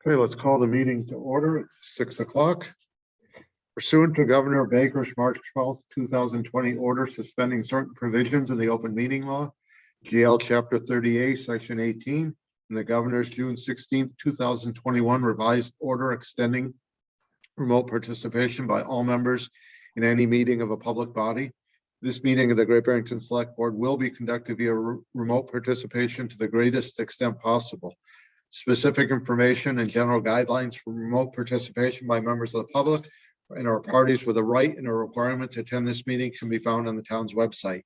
Okay, let's call the meeting to order. It's 6 o'clock. Pursuant to Governor Baker's March 12th, 2020 order suspending certain provisions of the open meeting law, GL Chapter 38, Section 18, and the Governor's June 16th, 2021 revised order extending remote participation by all members in any meeting of a public body. This meeting of the Great Barrington Select Board will be conducted via remote participation to the greatest extent possible. Specific information and general guidelines for remote participation by members of the public and our parties with a right and a requirement to attend this meeting can be found on the town's website.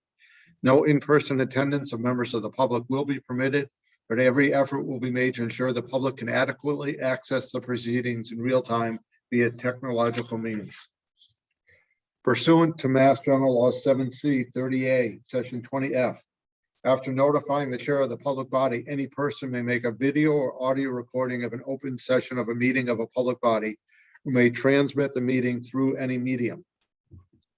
No in-person attendance of members of the public will be permitted, but every effort will be made to ensure the public can adequately access the proceedings in real time via technological means. Pursuant to Mass General Law 7C 30A, Section 20F, after notifying the chair of the public body, any person may make a video or audio recording of an open session of a meeting of a public body who may transmit the meeting through any medium.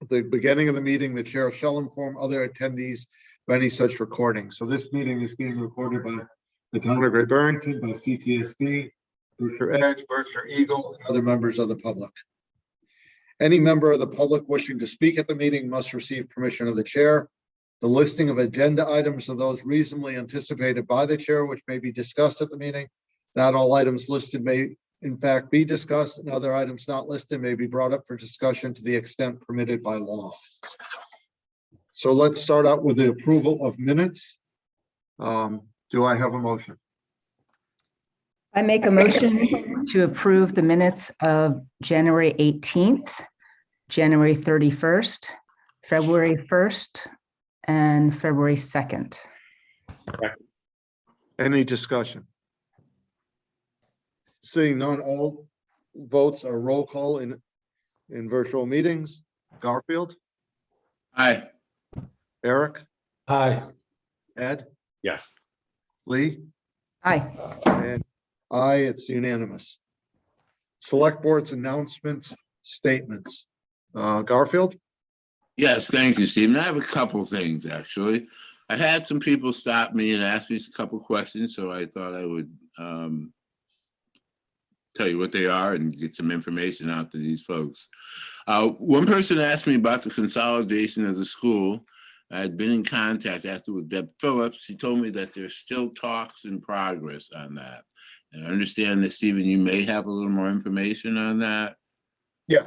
At the beginning of the meeting, the chair shall inform other attendees of any such recording. So this meeting is being recorded by the town of Great Barrington, by CTSB, Berkshire Edge, Berkshire Eagle, and other members of the public. Any member of the public wishing to speak at the meeting must receive permission of the chair. The listing of agenda items are those reasonably anticipated by the chair, which may be discussed at the meeting. Not all items listed may in fact be discussed, and other items not listed may be brought up for discussion to the extent permitted by law. So let's start out with the approval of minutes. Do I have a motion? I make a motion to approve the minutes of January 18th, January 31st, February 1st, and February 2nd. Any discussion? Seeing none, all votes are roll call in virtual meetings. Garfield? Aye. Eric? Aye. Ed? Yes. Lee? Aye. And aye, it's unanimous. Select Board's announcements, statements. Garfield? Yes, thank you, Stephen. I have a couple things, actually. I had some people stop me and ask me a couple questions, so I thought I would tell you what they are and get some information out to these folks. One person asked me about the consolidation of the school. I had been in contact after with Deb Phillips. She told me that there's still talks in progress on that. And I understand that, Stephen, you may have a little more information on that. Yeah,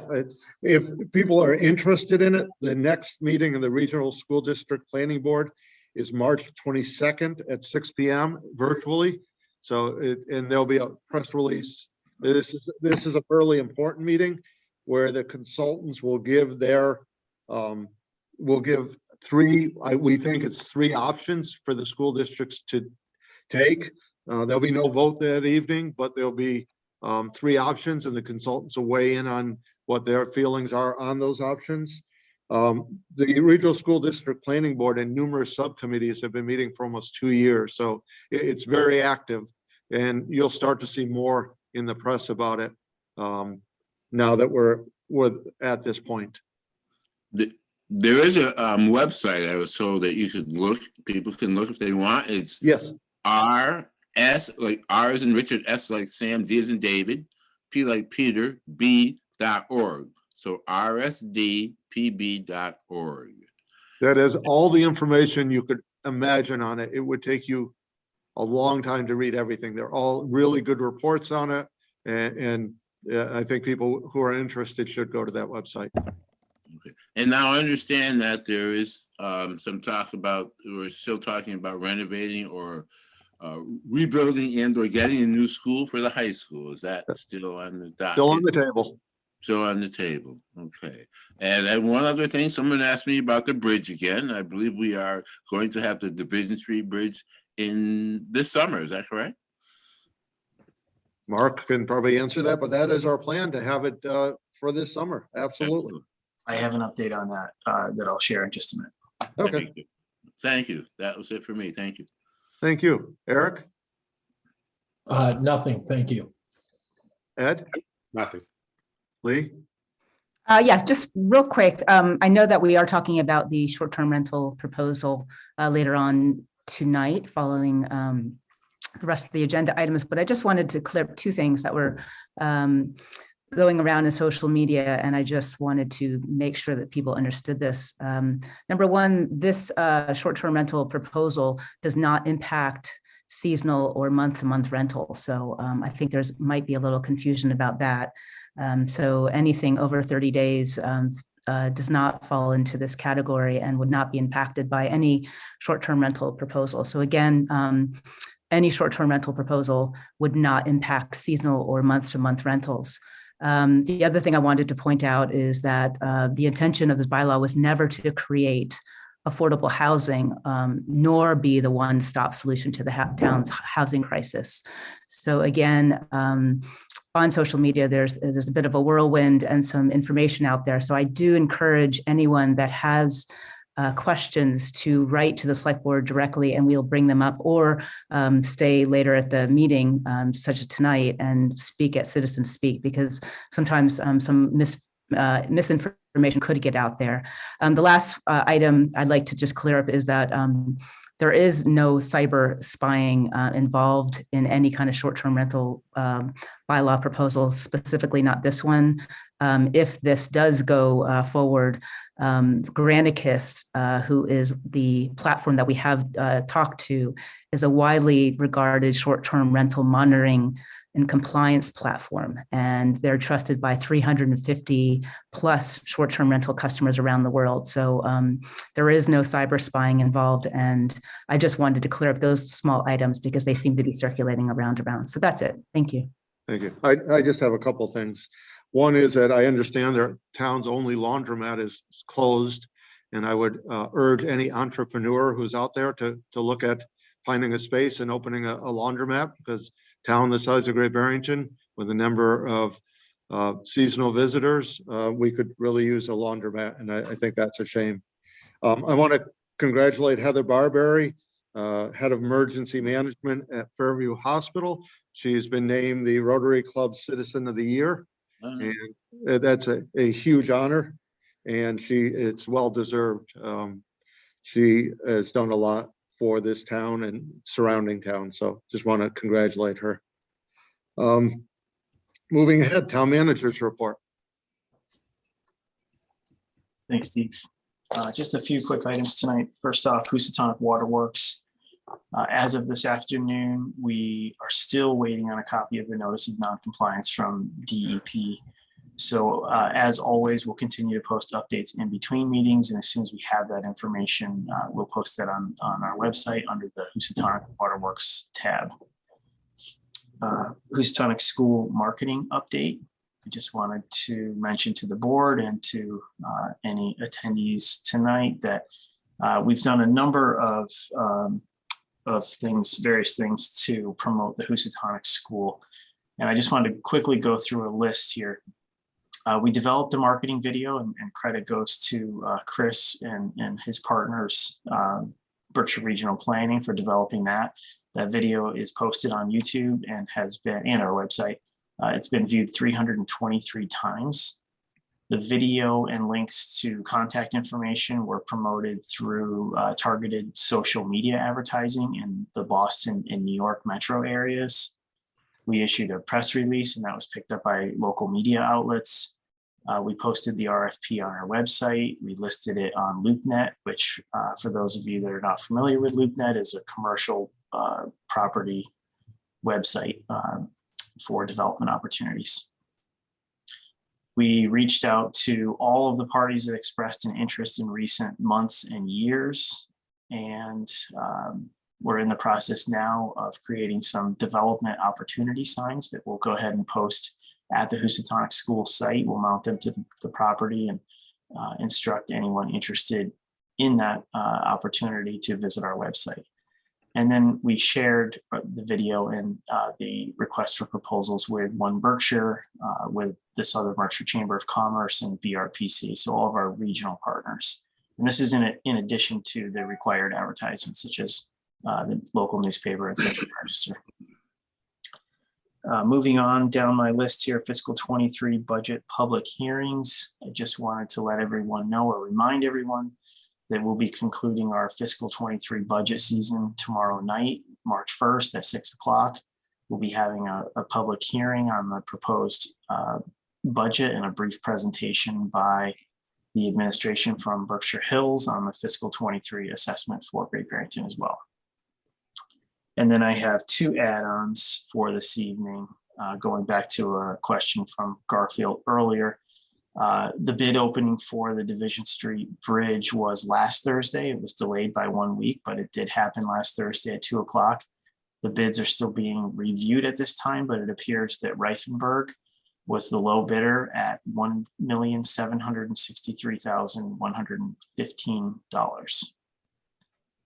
if people are interested in it, the next meeting of the Regional School District Planning Board is March 22nd at 6 p.m. virtually. So, and there'll be a press release. This is a fairly important meeting where the consultants will give their, we think it's 3 options for the school districts to take. There'll be no vote that evening, but there'll be 3 options, and the consultants will weigh in on what their feelings are on those options. The Regional School District Planning Board and numerous subcommittees have been meeting for almost 2 years, so it's very active, and you'll start to see more in the press about it now that we're at this point. There is a website I was told that you should look. People can look if they want. It's Yes. RS, like R as in Richard, S like Sam, D as in David, P like Peter, B.org. So rsdpb.org. That is all the information you could imagine on it. It would take you a long time to read everything. They're all really good reports on it. And I think people who are interested should go to that website. Okay. And now I understand that there is some talk about, we're still talking about renovating or rebuilding and or getting a new school for the high school. Is that still on the docket? Still on the table. Still on the table. Okay. And one other thing, someone asked me about the bridge again. I believe we are going to have the Division Street Bridge in this summer. Is that correct? Mark can probably answer that, but that is our plan to have it for this summer. Absolutely. I have an update on that that I'll share in just a minute. Okay. Thank you. That was it for me. Thank you. Thank you. Eric? Nothing. Thank you. Ed? Nothing. Lee? Yes, just real quick. I know that we are talking about the short-term rental proposal later on tonight following the rest of the agenda items, but I just wanted to clear up two things that were going around in social media, and I just wanted to make sure that people understood this. Number one, this short-term rental proposal does not impact seasonal or month-to-month rental. So I think there's might be a little confusion about that. So anything over 30 days does not fall into this category and would not be impacted by any short-term rental proposal. So again, any short-term rental proposal would not impact seasonal or month-to-month rentals. The other thing I wanted to point out is that the intention of this bylaw was never to create affordable housing, nor be the one-stop solution to the town's housing crisis. So again, on social media, there's a bit of a whirlwind and some information out there. So I do encourage anyone that has questions to write to the select board directly, and we'll bring them up, or stay later at the meeting, such as tonight, and speak at Citizen Speak, because sometimes some misinformation could get out there. The last item I'd like to just clear up is that there is no cyber spying involved in any kind of short-term rental bylaw proposal, specifically not this one. If this does go forward, Granicus, who is the platform that we have talked to, is a widely regarded short-term rental monitoring and compliance platform, and they're trusted by 350 plus short-term rental customers around the world. So there is no cyber spying involved, and I just wanted to clear up those small items because they seem to be circulating around. So that's it. Thank you. Thank you. I just have a couple things. One is that I understand their town's only laundromat is closed, and I would urge any entrepreneur who's out there to look at finding a space and opening a laundromat, because town the size of Great Barrington, with a number of seasonal visitors, we could really use a laundromat, and I think that's a shame. I want to congratulate Heather Barberry, Head of Emergency Management at Fairview Hospital. She's been named the Rotary Club Citizen of the Year, and that's a huge honor, and it's well deserved. She has done a lot for this town and surrounding towns, so just want to congratulate her. Moving ahead, town manager's report. Thanks, Steve. Just a few quick items tonight. First off, Usatonic Waterworks. As of this afternoon, we are still waiting on a copy of the notice of non-compliance from DEP. So as always, we'll continue to post updates in between meetings, and as soon as we have that information, we'll post that on our website under the Usatonic Waterworks tab. Usatonic School Marketing Update. I just wanted to mention to the board and to any attendees tonight that we've done a number of things, various things to promote the Usatonic School. And I just wanted to quickly go through a list here. We developed a marketing video, and credit goes to Chris and his partners, Berkshire Regional Planning, for developing that. That video is posted on YouTube and has been, and our website. It's been viewed 323 times. The video and links to contact information were promoted through targeted social media advertising in the Boston and New York metro areas. We issued a press release, and that was picked up by local media outlets. We posted the RFP on our website. We listed it on LoopNet, which for those of you that are not familiar with LoopNet, is a commercial property website for development opportunities. We reached out to all of the parties that expressed an interest in recent months and years, and we're in the process now of creating some development opportunity signs that we'll go ahead and post at the Usatonic School site. We'll mount them to the property and instruct anyone interested in that opportunity to visit our website. And then we shared the video and the request for proposals with One Berkshire, with this other Berkshire Chamber of Commerce, and BRPC, so all of our regional partners. And this is in addition to the required advertisements, such as the local newspaper and Central Register. Moving on down my list here, fiscal 23 budget public hearings. I just wanted to let everyone know, or remind everyone, that we'll be concluding our fiscal 23 budget season tomorrow night, March 1st at 6 o'clock. We'll be having a public hearing on the proposed budget and a brief presentation by the administration from Berkshire Hills on the fiscal 23 assessment for Great Barrington as well. And then I have two add-ons for this evening, going back to a question from Garfield earlier. The bid opening for the Division Street Bridge was last Thursday. It was delayed by 1 week, but it did happen last Thursday at 2 o'clock. The bids are still being reviewed at this time, but it appears that Reifenberg was the low bidder at $1,763,115.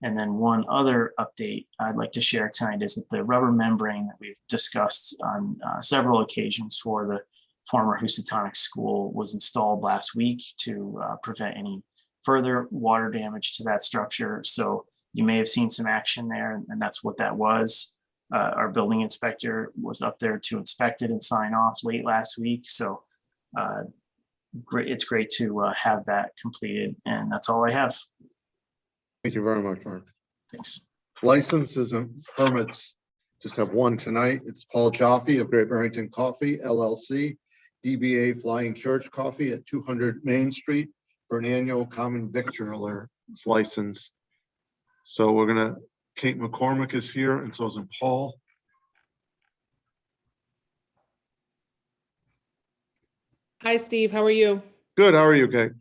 And then one other update I'd like to share tonight is that the rubber membrane that we've discussed on several occasions for the former Usatonic school was installed last week to prevent any further water damage to that structure. So you may have seen some action there, and that's what that was. Our building inspector was up there to inspect it and sign off late last week. So it's great to have that completed, and that's all I have. Thank you very much, Mark. Thanks. Licenses and permits, just have one tonight. It's Paul Jaffe of Great Barrington Coffee, LLC, DBA Flying Church Coffee at 200 Main Street for an annual common victualler license. So we're gonna, Kate McCormick is here, and so is Paul. Hi, Steve. How are you? Good, how are you, Kate?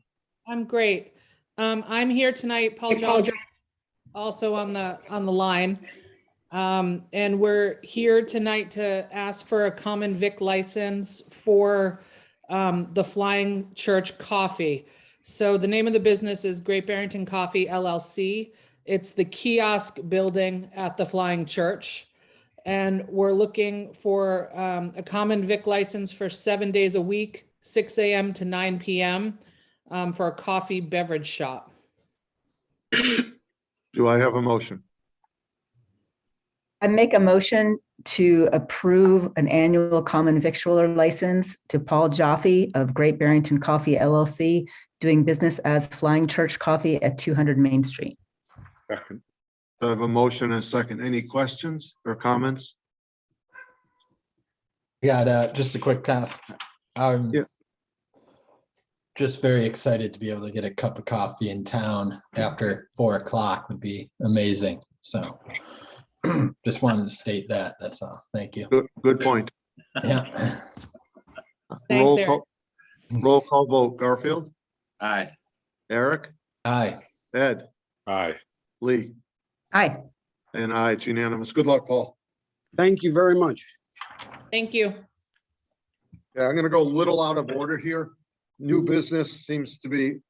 I'm great. I'm here tonight. Paul John also on the line. And we're here tonight to ask for a common vic license for the Flying Church Coffee. So the name of the business is Great Barrington Coffee LLC. It's the kiosk building at the Flying Church. And we're looking for a common vic license for 7 days a week, 6 a.m. to 9 p.m. For a coffee beverage shop. Do I have a motion? I make a motion to approve an annual common victualler license to Paul Jaffe of Great Barrington Coffee LLC, doing business as Flying Church Coffee at 200 Main Street. Second. I have a motion and a second. Any questions or comments? Got just a quick pass. Yeah. Just very excited to be able to get a cup of coffee in town after 4 o'clock would be amazing. So just wanted to state that. That's all. Thank you. Good point. Yeah. Roll Eric. call, roll call vote. Garfield, Aye. Eric, Aye. Ed, Aye. Lee, Aye. and I. It's unanimous. Good luck, Paul. Thank you very much. Thank you. Yeah, I'm gonna go a little out of order here. New business seems to be,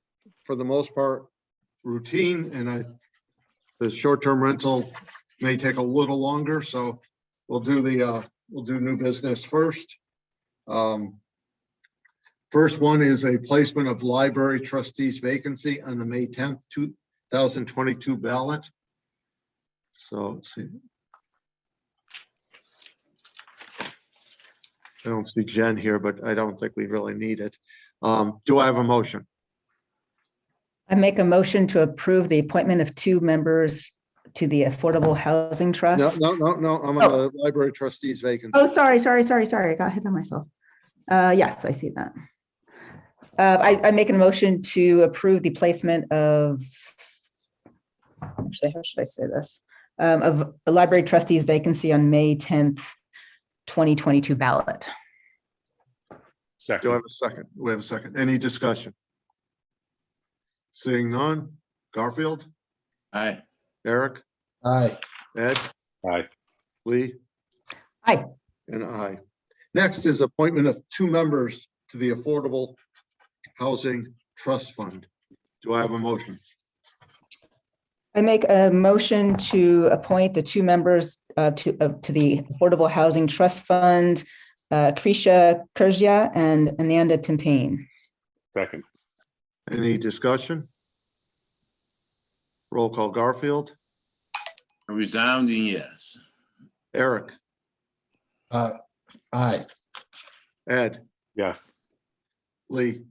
for the most part, routine, and the short-term rental may take a little longer, so we'll do new business first. First one is a placement of library trustees vacancy on the May 10th, 2022 ballot. So let's see. I don't see Jen here, but I don't think we really need it. Do I have a motion? I make a motion to approve the appointment of 2 members to the Affordable Housing No, Trust. no, no, no, I'm on the library trustees vacancy. Oh, sorry. I got hit on myself. Yes, I see that. I make a motion to approve the placement of, actually, how should I say this? Of a library trustees vacancy on May 10th, 2022 ballot. Do I Second. have a second? We have a second. Any discussion? Seeing none. Garfield, Aye. Eric, Aye. Ed, Aye. Lee, Aye. and I. Next is appointment of 2 members to the Affordable Housing Trust Fund. Do I have a motion? I make a motion to appoint the 2 members to the Affordable Housing Trust Fund, Krisha Kurja and Ananda Timpane. Second. Any discussion? Roll call. Garfield, A resounding yes. Eric, Aye. Ed, Yes. Lee,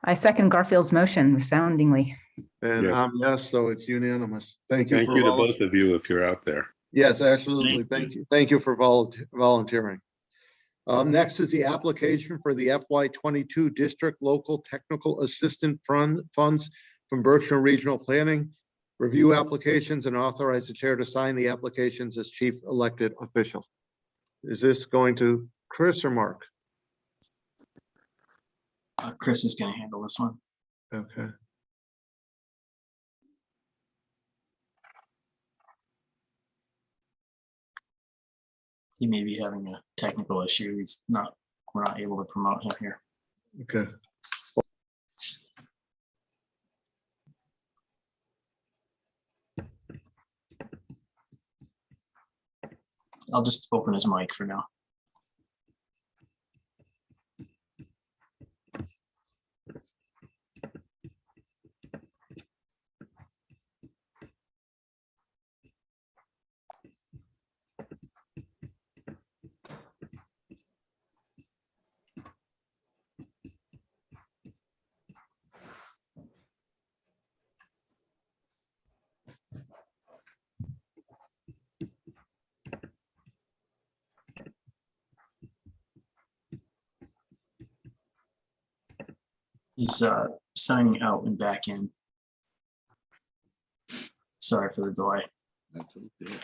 I second Garfield's motion resoundingly. and Yes. I'm yes, so it's unanimous. Thank you. Thank for you to all- both of you if you're out there. Yes, absolutely. Thank you. Thank you for volunteering. Next is the application for the FY22 District Local Technical Assistant Funds from Berkshire Regional Planning. Review applications and authorize the chair to sign the applications as chief elected official. Is this going to Chris or Mark? Chris is going to handle this one. Okay. He may be having a technical issue. We're not able to promote him here. Okay. I'll just open his mic for now. He's signing out and back in. Sorry for the delay. That's okay.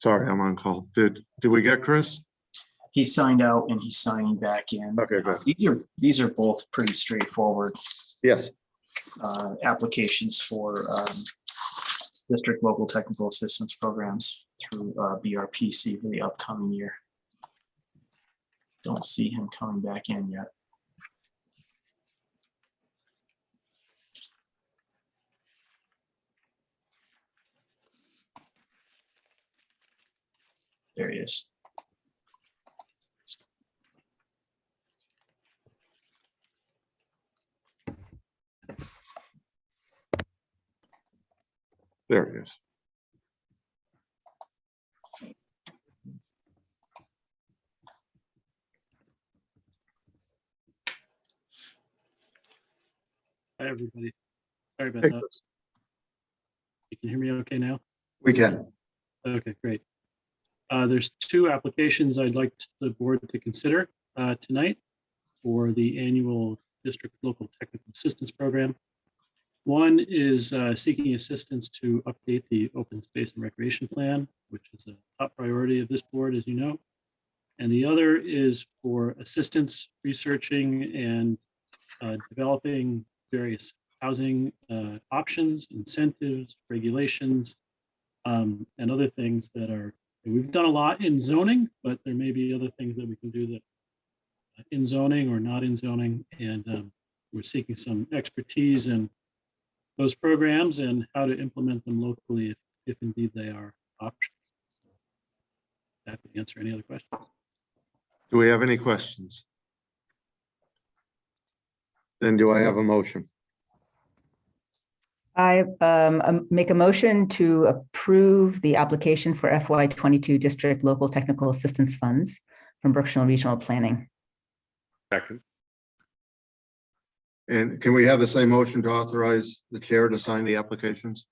Sorry, I'm on call. Did we get Chris? He's signed out and he's signing back in. Okay, good. These are both pretty straightforward Yes. applications for district local technical assistance programs through BRPC for the upcoming year. Don't see him coming back in yet. There he is. There it is. Hi, everybody. Sorry about Hey, that. Chris. You can hear me okay now? We can. Okay, great. There's two applications I'd like the board to consider tonight for the annual District Local Technical Assistance Program. One is seeking assistance to update the Open Space and Recreation Plan, which is a top priority of this board, as you know. And the other is for assistance researching and developing various housing options, incentives, regulations, and other things that are, we've done a lot in zoning, but there may be other things that we can do that in zoning or not in zoning. And we're seeking some expertise in those programs and how to implement them locally if indeed they are options. Happy to answer any other questions. Do we have any questions? Then do I have a motion? I make a motion to approve the application for FY22 District Local Technical Assistance Funds from Berkshire Regional Planning. Second. And can we have the same motion to authorize the chair to sign the applications?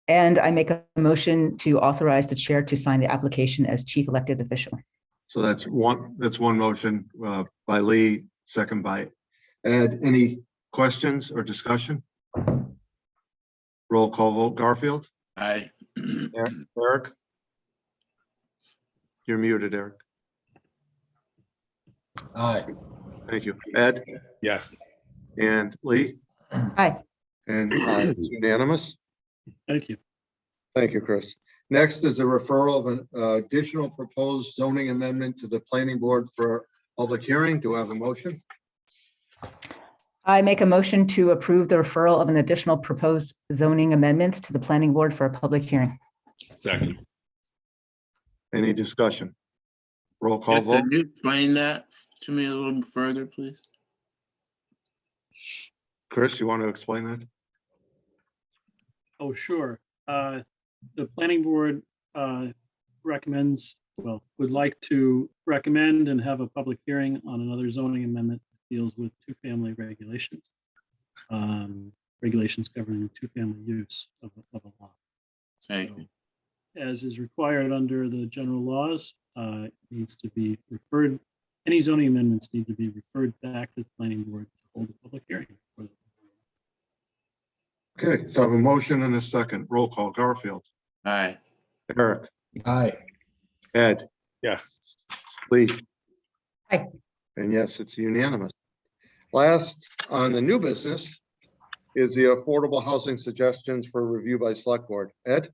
And I make a motion to authorize the chair to sign the application as chief elected official. So that's one motion by Lee, second by Ed. Any questions or discussion? Roll call vote. Garfield? Aye. Eric? You're muted, Eric. Aye. Thank you. Ed? Yes. And Lee? Aye. And unanimous? Thank you. Thank you, Chris. Next is a referral of an additional proposed zoning amendment to the planning board for public hearing. Do I have a motion? I make a motion to approve the referral of an additional proposed zoning amendments to the planning board for a public hearing. Second. Any discussion? Roll call vote. Can you explain that to me a little further, please? Chris, you want to explain that? Oh, sure. The planning board recommends, well, would like to recommend and have a public hearing on another zoning amendment deals with two-family regulations. Regulations governing two-family use of a lot. Thank So, you. as is required under the general laws, it needs to be referred, any zoning amendments need to be referred back to the planning board to hold a public hearing. Okay, so I have a motion and a second. Roll call. Garfield, Aye. Eric, Aye. Ed, Yes. Lee. Aye. And yes, it's unanimous. Last on the new business is the affordable housing suggestions for review by select board. Ed?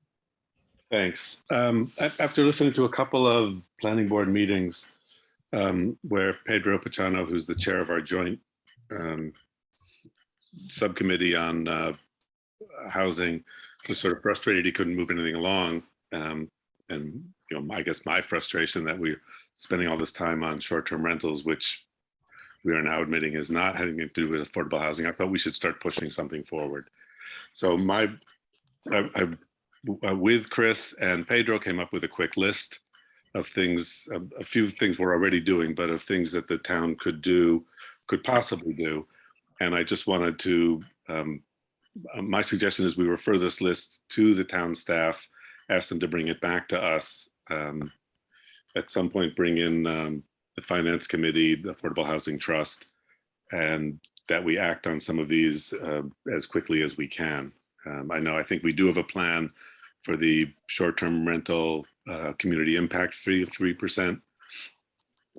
Thanks. After listening to a couple of planning board meetings where Pedro Pachano, who's the chair of our joint subcommittee on housing, was sort of frustrated he couldn't move anything along. And I guess my frustration that we're spending all this time on short-term rentals, which we are now admitting is not having to do with affordable housing. I thought we should start pushing something forward. So with Chris and Pedro came up with a quick list of things, a few things we're already doing, but of things that the town could possibly do. And I just wanted to, my suggestion is we refer this list to the town staff, ask them to bring it back to us. At some point, bring in the Finance Committee, the Affordable Housing Trust, and that we act on some of these as quickly as we can. I think we do have a plan for the short-term rental community impact fee of 3%.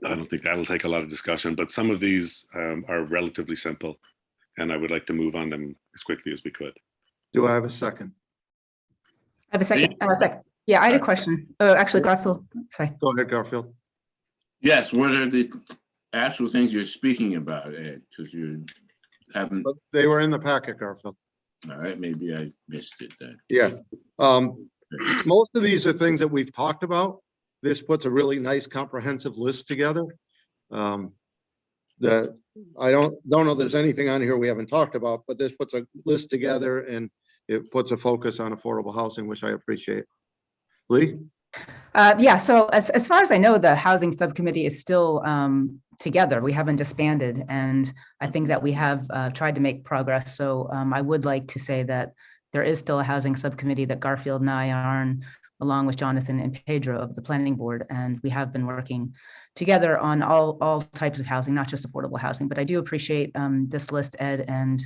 I don't think that'll take a lot of discussion, but some of these are relatively simple, and I would like to move on them as quickly as we could. Do I have a second? I have a second. Yeah, I had a question. Oh, actually, Garfield, sorry. Go ahead, Garfield. Yes, what are the actual things you're speaking about, Ed? Because you haven't, But they were in the packet, Garfield. all right, maybe I missed it then. Yeah. Most of these are things that we've talked about. This puts a really nice comprehensive list together. That I don't know if there's anything on here we haven't talked about, but this puts a list together and it puts a focus on affordable housing, which I appreciate. Lee? Yeah, so as far as I know, the housing subcommittee is still together. We haven't disbanded, and I think that we have tried to make progress. So I would like to say that there is still a housing subcommittee that Garfield and I are on, along with Jonathan and Pedro of the planning board, and we have been working together on all types of housing, not just affordable housing. But I do appreciate this list, Ed, and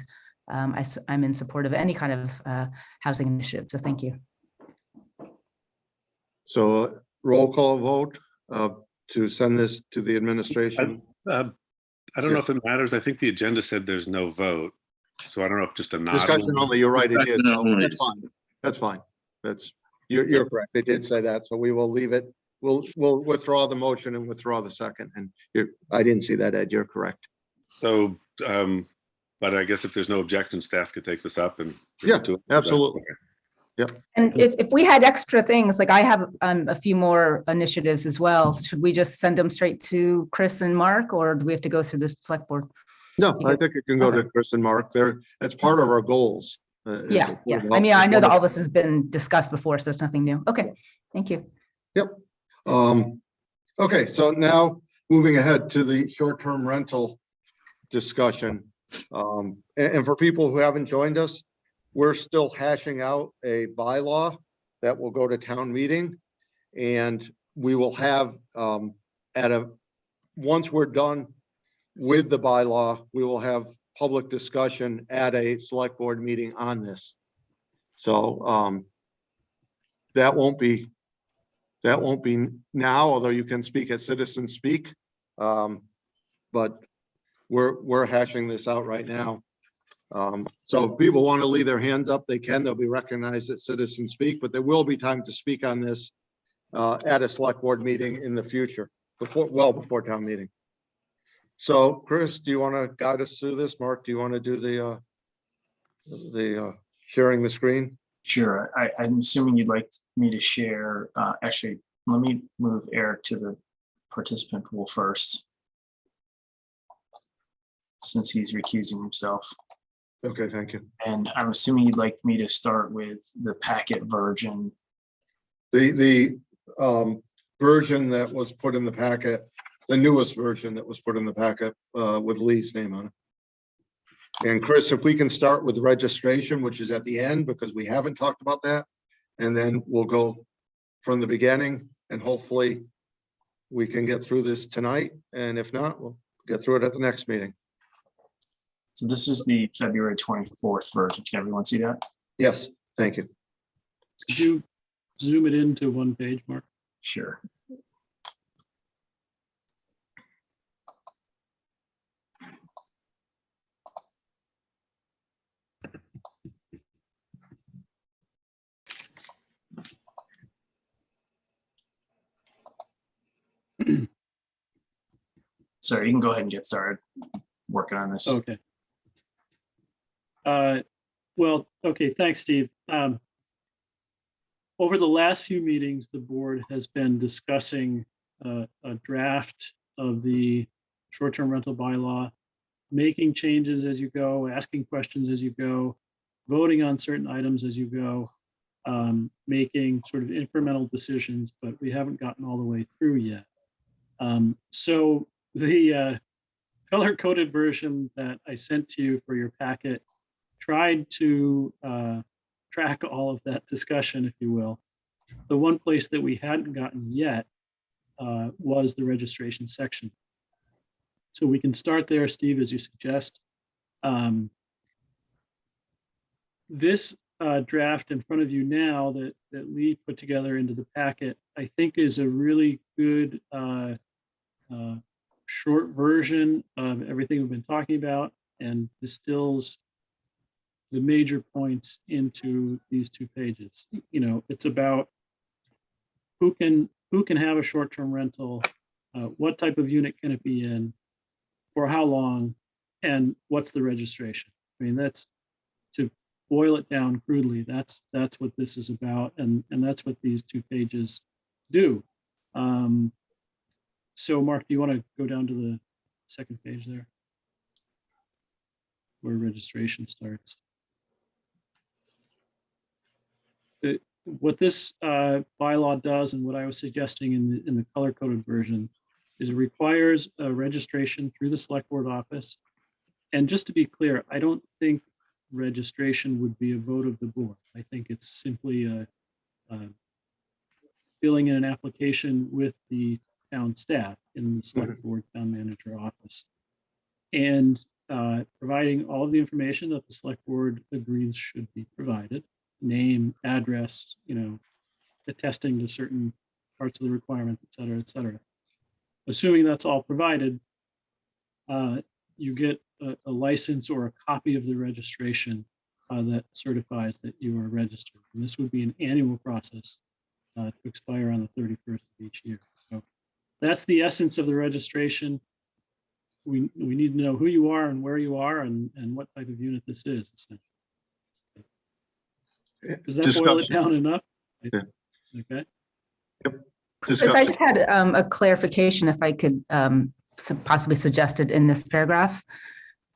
I'm in support of any kind of housing initiative. So thank you. So roll call vote to send this to the administration. I don't know if it matters. I think the agenda said there's no vote. So I don't know if just a nod. Discussion only, you're right, it did. Discussion only. That's fine. That's fine. You're correct. They did say that, so we will leave it. We'll withdraw the motion and withdraw the second. And I didn't see that, Ed. You're correct. So, but I guess if there's no objection, staff could take this up and. Yeah, absolutely. And if we had extra things, like I have a few more initiatives as well, should we just send them straight to Chris and Mark, or do we have to go through the select board? No, I think it can go to Chris and Mark there. That's part of our goals. Yeah. I mean, I know that all this has been discussed before, so it's nothing new. Okay, thank you. Yep. Okay, so now moving ahead to the short-term rental discussion. And for people who haven't joined us, we're still hashing out a bylaw that will go to town meeting. And we will have once we're done with the bylaw, we will have public discussion at a select board meeting on this. So that won't be now, although you can speak at citizen speak. But we're hashing this out right now. So if people want to leave their hands up, they can. They'll be recognized at citizen speak, but there will be time to speak on this at a select board meeting in the future, well before town meeting. So Chris, do you want to guide us through this? Mark, do you want to do the sharing the screen? Sure. I'm assuming you'd like me to share. Actually, let me move Eric to the participant pool first, since he's recusing himself. Okay, thank you. And I'm assuming you'd like me to start with the packet version. The version that was put in the packet the newest version that was put in the packet with Lee's name on it. And Chris, if we can start with registration, which is at the end, because we haven't talked about that, and then we'll go from the beginning, and hopefully we can get through this tonight, and if not, we'll get through it at the next meeting. So this is the February 24th version. Can everyone see that? Yes, thank you. Could you zoom it into one page, Mark? Sure. Sorry, you can go ahead and get started working on this. Okay. Well, okay, thanks, Steve. Over the last few meetings, the board has been discussing a draft of the short-term rental bylaw, making changes as you go, asking questions as you go, voting on certain items as you go, making sort of incremental decisions, but we haven't gotten all the way through yet. So the color-coded version that I sent to you for your packet tried to track all of that discussion, if you will. The one place that we hadn't gotten yet was the registration section. So we can start there, Steve, as you suggest. This draft in front of you now that Lee put together into the packet, I think is a really good short version of everything we've been talking about and distills the major points into these 2 pages. You know, it's about who can have a short-term rental, what type of unit can it be in, for how long, and what's the registration. I mean, that's, to boil it down crudely, that's what this is about, and that's what these 2 pages do. So Mark, do you want to go down to the second page there, where registration starts? What this bylaw does, and what I was suggesting in the color-coded version, is it requires a registration through the select board office. And just to be clear, I don't think registration would be a vote of the board. I think it's simply filling in an application with the town staff in the select board town manager office, and providing all of the information that the select board agrees should be provided. Name, address, you know, attesting to certain parts of the requirement, et cetera, et cetera. Assuming that's all provided, you get a license or a copy of the registration that certifies that you are registered. And this would be an annual process to expire on the 31st of each year. So that's the essence of the registration. We need to know who you are and where you are and what type of unit this is, essentially. Does that boil it down enough? Yeah. Okay. Yep. Chris, I just had a clarification, if I could possibly suggest it in this paragraph.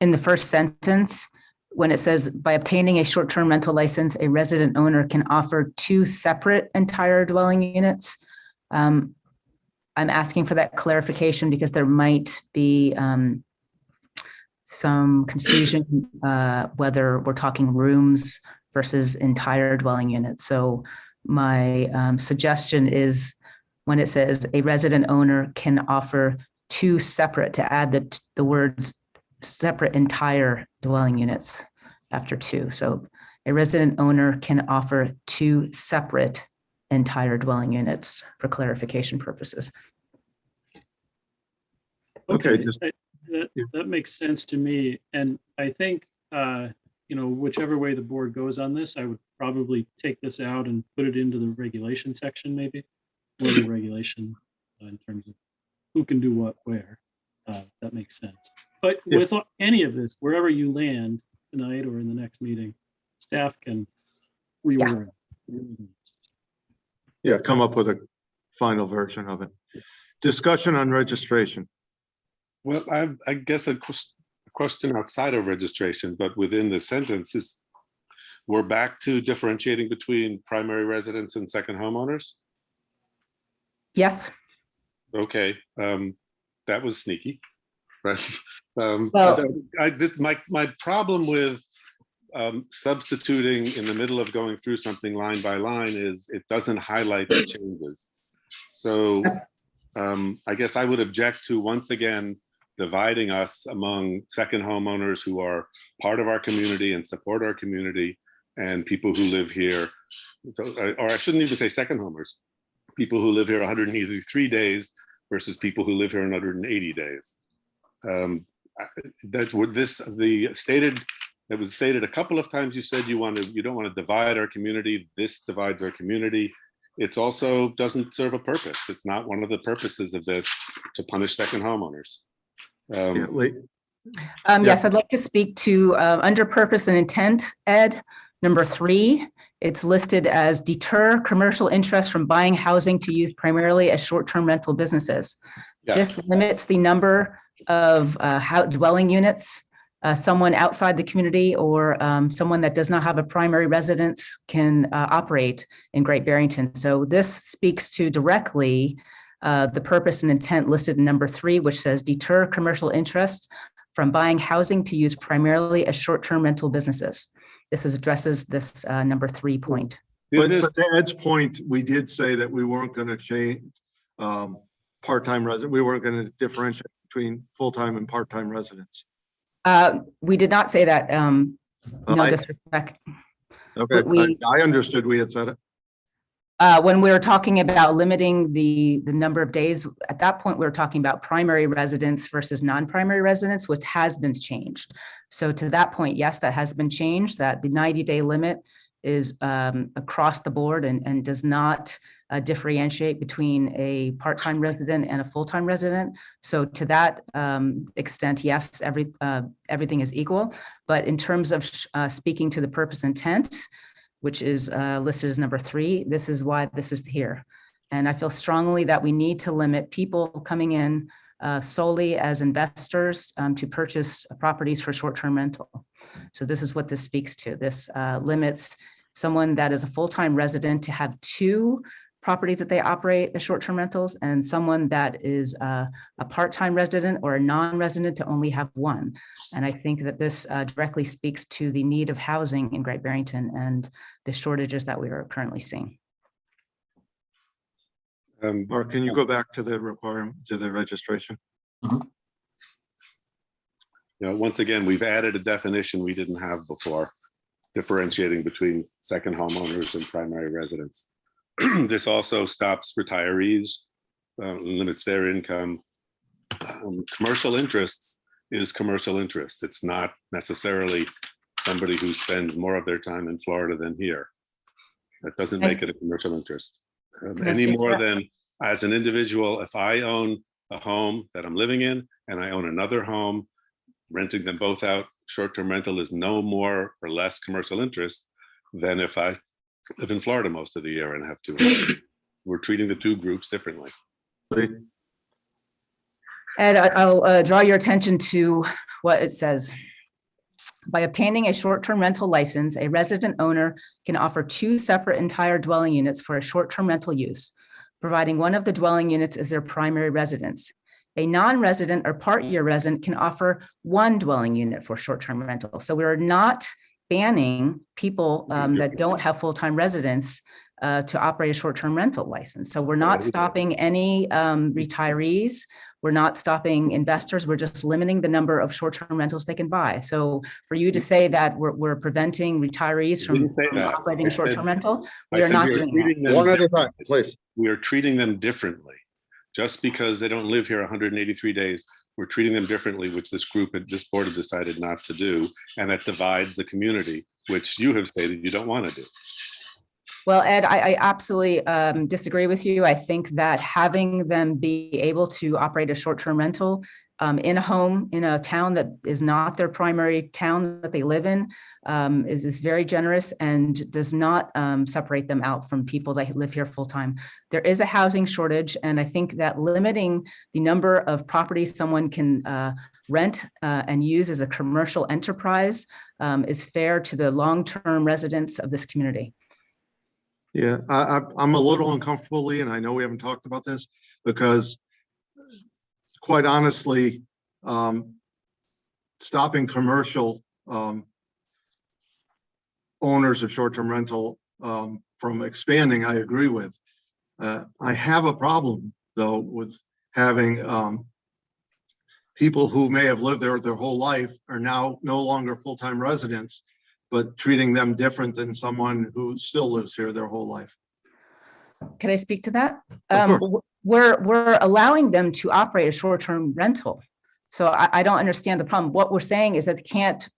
In the first sentence, when it says, by obtaining a short-term rental license, a resident owner can offer 2 separate entire dwelling units. I'm asking for that clarification because there might be some confusion whether we're talking rooms versus entire dwelling units. So my suggestion is, when it says a resident owner can offer 2 separate, to add the words separate entire dwelling units after 2. So a resident owner can offer 2 separate entire dwelling units for clarification purposes. Okay, that makes sense to me. And I think, you know, whichever way the board goes on this, I would probably take this out and put it into the regulation section, maybe, or the regulation in terms of who can do what where. That makes sense. But with any of this, wherever you land tonight or in the next meeting, staff can reorder it. Yeah, come up with a final version of it. Discussion on registration. Well, I guess a question outside of registration, but within the sentence is, we're back to differentiating between primary residents and second homeowners? Yes. Okay. That was sneaky, right? Well- My problem with substituting in the middle of going through something line by line is it doesn't highlight the changes. So I guess I would object to, once again, dividing us among second homeowners who are part of our community and support our community, and people who live here, or I shouldn't even say second homers, people who live here 183 days versus people who live here 180 days. That would it was stated a couple of times. You said you don't want to divide our community. This divides our community. It's also doesn't serve a purpose. It's not one of the purposes of this to punish second homeowners. Yeah, Lee? Yes, I'd like to speak to under purpose and intent, Ed, number 3. It's listed as deter commercial interest from buying housing to use primarily as short-term rental businesses. Yeah. This limits the number of dwelling units someone outside the community or someone that does not have a primary residence can operate in Great Barrington. So this speaks to directly the purpose and intent listed in number 3, which says deter commercial interests from buying housing to use primarily as short-term rental businesses. This addresses this number 3 point. But to Ed's point, we did say that we weren't going to change part-time resident. We weren't going to differentiate between full-time and part-time residents. We did not say that. No disrespect. Okay, I understood we had said it. When we were talking about limiting the number of days, at that point, we were talking about primary residents versus non-primary residents, which has been changed. So to that point, yes, that has been changed, that the 90-day limit is across the board and does not differentiate between a part-time resident and a full-time resident. So to that extent, yes, everything is equal. But in terms of speaking to the purpose intent, which is listed as number 3, this is why this is here. And I feel strongly that we need to limit people coming in solely as investors to purchase properties for short-term rental. So this is what this speaks to. This limits someone that is a full-time resident to have 2 properties that they operate as short-term rentals, and someone that is a part-time resident or a non-resident to only have 1. And I think that this directly speaks to the need of housing in Great Barrington and the shortages that we are currently seeing. Mark, can you go back to the requirement, to the registration? Once again, we've added a definition we didn't have before, differentiating between second homeowners and primary residents. This also stops retirees, limits their income. Commercial interests is commercial interests. It's not necessarily somebody who spends more of their time in Florida than here. That doesn't make it a commercial interest. Any more than as an individual, if I own a home that I'm living in and I own another home, renting them both out, short-term rental is no more or less commercial interest than if I live in Florida most of the year and have to. We're treating the 2 groups differently. Ed, I'll draw your attention to what it says. By obtaining a short-term rental license, a resident owner can offer 2 separate entire dwelling units for a short-term rental use, providing one of the dwelling units is their primary residence. A non-resident or part-year resident can offer 1 dwelling unit for short-term rental. So we're not banning people that don't have full-time residents to operate a short-term rental license. So we're not stopping any retirees. We're not stopping investors. We're just limiting the number of short-term rentals they can buy. So for you to say that we're preventing retirees from operating short-term rental, we are not doing that. One at a time, please. We are treating them differently. Just because they don't live here 183 days, we're treating them differently, which this board had decided not to do. And that divides the community, which you have stated you don't want to do. Well, Ed, I absolutely disagree with you. I think that having them be able to operate a short-term rental in a home, in a town that is not their primary town that they live in is very generous and does not separate them out from people that live here full-time. There is a housing shortage, and I think that limiting the number of properties someone can rent and use as a commercial enterprise is fair to the long-term residents of this community. Yeah, I'm a little uncomfortable, Lee, and I know we haven't talked about this because quite honestly, stopping commercial owners of short-term rental from expanding, I agree with. I have a problem, though, with having people who may have lived there their whole life are now no longer full-time residents, but treating them different than someone who still lives here their whole life. Can I speak to that? Of course. We're allowing them to operate a short-term rental. So I don't understand the problem. What we're saying is that they can't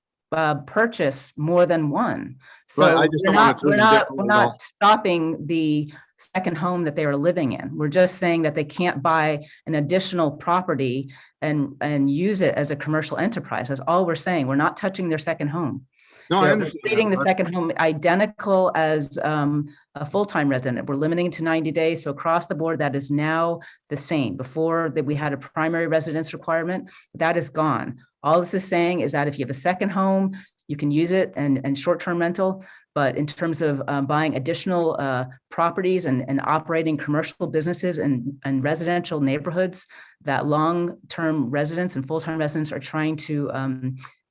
purchase more than one. So Right, I just don't want to treat them differently we're at all. not stopping the second home that they are living in. We're just saying that they can't buy an additional property and use it as a commercial enterprise. That's all we're saying. We're not touching their second home. No, I We're understand treating that, the but- second home identical as a full-time resident. We're limiting it to 90 days. So across the board, that is now the same. Before that, we had a primary residence requirement. That is gone. All this is saying is that if you have a second home, you can use it and short-term rental. But in terms of buying additional properties and operating commercial businesses and residential neighborhoods that long-term residents and full-time residents are trying to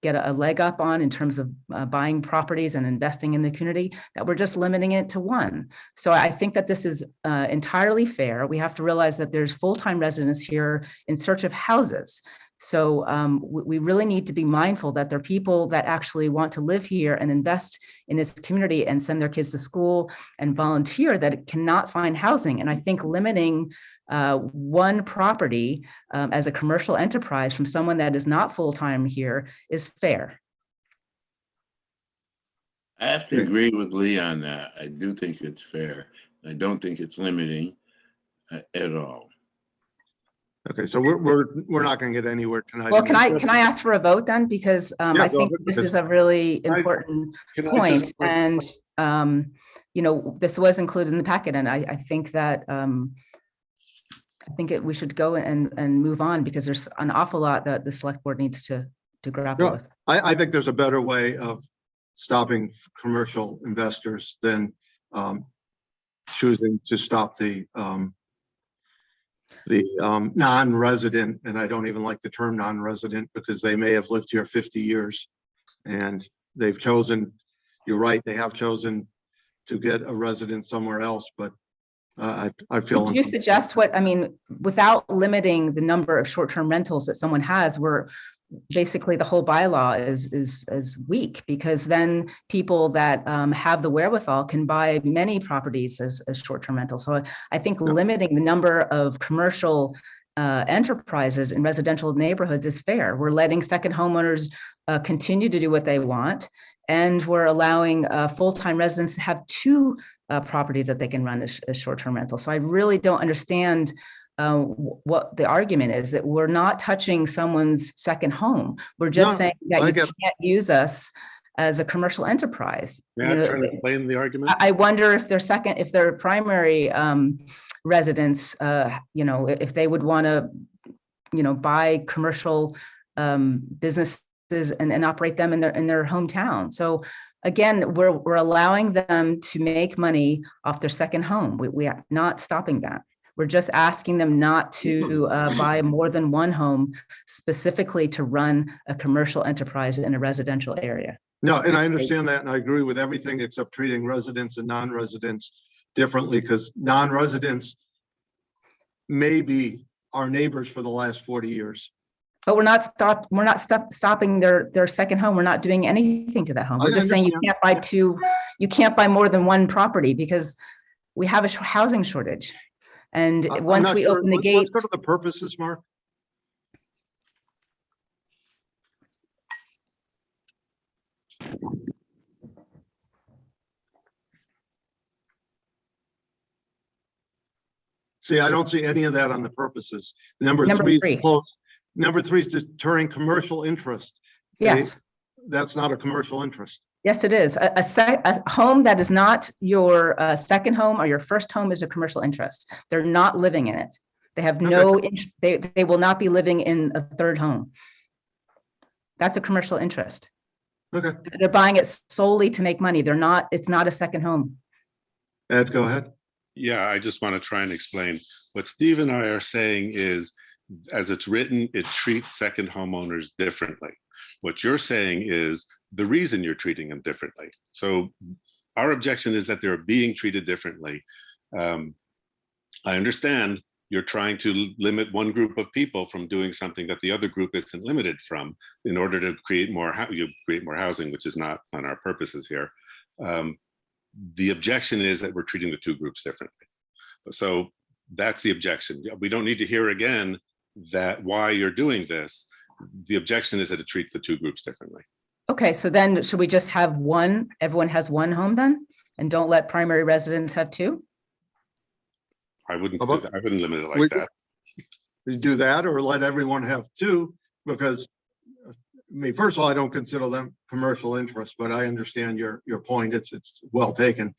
get a leg up on in terms of buying properties and investing in the community, that we're just limiting it to one. So I think that this is entirely fair. We have to realize that there's full-time residents here in search of houses. So we really need to be mindful that there are people that actually want to live here and invest in this community and send their kids to school and volunteer that cannot find housing. And I think limiting one property as a commercial enterprise from someone that is not full-time here is fair. I have to agree with Lee on that. I do think it's fair. I don't think it's limiting at all. Okay, so we're not going to get anywhere tonight. Well, can I ask for a vote then? Because I go think ahead, this because is a really important Can I point. just- And, this was included in the packet. And I think that we should go and move on because there's an awful lot that the select board needs to grapple Yeah. with. I think there's a better way of stopping commercial investors than choosing to stop the non-resident, and I don't even like the term non-resident because they may have lived here 50 years and they've chosen, you're right, they have chosen to get a residence somewhere else, but I feel. Can you suggest without limiting the number of short-term rentals that someone has, we're basically the whole bylaw is weak because then people that have the wherewithal can buy many properties as short-term rentals. So I think limiting the number of commercial enterprises in residential neighborhoods is fair. We're letting second homeowners continue to do what they want, and we're allowing full-time residents to have two properties that they can run as short-term rental. So I really don't understand what the argument is, that we're not touching someone's second home. We're just saying that you can't use us as a commercial enterprise. May I try to explain the argument? I wonder if their primary residents, if they would want to, buy commercial businesses and operate them in their hometown. So again, we're allowing them to make money off their second home. We are not stopping that. We're just asking them not to buy more than one home specifically to run a commercial enterprise in a residential area. No, and I understand that, and I agree with everything except treating residents and non-residents differently, because non-residents may be our neighbors for the last 40 years. But we're not stopping their second home. We're not doing anything to that home. We're just saying you can't buy more than one property because we have a housing shortage. And once we open the gates. Let's go to the purposes, Mark. See, I don't see any of that on the purposes. Number three is deterring commercial interest. Yes. That's not a commercial interest. Yes, it is. A home that is not your second home or your first home is a commercial interest. They're not living in it. They have they will not be living in a third home. That's a commercial interest. Okay. They're buying it solely to make money. It's not a second home. Ed, go ahead. Yeah, I just want to try and explain. What Steve and I are saying is as it's written, it treats second homeowners differently. What you're saying is the reason you're treating them differently. So our objection is that they're being treated differently. I understand you're trying to limit one group of people from doing something that the other group isn't limited from in order to create more housing, which is not on our purposes here. The objection is that we're treating the two groups differently. So that's the objection. We don't need to hear again that why you're doing this. The objection is that it treats the two groups differently. Okay, so then should we just have one, everyone has one home then? And don't let primary residents have two? I wouldn't How about- I wouldn't limit it like We- that. You do that or let everyone have two, because I mean, first of all, I don't consider them commercial interests, but I understand your point. It's well taken.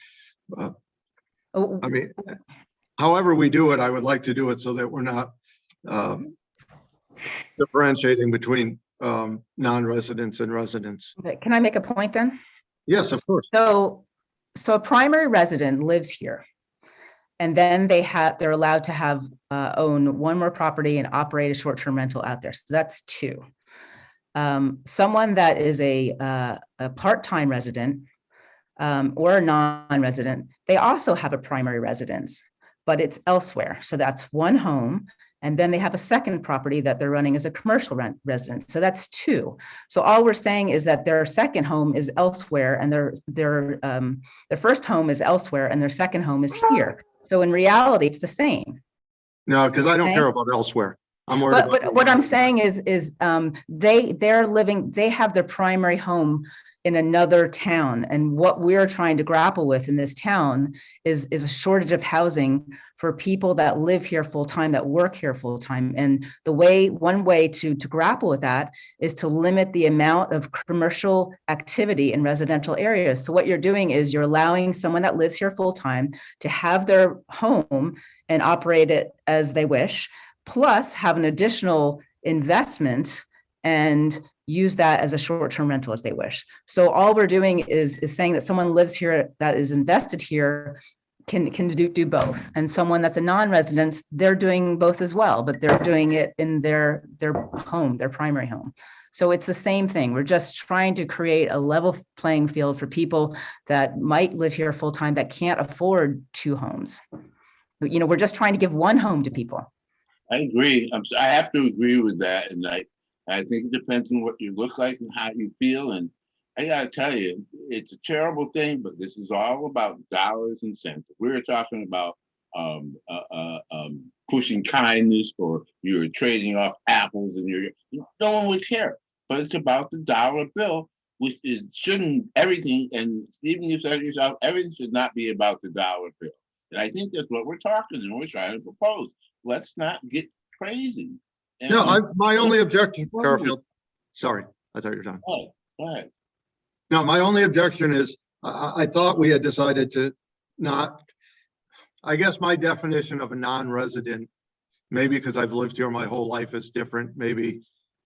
Oh, I mean, however we do it, I would like to do it so that we're not differentiating between non-residents and residents. okay, can I make a point then? Yes, of course. So a primary resident lives here. And then they're allowed to have own one more property and operate a short-term rental out there. So that's two. Someone that is a part-time resident or a non-resident, they also have a primary residence, but it's elsewhere. So that's one home. And then they have a second property that they're running as a commercial residence. So that's two. So all we're saying is that their second home is elsewhere, and their first home is elsewhere, and their second home is here. So in reality, it's the same. No, because I don't Okay. care about elsewhere. I'm worried But about. what I'm saying is they have their primary home in another town. And what we're trying to grapple with in this town is a shortage of housing for people that live here full time, that work here full time. And one way to grapple with that is to limit the amount of commercial activity in residential areas. So what you're doing is you're allowing someone that lives here full time to have their home and operate it as they wish, plus have an additional investment and use that as a short-term rental as they wish. So all we're doing is saying that someone lives here that is invested here can do both. And someone that's a non-resident, they're doing both as well, but they're doing it in their home, their primary home. So it's the same thing. We're just trying to create a level playing field for people that might live here full-time that can't afford two homes. You know, we're just trying to give one home to people. I agree. I have to agree with that. And I think it depends on what you look like and how you feel. And I gotta tell you, it's a terrible thing, but this is all about dollars and cents. We're talking about pushing kindness, or you're trading off apples, and no one would care. But it's about the dollar bill, which shouldn't everything. And Stephen, you said yourself, everything should not be about the dollar bill. And I think that's what we're talking and we're trying to propose. Let's not get crazy. And No, my only objection, Garfield, sorry, I thought you were done. Go ahead. No, my only objection is, I thought we had decided to not, I guess my definition of a non-resident, maybe because I've lived here my whole life, is different maybe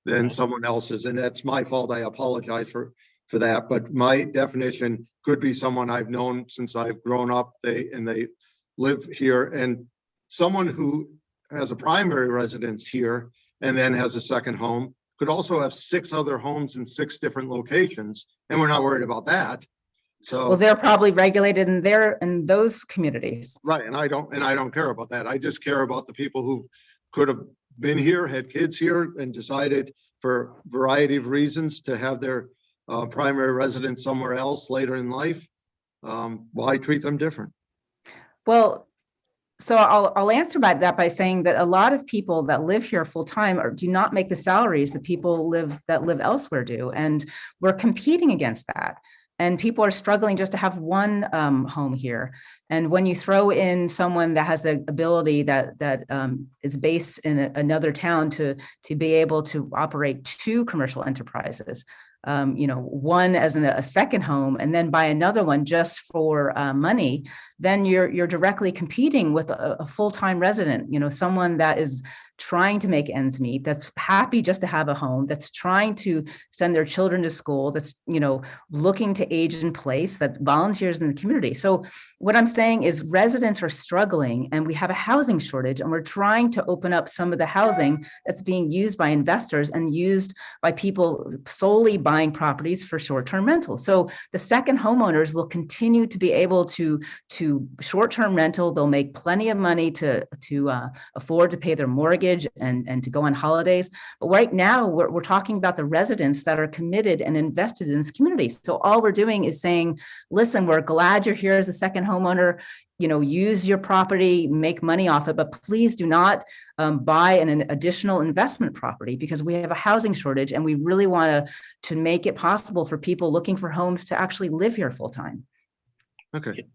than someone else's, and that's my fault. I apologize for that, but my definition could be someone I've known since I've grown up, they live here, and someone who has a primary residence here and then has a second home could also have 6 other homes in 6 different locations, and we're not worried about that. So, Well, they're probably regulated in those communities. right, and I don't care about that. I just care about the people who could have been here, had kids here, and decided for a variety of reasons to have their primary residence somewhere else later in life. Why treat them different? Well, so I'll answer that by saying that a lot of people that live here full time do not make the salaries that people that live elsewhere do, and we're competing against that. And people are struggling just to have one home here. And when you throw in someone that has the ability that is based in another town to be able to operate 2 commercial enterprises, one as a second home, and then buy another one just for money, then you're directly competing with a full-time resident, someone that is trying to make ends meet, that's happy just to have a home, that's trying to send their children to school, that's, looking to age in place, that volunteers in the community. So what I'm saying is residents are struggling and we have a housing shortage, and we're trying to open up some of the housing that's being used by investors and used by people solely buying properties for short-term rentals. So the second homeowners will continue to be able to short-term rental. They'll make plenty of money to afford to pay their mortgage and to go on holidays. But right now we're talking about the residents that are committed and invested in this community. So all we're doing is saying, listen, we're glad you're here as a second homeowner, use your property, make money off it, but please do not buy an additional investment property, because we have a housing shortage and we really want to make it possible for people looking for homes to actually live here full time. Okay.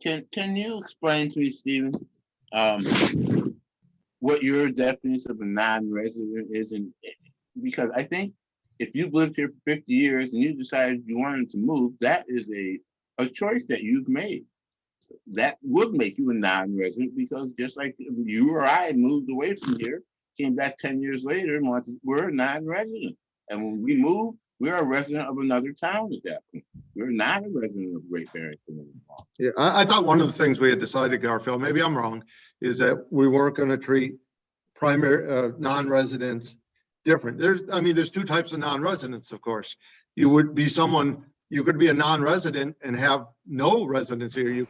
Can you explain to me, Stephen, what your definition of a non-resident is? And because I think if you've lived here for 50 years and you decided you wanted to move, that is a choice that you've made. That would make you a non-resident, because just like you or I moved away from here, came back 10 years later, and we're a non-resident. And when we move, we're a resident of another town at that point. We're not a resident of Great Barrington anymore. Yeah, I thought one of the things we had decided, Garfield, maybe I'm wrong, is that we weren't going to treat primary non-residents different. There's two types of non-residents, of course. You would be someone, you could be a non-resident and have no residence here. You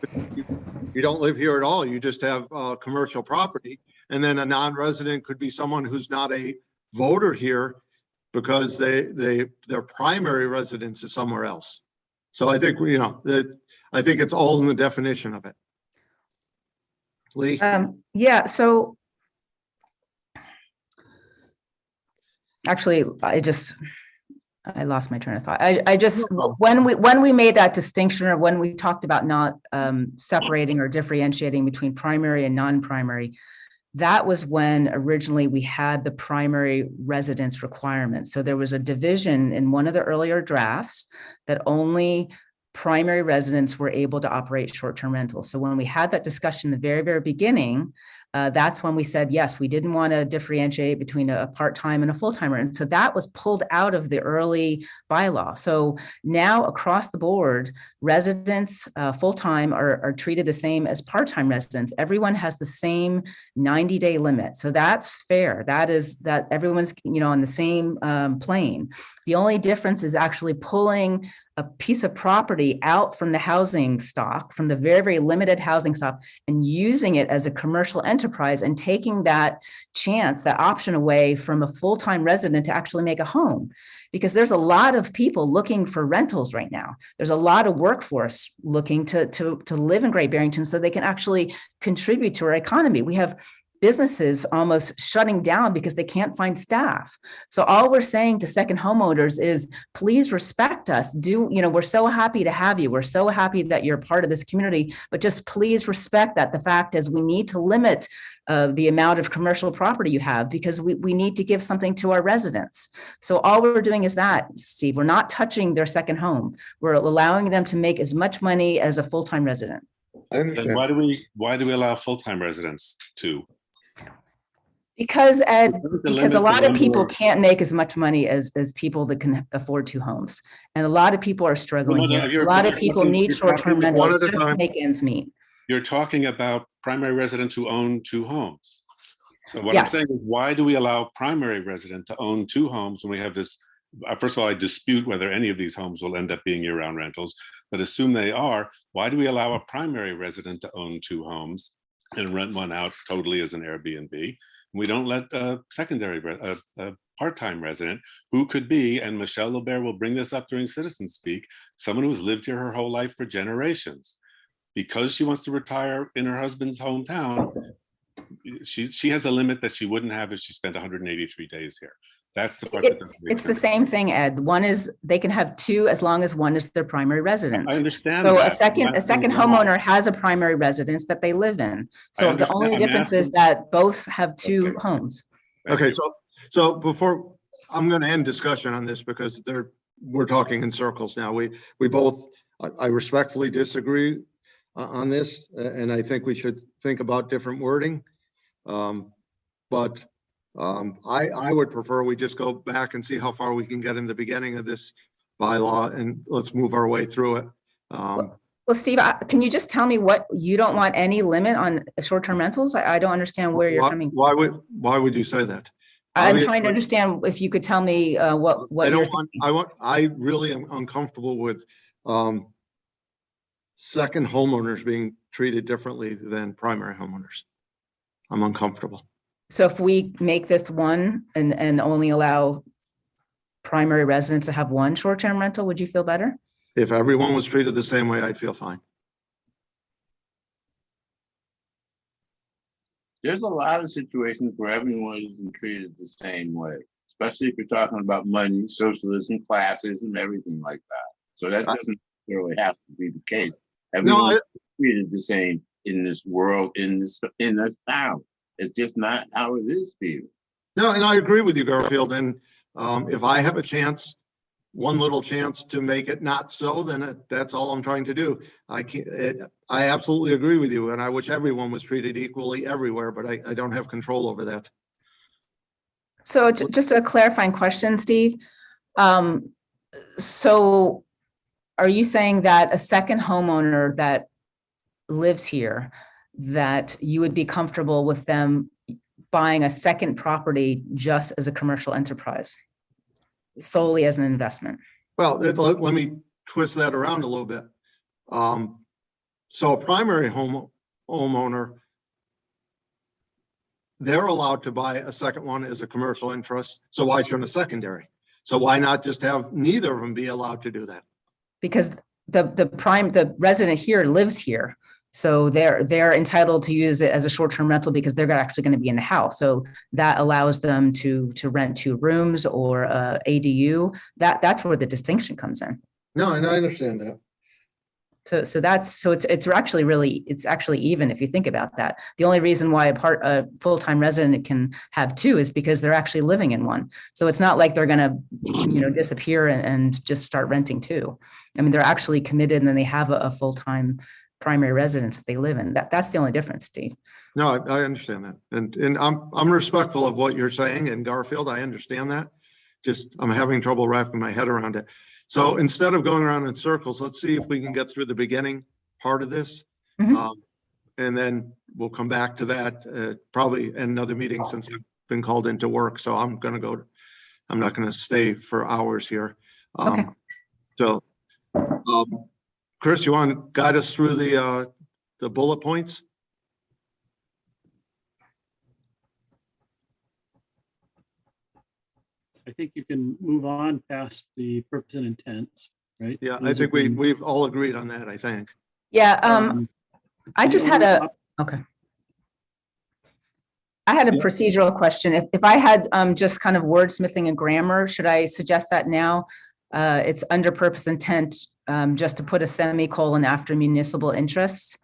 don't live here at all. You just have commercial property. And then a non-resident could be someone who's not a voter here because their primary residence is somewhere else. So I think I think it's all in the definition of it. Lee? Yeah, so actually, I lost my train of thought. I just, when we made that distinction, or when we talked about not separating or differentiating between primary and non-primary, that was when originally we had the primary residence requirement. So there was a division in one of the earlier drafts that only primary residents were able to operate short-term rentals. So when we had that discussion in the very, very beginning, that's when we said, yes, we didn't want to differentiate between a part-time and a full-timer. And so that was pulled out of the early bylaw. So now across the board, residents full-time are treated the same as part-time residents. Everyone has the same 90-day limit. So that's fair. That is that everyone's on the same plane. The only difference is actually pulling a piece of property out from the housing stock, from the very, very limited housing stock, and using it as a commercial enterprise and taking that chance, that option away from a full-time resident to actually make a home. Because there's a lot of people looking for rentals right now. There's a lot of workforce looking to live in Great Barrington so they can actually contribute to our economy. We have businesses almost shutting down because they can't find staff. So all we're saying to second homeowners is, please respect us. We're so happy to have you. We're so happy that you're part of this community, but just please respect that. The fact is we need to limit the amount of commercial property you have, because we need to give something to our residents. So all we're doing is that, Steve, we're not touching their second home. We're allowing them to make as much money as a full-time resident. I understand. Then why do we allow full-time residents to? Because a lot of people can't make as much money as people that can afford two homes. And a lot of people are struggling here. A lot of people need short-term rentals just to make ends meet. You're talking about primary residents who own two homes. So what I'm saying is, why do we allow primary resident to own two homes when we have this? First of all, I dispute whether any of these homes will end up being year-round rentals, but assume they are. Why do we allow a primary resident to own two homes and rent one out totally as an Airbnb? We don't let a secondary, a part-time resident who could be, and Michelle Lebert will bring this up during Citizen Speak, someone who's lived here her whole life for generations. Because she wants to retire in her husband's hometown, she has a limit that she wouldn't have if she spent 183 days here. That's the part that doesn't make sense. It's the same thing, Ed. One is they can have two as long as one is their primary residence. I understand. So that. a second homeowner has a primary residence that they live in. So the only difference is that both have two homes. Okay, so before I'm going to end discussion on this, because we're talking in circles now. We both, I respectfully disagree on this, and I think we should think about different wording. But I would prefer we just go back and see how far we can get in the beginning of this bylaw, and let's move our way through it. Well, Steve, can you just tell me what you don't want any limit on short-term rentals? I don't understand where you're coming. Why would you say that? I'm trying to understand if you could tell me what I really am uncomfortable with second homeowners being treated differently than primary homeowners. I'm uncomfortable. So if we make this one and only allow primary residents to have one short-term rental, would you feel better? If everyone was treated the same way, I'd feel fine. There's a lot of situations where everyone isn't treated the same way, especially if you're talking about money, socialism, classes, and everything like that. So that doesn't necessarily have to be the case. Everyone is treated the same in this world, in this town. It's just not how it is, Steve. No, and I agree with you, Garfield. And if I have a chance, one little chance to make it not so, then that's all I'm trying to do. I absolutely agree with you, and I wish everyone was treated equally everywhere, but I don't have control over that. So just a clarifying question, Steve. So are you saying that a second homeowner that lives here, that you would be comfortable with them buying a second property just as a commercial enterprise, solely as an investment? Well, let me twist that around a little bit. So a primary homeowner, they're allowed to buy a second one as a commercial interest. So why shouldn't a secondary? So why not just have neither of them be allowed to do that? Because the resident here lives here. So they're entitled to use it as a short-term rental because they're actually going to be in the house. So that allows them to rent 2 rooms or ADU. That's where the distinction comes in. No, and I understand that. So it's actually even if you think about that. The only reason why a full-time resident can have 2 is because they're actually living in one. So it's not like they're going to disappear and just start renting 2. I mean, they're actually committed and then they have a full-time primary residence that they live in. That's the only difference, Steve. No, I understand that. And I'm respectful of what you're saying, and Garfield, I understand that. Just I'm having trouble wrapping my head around it. So instead of going around in circles, let's see if we can get through the beginning part of this. Mm-hmm. And then we'll come back to that probably in another meeting, since I've been called into work. So I'm not going to stay for hours here. Okay. So Chris, you want to guide us through the bullet points? I think you can move on past the purpose and intents, right? Yeah, I think we've all agreed on that, I think. Yeah, I just had a procedural question. If I had just kind of wordsmithing and grammar, should I suggest that now? It's under purpose intent, just to put a semicolon after municipal interests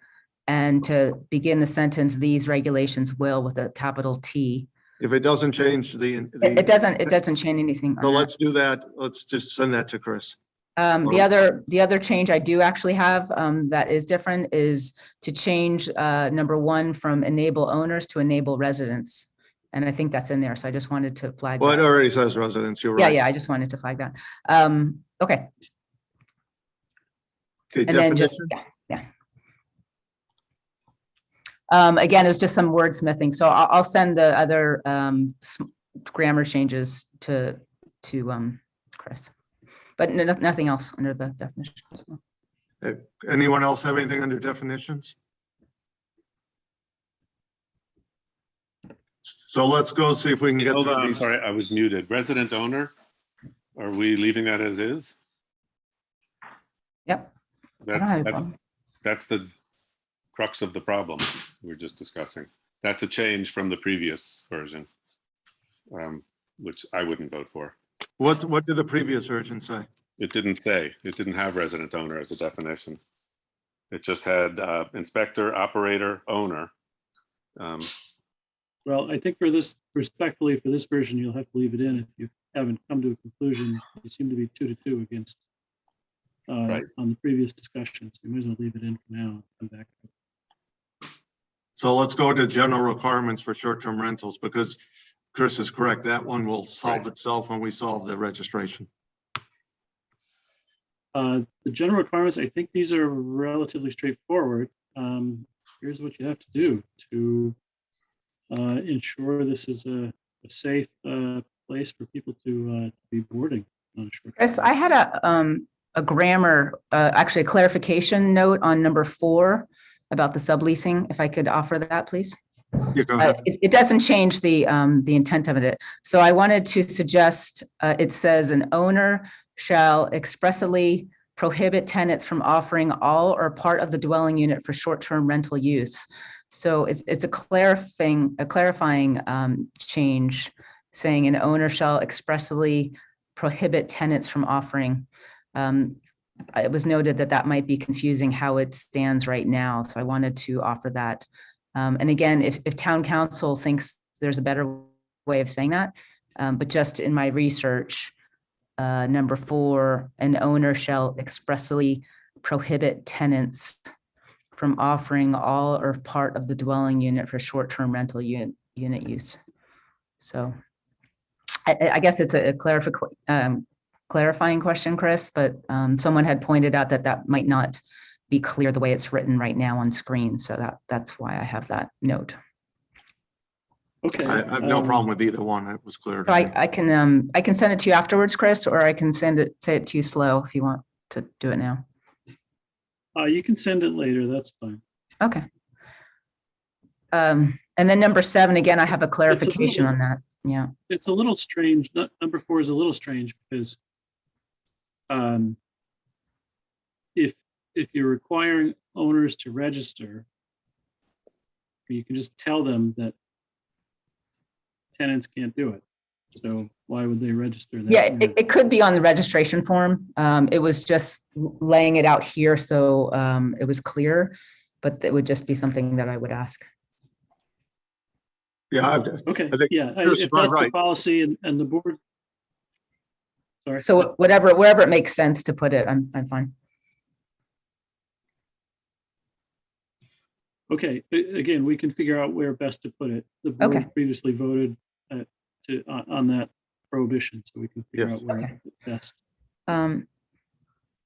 and to begin the sentence, these regulations will, with a capital T. If it doesn't change it doesn't change anything. So let's do that. Let's just send that to Chris. The other change I do actually have that is different is to change number 1 from enable owners to enable residents. And I think that's in there. So I just wanted to flag Well, that. it already says residents. You're right. Yeah, I just wanted to flag that. Okay. Okay, And then just, again, it was just some wordsmithing. So I'll send the other grammar changes to Chris, but nothing else under the definitions. Anyone else have anything under definitions? So let's go see if we can get Hold through on, these. sorry, I was muted. Resident owner, are we leaving that as is? Yep. That's the crux of the problem we're just discussing. That's a change from the previous version, which I wouldn't vote for. What did the previous version say? It didn't say. It didn't have resident owner as a definition. It just had inspector, operator, owner. Well, I think respectfully, for this version, you'll have to leave it in if you haven't come to a conclusion. You seem to be 2-2 against Right. on the previous discussions. We might as well leave it in for now and come back. So let's go to general requirements for short-term rentals, because Chris is correct. That one will solve itself when we solve the registration. The general requirements, I think these are relatively straightforward. Here's what you have to do to ensure this is a safe place for people to be boarding on a short. Chris, I had a grammar, actually a clarification note on number 4 about the subleasing. If I could offer that, please. You go ahead. It doesn't change the intent of it. So I wanted to suggest, it says an owner shall expressly prohibit tenants from offering all or part of the dwelling unit for short-term rental use. So it's a clarifying change, saying an owner shall expressly prohibit tenants from offering. It was noted that that might be confusing how it stands right now. So I wanted to offer that. And again, if town council thinks there's a better way of saying that, but just in my research, number 4, an owner shall expressly prohibit tenants from offering all or part of the dwelling unit for short-term rental unit use. So I guess it's a clarifying question, Chris, but someone had pointed out that might not be clear the way it's written right now on screen. So that's why I have that note. Okay. I have no problem with either one. It was clear. So I can send it to you afterwards, Chris, or I can say it to you slow if you want to do it now. You can send it later. That's fine. Okay. And then number 7, again, I have a clarification on that. Yeah. It's a little strange. Number 4 is a little strange because if you're requiring owners to register, you can just tell them that tenants can't do it. So why would they register that? Yeah, it could be on the registration form. It was just laying it out here, so it was clear, but it would just be something that I would ask. Yeah. Okay. I think Yeah. Chris If is right. that's the policy and the board. Sorry. So wherever it makes sense to put it, I'm fine. Okay. Again, we can figure out where best to put it. The board Okay. previously voted on that prohibition, so we can figure Yes. out where Okay. best. And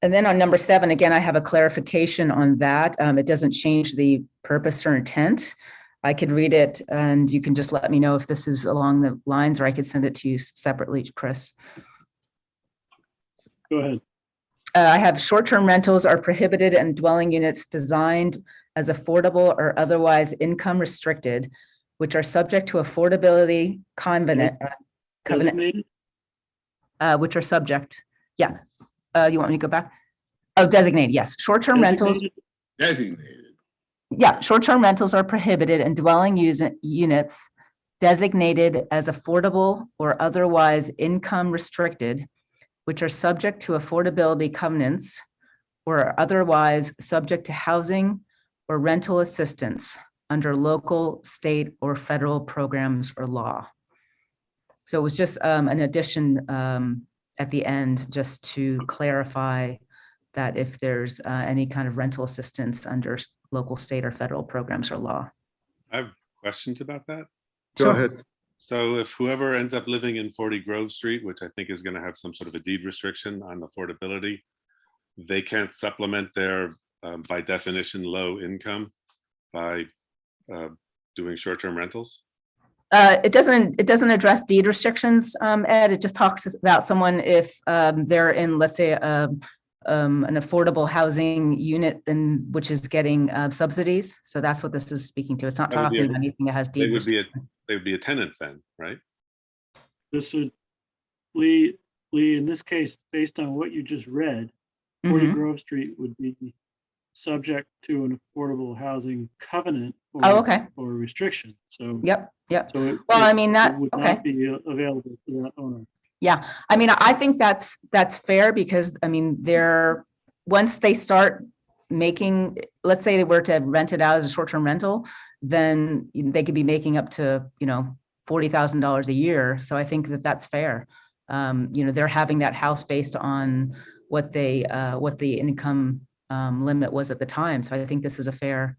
then on number 7, again, I have a clarification on that. It doesn't change the purpose or intent. I could read it and you can just let me know if this is along the lines, or I could send it to you separately, Chris. Go ahead. I have short-term rentals are prohibited in dwelling units designed as affordable or otherwise income restricted, which are subject to affordability covenant, Designated? which are subject. Yeah. You want me to go back? Oh, designated. Yes. Short-term rentals. Designated? Designated. Yeah. Short-term rentals are prohibited in dwelling units designated as affordable or otherwise income restricted, which are subject to affordability covenants or are otherwise subject to housing or rental assistance under local, state, or federal programs or law. So it was just an addition at the end, just to clarify that if there's any kind of rental assistance under local, state, or federal programs or law. I have questions about that. Go Sure. ahead. So if whoever ends up living in 40 Grove Street, which I think is going to have some sort of a deed restriction on affordability, they can't supplement their, by definition, low income by doing short-term rentals? It doesn't address deed restrictions, Ed. It just talks about someone if they're in, let's say, an affordable housing unit and which is getting subsidies. So that's what this is speaking to. It's not That would be talking a- about anything that has They deed would be restrictions. they would be a tenant then, right? This would, Lee, in this case, based on what you just read, 40 Mhm. Grove Street would be subject to an affordable housing covenant Oh, okay. or restriction. So, Yep. so it, Well, I it- mean, it that, would okay. not be available to that owner. Yeah, I mean, I think that's fair because, I mean, once they start making, let's say they were to rent it out as a short-term rental, then they could be making up to, $40,000 a year. So I think that that's fair. They're having that house based on what the income limit was at the time. So I think this is a fair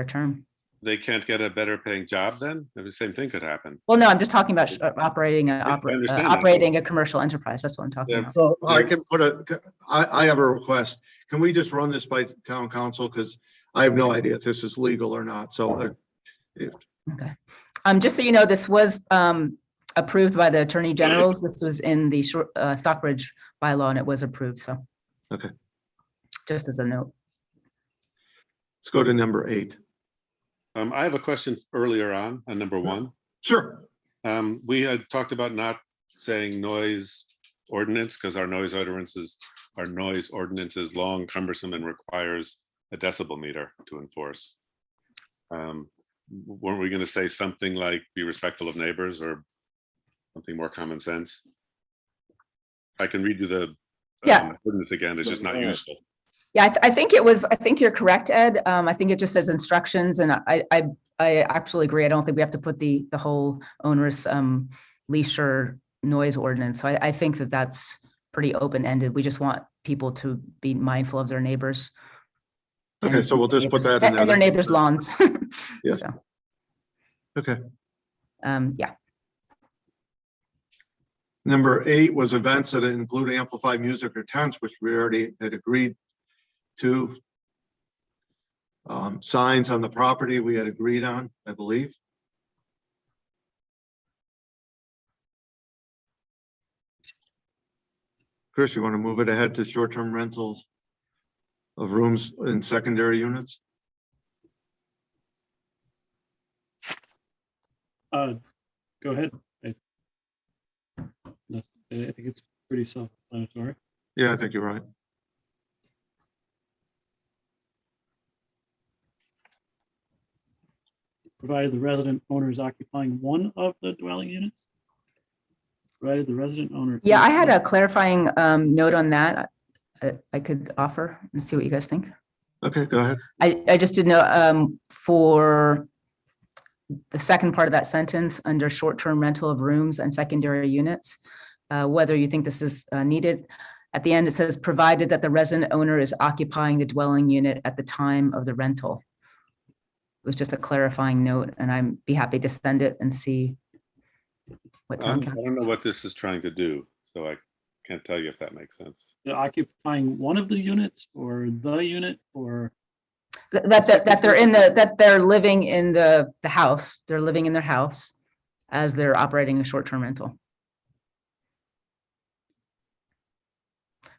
term. They can't get a better paying job then? The same thing could happen. Well, no, I'm just talking about operating understand that. operating a commercial enterprise. That's what I'm talking Yeah. about. So I can I have a request. Can we just run this by town council? Because I have no idea if this is legal or not. So Okay. Just so you know, this was approved by the Attorney General. This was in the Stockbridge bylaw, and it was approved. So, okay, just as a note. let's go to number 8. I have a question earlier on number 1. Sure. We had talked about not saying noise ordinance because our noise ordinance is long, cumbersome, and requires a decibel meter to enforce. Weren't we going to say something like be respectful of neighbors or something more common sense? I can read you the ordinance again. It's just not useful. Yeah, I think you're correct, Ed. I think it just says instructions, and I absolutely agree. I don't think we have to put the whole onerous leash or noise ordinance. So I think that's pretty open-ended. We just want people to be mindful of their neighbors. Okay, so we'll just put that in there. And their neighbors' lawns. Yes. So, okay. Yeah. Number 8 was events that include amplified music or tents, which we already had agreed to. Signs on the property we had agreed on, I believe. Chris, you want to move it ahead to short-term rentals of rooms in secondary units? Go ahead. I think it's pretty self-explanatory. Yeah, I think you're right. Provided the resident owner is occupying one of the dwelling units. Provided the resident owner. Yeah, I had a clarifying note on that. I could offer and see what you guys think. Okay, go ahead. I just didn't know for the second part of that sentence under short-term rental of rooms and secondary units, whether you think this is needed. At the end, it says, provided that the resident owner is occupying the dwelling unit at the time of the rental. It was just a clarifying note, and I'd be happy to send it and see what I town don't know what this is trying to do, so I can't tell you if that makes sense. They're occupying one of the units or the unit or. that they're living in the house. They're living in their house as they're operating a short-term rental.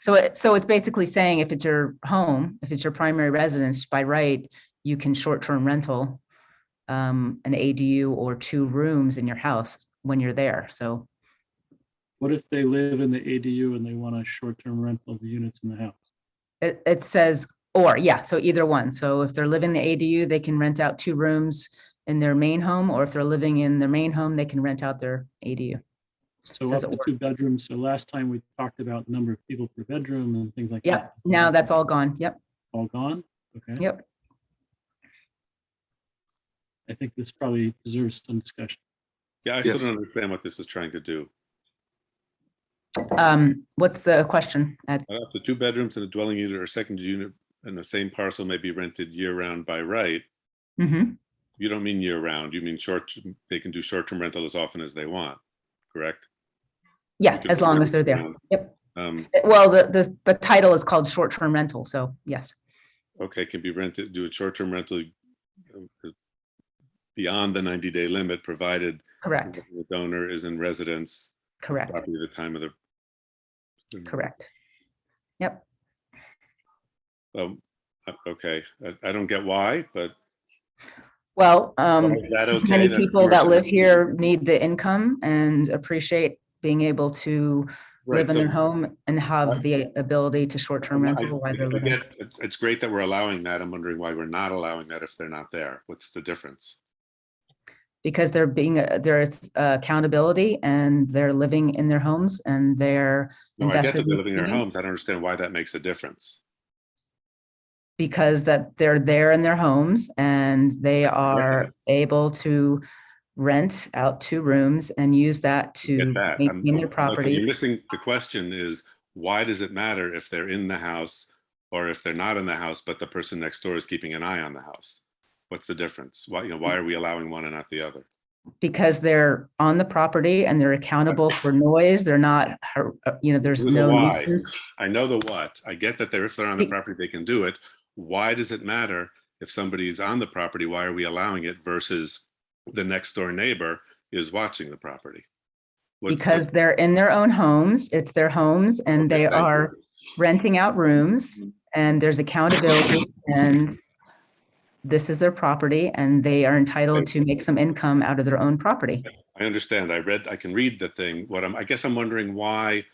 So it's basically saying if it's your home, if it's your primary residence, by right, you can short-term rental an ADU or 2 rooms in your house when you're there. So What if they live in the ADU and they want a short-term rental of the units in the house? it says, or yeah, so either one. So if they're living in the ADU, they can rent out 2 rooms in their main home, or if they're living in their main home, they can rent out their ADU. So Says up to it 2 bedrooms. So last time we talked about the number of people per bedroom and things like Yep, that. now that's all gone. Yep, All gone? Okay. yep. I think this probably deserves some discussion. Yeah, I still don't understand what this is trying to do. What's the question, Ed? Up to 2 bedrooms in a dwelling unit or second unit in the same parcel may be rented year-round by right. Mhm. You don't mean year-round, you mean they can do short-term rental as often as they want, correct? Yeah, as long as they're there. year-round. Yep. Um, Well, the title is called short-term rental, so yes. Okay, can be rented, do a short-term rental beyond the 90-day limit, provided Correct, the donor is in residence correct, property at the time of the. correct. Yep. Okay, I don't get why, but Well, is that okay? many That's people that commercial. live here need the income and appreciate being able to live in Right, their home and have the ability to short-term rental while they're living. It's great that we're allowing that. I'm wondering why we're not allowing that if they're not there. What's the difference? Because there's accountability and they're living in their homes and they're No, I get invested that they're living in their community. homes. I don't understand why that makes a difference. Because that they're there in their homes and they are able to rent out 2 rooms and use that I get to that. maintain their You're property. missing the question is why does it matter if they're in the house or if they're not in the house, but the person next door is keeping an eye on the house? What's the difference? Why are we allowing one and not the other? Because they're on the property and they're accountable for noise. They're not, there's There's a no why. nuisance. I know the what. I get that if they're on the property, they can do it. Why does it matter if somebody is on the property? Why are we allowing it versus the next door neighbor is watching the property? Because they're in their own homes. It's their homes and Okay, they thank you. are renting out rooms and there's accountability and this is their property and they are entitled to make some income out of their own property. I understand. I can read the thing. I guess I'm wondering why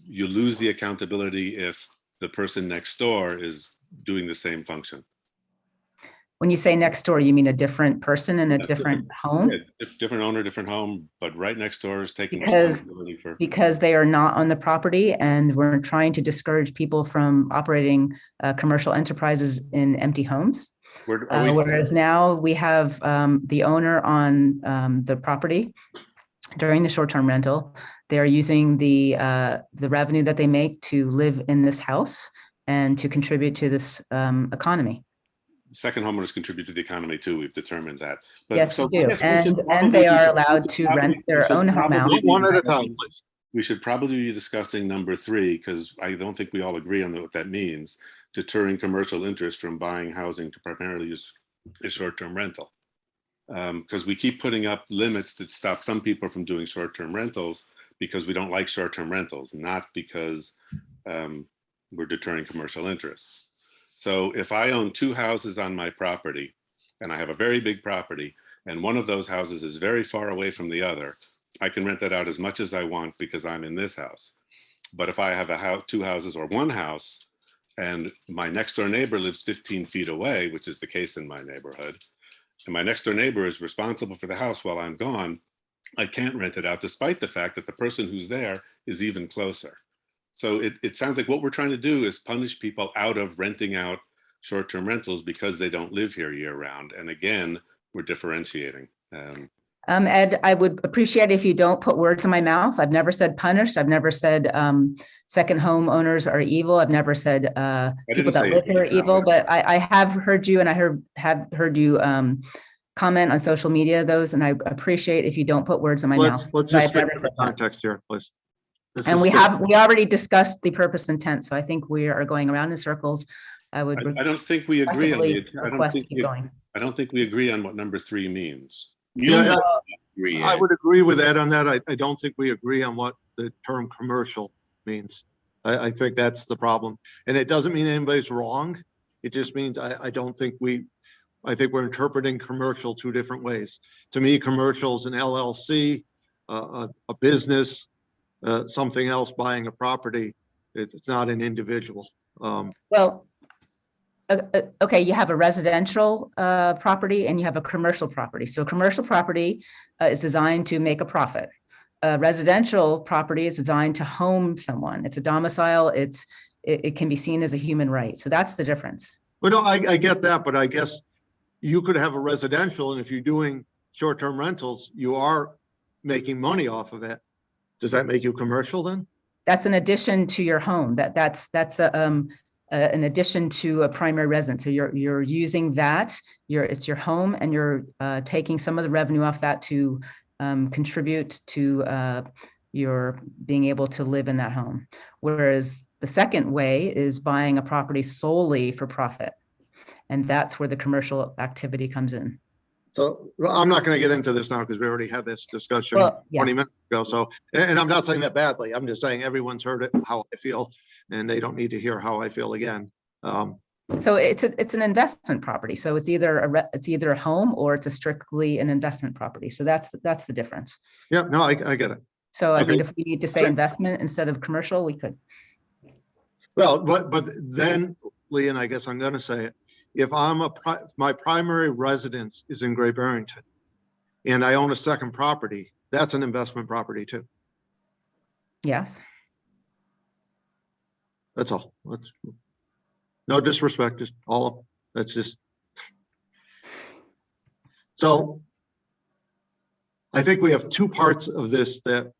you lose the accountability if the person next door is doing the same function. When you say next door, you mean a different person in a different home? Yeah, different owner, different home, but right next door is taking Because- responsibility for. Because they are not on the property and we're trying to discourage people from operating commercial enterprises in empty homes. Whereas now we have the owner on the property during the short-term rental. They are using the revenue that they make to live in this house and to contribute to this economy. Second homeowners contribute to the economy too. We've determined that. But Yes, so we do. I guess we should And they probably- are allowed to rent their own home out. One at a time, please. We should probably be discussing number 3, because I don't think we all agree on what that means. Deterring commercial interest from buying housing to primarily use a short-term rental. Because we keep putting up limits that stop some people from doing short-term rentals because we don't like short-term rentals, not because we're deterring commercial interests. So if I own 2 houses on my property and I have a very big property and one of those houses is very far away from the other, I can rent that out as much as I want because I'm in this house. But if I have 2 houses or 1 house and my next door neighbor lives 15 feet away, which is the case in my neighborhood, and my next door neighbor is responsible for the house while I'm gone, I can't rent it out despite the fact that the person who's there is even closer. So it sounds like what we're trying to do is punish people out of renting out short-term rentals because they don't live here year round. And again, we're differentiating. Ed, I would appreciate if you don't put words in my mouth. I've never said punished. I've never said second homeowners are evil. I've never said people that live here are evil, but I have heard you and I have heard you comment on social media those, and I appreciate if you don't put words in my mouth. Let's just stick to the context here, please. And we already discussed the purpose intent, so I think we are going around in circles. I don't think we agree on it. request to keep going. I don't think we agree on what number 3 means. Yeah, I would agree with Ed on that. I don't think we agree on what the term commercial means. I think that's the problem. And it doesn't mean anybody's wrong. It just means I think we're interpreting commercial 2 different ways. To me, commercial is an LLC, a business, something else buying a property. It's not an individual. Well, okay, you have a residential property and you have a commercial property. So a commercial property is designed to make a profit. A residential property is designed to home someone. It's a domicile. It can be seen as a human right. So that's the difference. Well, no, I get that, but I guess you could have a residential, and if you're doing short-term rentals, you are making money off of it. Does that make you commercial then? That's an addition to your home. That's an addition to a primary residence. So you're using that. It's your home, and you're taking some of the revenue off that to contribute to your being able to live in that home. Whereas the second way is buying a property solely for profit, and that's where the commercial activity comes in. So I'm not going to get into this now because we already had this discussion 20 minutes ago. So, and I'm not saying that badly. I'm just saying everyone's heard it, how I feel, and they don't need to hear how I feel again. So it's an investment property. So it's either a home or it's strictly an investment property. So that's the difference. Yeah, no, I get it. So I think if we need to say investment instead of commercial, we could. Well, but then, Lee, and I guess I'm going to say it. If my primary residence is in Great Barrington and I own a second property, that's an investment property too. Yes. That's all. No disrespect, just all. That's just. So I think we have 2 parts of this that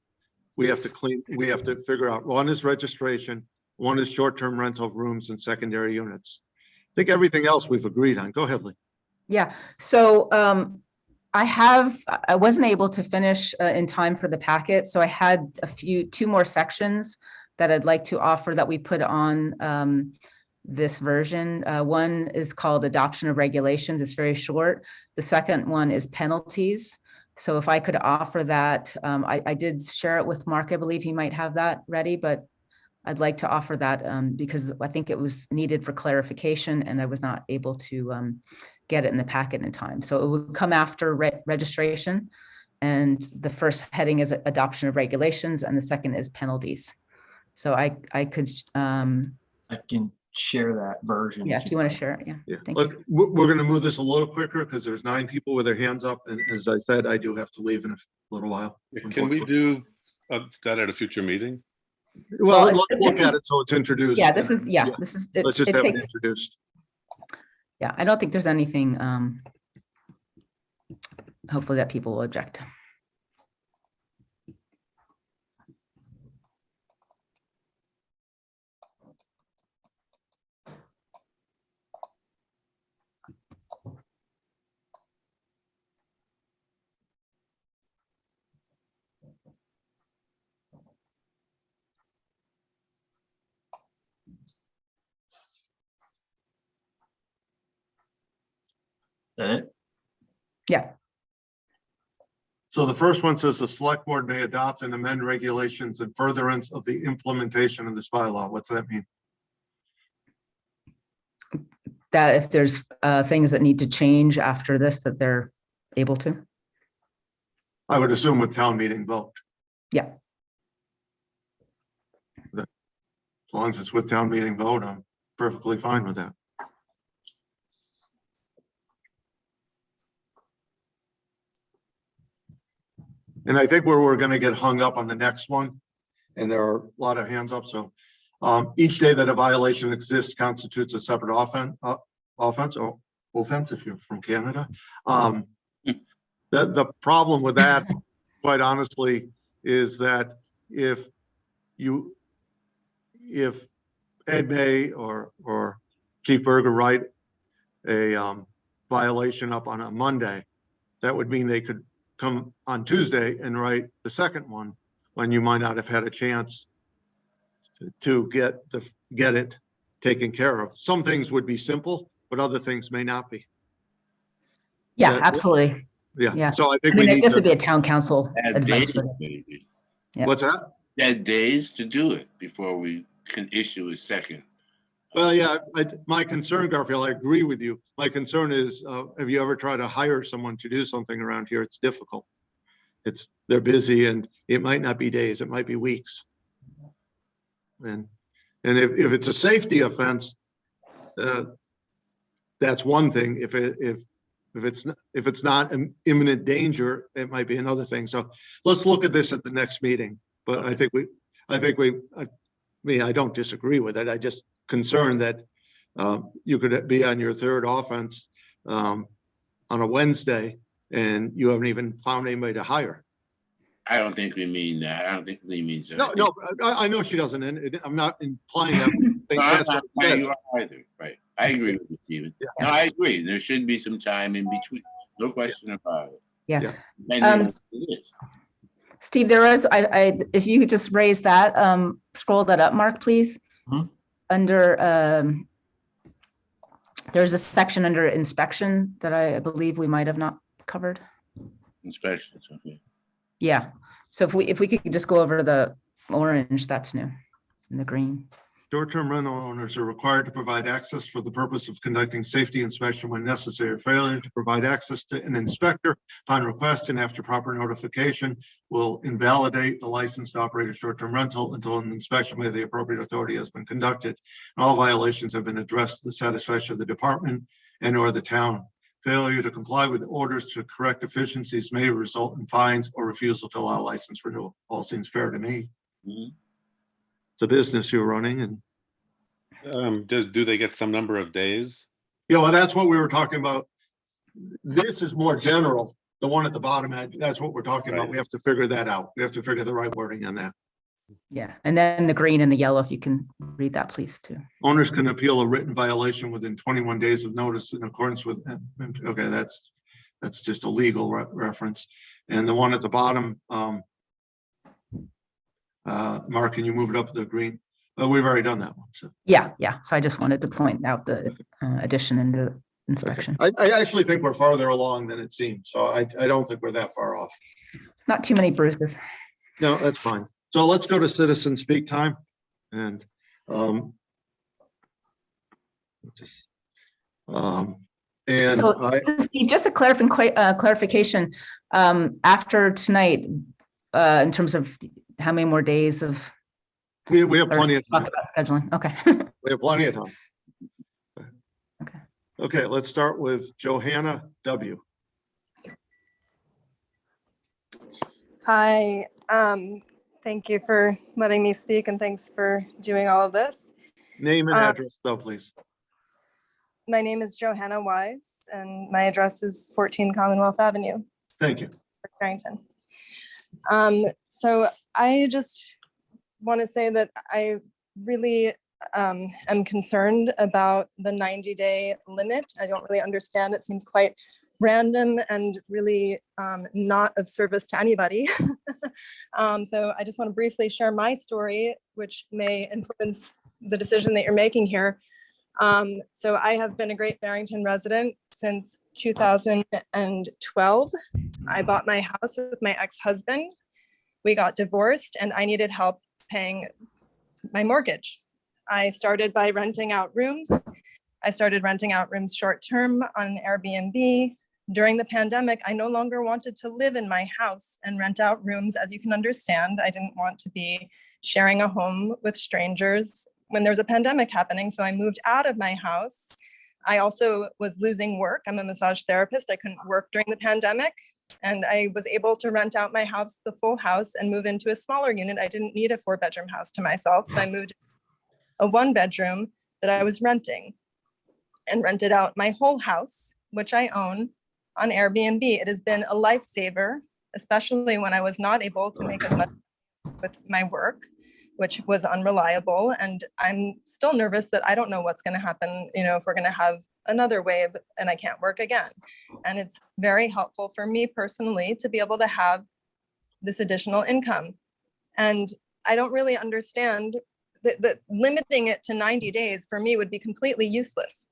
we have to figure out, one is registration, one is short-term rental of rooms and secondary units. I think everything else we've agreed on. Go ahead, Lee. Yeah, so I wasn't able to finish in time for the packet, so I had two more sections that I'd like to offer that we put on this version. One is called adoption of regulations. It's very short. The second one is penalties. So if I could offer that, I did share it with Mark. I believe he might have that ready, but I'd like to offer that because I think it was needed for clarification and I was not able to get it in the packet in time. So it would come after registration. And the first heading is adoption of regulations and the second is penalties. So I could. I can share that version. Yeah, if you want to share it, yeah. Yeah, Thank you. we're going to move this a little quicker because there's 9 people with their hands up. And as I said, I do have to leave in a little while. Can we do that at a future meeting? Well, Well, let's look at it so it's introduced. Yeah, this is. Let's just have it introduced. Yeah, I don't think there's anything, hopefully that people will object. That it? Yeah, So the first one says the select board may adopt and amend regulations in furtherance of the implementation of this bylaw. What's that mean? that if there's things that need to change after this, that they're able to. I would assume with town meeting vote. Yeah. As long as it's with town meeting vote, I'm perfectly fine with that. And I think where we're going to get hung up on the next one, and there are a lot of hands up, so each day that a violation exists constitutes a separate offense or offense if you're from Canada. The problem with that, quite honestly, is that if Ed May or Chief Berger write a violation up on a Monday, that would mean they could come on Tuesday and write the second one when you might not have had a chance to get it taken care of. Some things would be simple, but other things may not be. Yeah, Yeah. absolutely. Yeah. Yeah. So I think I we mean, need this would be to. a town council Had advice. days, for this. maybe. Yeah. What's that? Had days to do it before we can issue a second. Well, yeah, my concern, Garfield, I agree with you. My concern is, have you ever tried to hire someone to do something around here? It's difficult. They're busy and it might not be days, it might be weeks. And if it's a safety offense, that's one thing. If it's not an imminent danger, it might be another thing. So let's look at this at the next meeting. But I mean, I don't disagree with it. I just concerned that you could be on your third offense on a Wednesday and you haven't even found anybody to hire. I don't think we mean that. I don't think Lee means that. No, I know she doesn't, and I'm not implying that. No, I'm That's not what it saying says. you are either. Right. I agree with you, Stephen. Yeah. No, I agree. There should be some time in between. No question about it. Yeah. Depending on what it is. Steve, there is, if you could just raise that, scroll that up, Mark, please. Mhm. Under, there's a section under inspection that I believe we might have not covered. Inspections, okay. Yeah. So if we could just go over the orange, that's new, and the green. Short-term rental owners are required to provide access for the purpose of conducting safety inspection when necessary. Failure to provide access to an inspector upon request and after proper notification will invalidate the license to operate a short-term rental until an inspection by the appropriate authority has been conducted. All violations have been addressed to the satisfaction of the department and or the town. Failure to comply with orders to correct deficiencies may result in fines or refusal to allow license renewal. All seems fair to me. Mhm. It's a business you're running and Do they get some number of days? well, that's what we were talking about. This is more general. the one at the bottom, that's what we're talking about. Right. We have to figure that out. We have to figure the right wording on that. Yeah, and then the green and the yellow, if you can read that, please, too. Owners can appeal a written violation within 21 days of notice in accordance with, okay, that's just a legal reference. And the one at the bottom, Mark, can you move it up to the green? We've already done that one. So. Yeah. So I just wanted to point out the addition and the inspection. I actually think we're farther along than it seems. So I don't think we're that far off. Not too many bruises. No, that's fine. So let's go to citizen speak time. And So Steve, just a clarification, after tonight, in terms of how many more days of. we have plenty of time. Talk about scheduling. Okay. We have plenty of time. Okay. Okay, let's start with Johanna W. Hi, thank you for letting me speak and thanks for doing all of this. Name and address though, please. My name is Johanna Wise and my address is 14 Commonwealth Avenue, Thank you. Barrington. So I just want to say that I really am concerned about the 90-day limit. I don't really understand. It seems quite random and really not of service to anybody. So I just want to briefly share my story, which may influence the decision that you're making here. So I have been a Great Barrington resident since 2012. I bought my house with my ex-husband. We got divorced and I needed help paying my mortgage. I started by renting out rooms. I started renting out rooms short-term on Airbnb. During the pandemic, I no longer wanted to live in my house and rent out rooms. As you can understand, I didn't want to be sharing a home with strangers when there's a pandemic happening. So I moved out of my house. I also was losing work. I'm a massage therapist. I couldn't work during the pandemic. And I was able to rent out my house, the full house, and move into a smaller unit. I didn't need a 4-bedroom house to myself. So I moved a 1-bedroom that I was renting and rented out my whole house, which I own, on Airbnb. It has been a lifesaver, especially when I was not able to make as much with my work, which was unreliable. And I'm still nervous that I don't know what's going to happen, if we're going to have another wave and I can't work again. And it's very helpful for me personally to be able to have this additional income. And I don't really understand that limiting it to 90 days for me would be completely useless.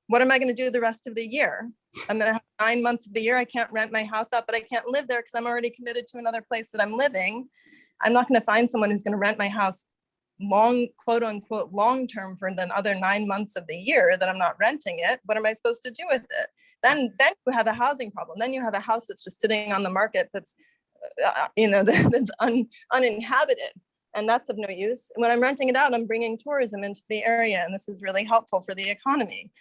What am I going to do the rest of the year? I'm going to have 9 months of the year. I can't rent my house out, but I can't live there because I'm already committed to another place that I'm living. I'm not going to find someone who's going to rent my house long, quote unquote, long term for the other 9 months of the year that I'm not renting it. What am I supposed to do with it? Then you have a housing problem. Then you have a house that's just sitting on the market that's, that's uninhabited. And that's of no use. When I'm renting it out, I'm bringing tourism into the area, and this is really helpful for the economy.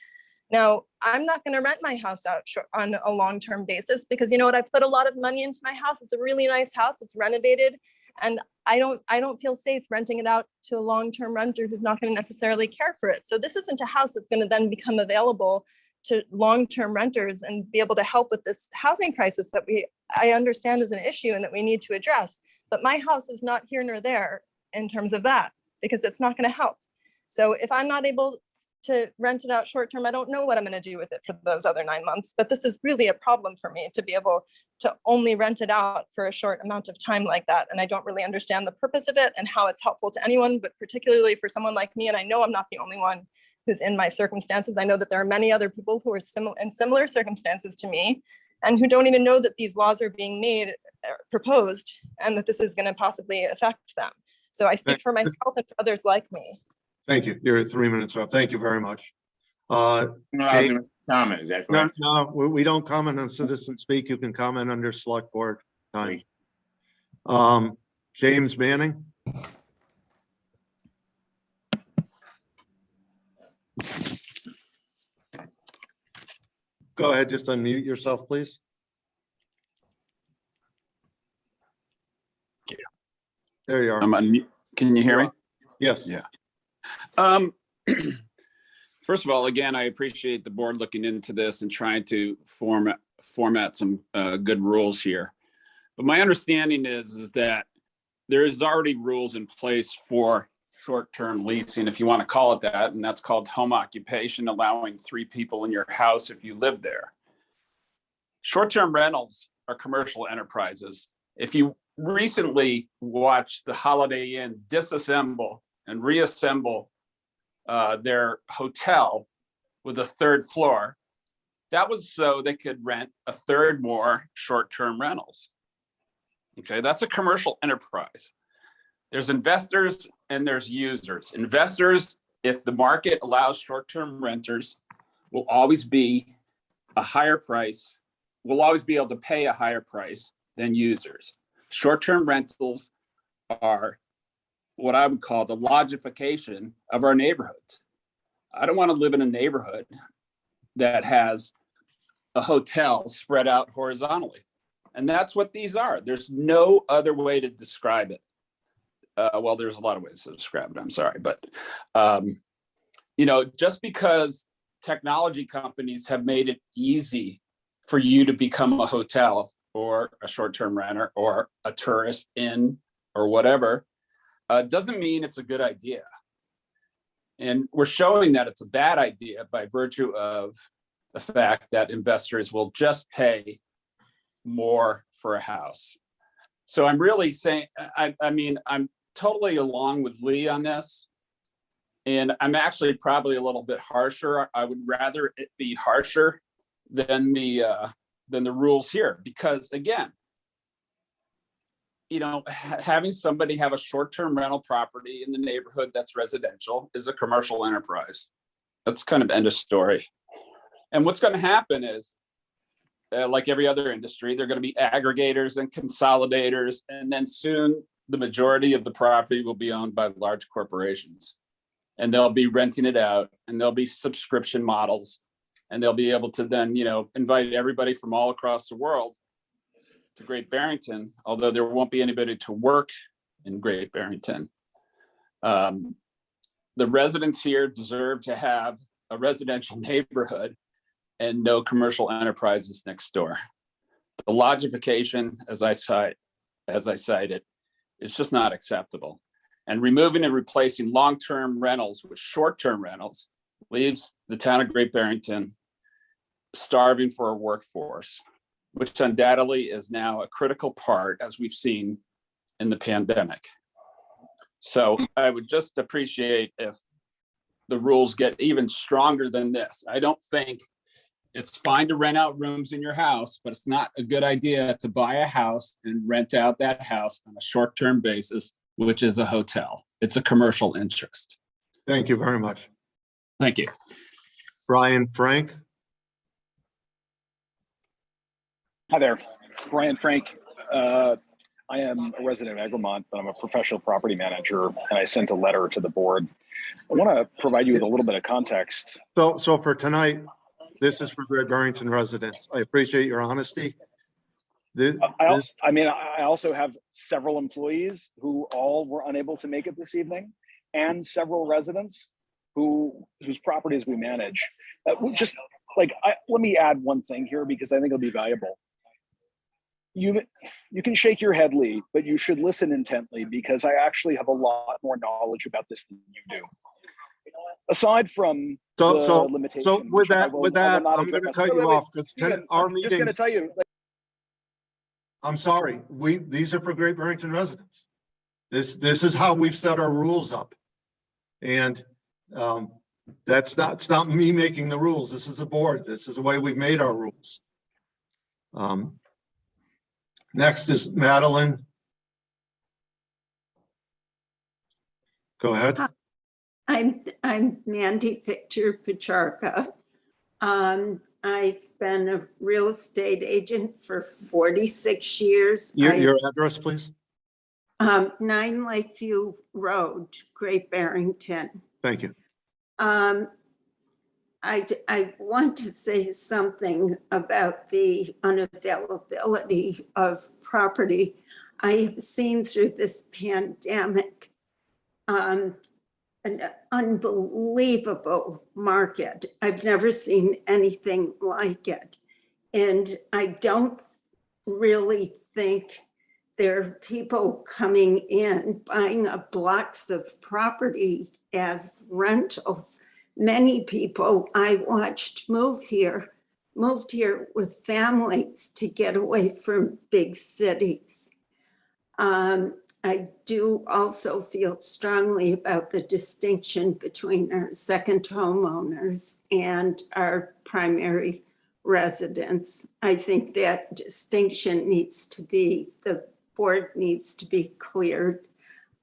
Now, I'm not going to rent my house out on a long-term basis because you know what? I put a lot of money into my house. It's a really nice house. It's renovated, and I don't feel safe renting it out to a long-term renter who's not going to necessarily care for it. So this isn't a house that's going to then become available to long-term renters and be able to help with this housing crisis that I understand is an issue and that we need to address. But my house is not here nor there in terms of that because it's not going to help. So if I'm not able to rent it out short-term, I don't know what I'm going to do with it for those other 9 months. But this is really a problem for me to be able to only rent it out for a short amount of time like that. And I don't really understand the purpose of it and how it's helpful to anyone, but particularly for someone like me. And I know I'm not the only one who's in my circumstances. I know that there are many other people who are in similar circumstances to me and who don't even know that these laws are being made, proposed, and that this is going to possibly affect them. So I speak for myself and for others like me. Thank you. You're at 3 minutes up. Thank you very much. Comment, is that correct? No, we don't comment on citizen speak. You can comment under select board time. James Manning. Go ahead, just unmute yourself, please. There you are. Can you hear me? Yes. Yeah. First of all, again, I appreciate the board looking into this and trying to form format some good rules here. But my understanding is that there is already rules in place for short-term leasing, if you want to call it that, and that's called home occupation, allowing 3 people in your house if you live there. Short-term rentals are commercial enterprises. If you recently watched the Holiday Inn disassemble and reassemble their hotel with a 3rd floor, that was so they could rent a 3rd more short-term rentals. Okay, that's a commercial enterprise. There's investors and there's users. Investors, if the market allows short-term renters, will always be a higher price, will always be able to pay a higher price than users. Short-term rentals are what I would call the logification of our neighborhoods. I don't want to live in a neighborhood that has a hotel spread out horizontally. And that's what these are. There's no other way to describe it. Well, there's a lot of ways to describe it, I'm sorry. But, just because technology companies have made it easy for you to become a hotel or a short-term renter or a tourist inn or whatever, doesn't mean it's a good idea. And we're showing that it's a bad idea by virtue of the fact that investors will just pay more for a house. So I'm really saying, I'm totally along with Lee on this. And I'm actually probably a little bit harsher. I would rather it be harsher than the rules here, because again, having somebody have a short-term rental property in the neighborhood that's residential is a commercial enterprise. That's kind of end of story. And what's going to happen is, like every other industry, they're going to be aggregators and consolidators, and then soon the majority of the property will be owned by large corporations, and they'll be renting it out, and there'll be subscription models, and they'll be able to then, invite everybody from all across the world to Great Barrington, although there won't be anybody to work in Great Barrington. The residents here deserve to have a residential neighborhood and no commercial enterprises next door. The logification, as I cited, is just not acceptable. And removing and replacing long-term rentals with short-term rentals leaves the town of Great Barrington starving for a workforce, which undoubtedly is now a critical part, as we've seen in the pandemic. So I would just appreciate if the rules get even stronger than this. I don't think it's fine to rent out rooms in your house, but it's not a good idea to buy a house and rent out that house on a short-term basis, which is a hotel. It's a commercial interest. Thank you very much. Thank you. Brian Frank. Hi there, Brian Frank. I am a resident of Egremont, but I'm a professional property manager, and I sent a letter to the board. I want to provide you with a little bit of context. So for tonight, this is for Great Barrington residents. I appreciate your honesty. I also have several employees who all were unable to make it this evening, and several residents whose properties we manage. Let me add one thing here, because I think it'll be valuable. You can shake your head, Lee, but you should listen intently, because I actually have a lot more knowledge about this than you do. Aside from the limitations. So with that, I'm going to cut you off, because our meeting. Just going to tell you. I'm sorry. These are for Great Barrington residents. This is how we've set our rules up, and it's not me making the rules. This is the board. This is the way we've made our rules. Next is Madeline. Go ahead. I'm Mandy Victor Pacharka. I've been a real estate agent for 46 years. Your address, please. 9 Lakeview Road, Great Barrington. Thank you. I want to say something about the unavailability of property. I have seen through this pandemic an unbelievable market. I've never seen anything like it. And I don't really think there are people coming in, buying up blocks of property as rentals. Many people I watched moved here with families to get away from big cities. I do also feel strongly about the distinction between our second homeowners and our primary residents. I think that distinction needs to be, the board needs to be cleared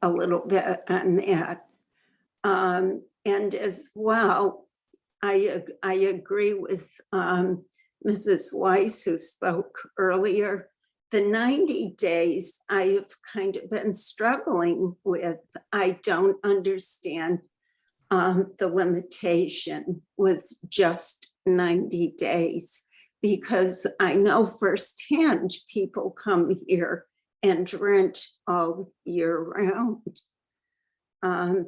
a little bit on that. And as well, I agree with Mrs. Weiss, who spoke earlier. The 90 days I have kind of been struggling with. I don't understand the limitation with just 90 days, because I know firsthand people come here and rent all year round.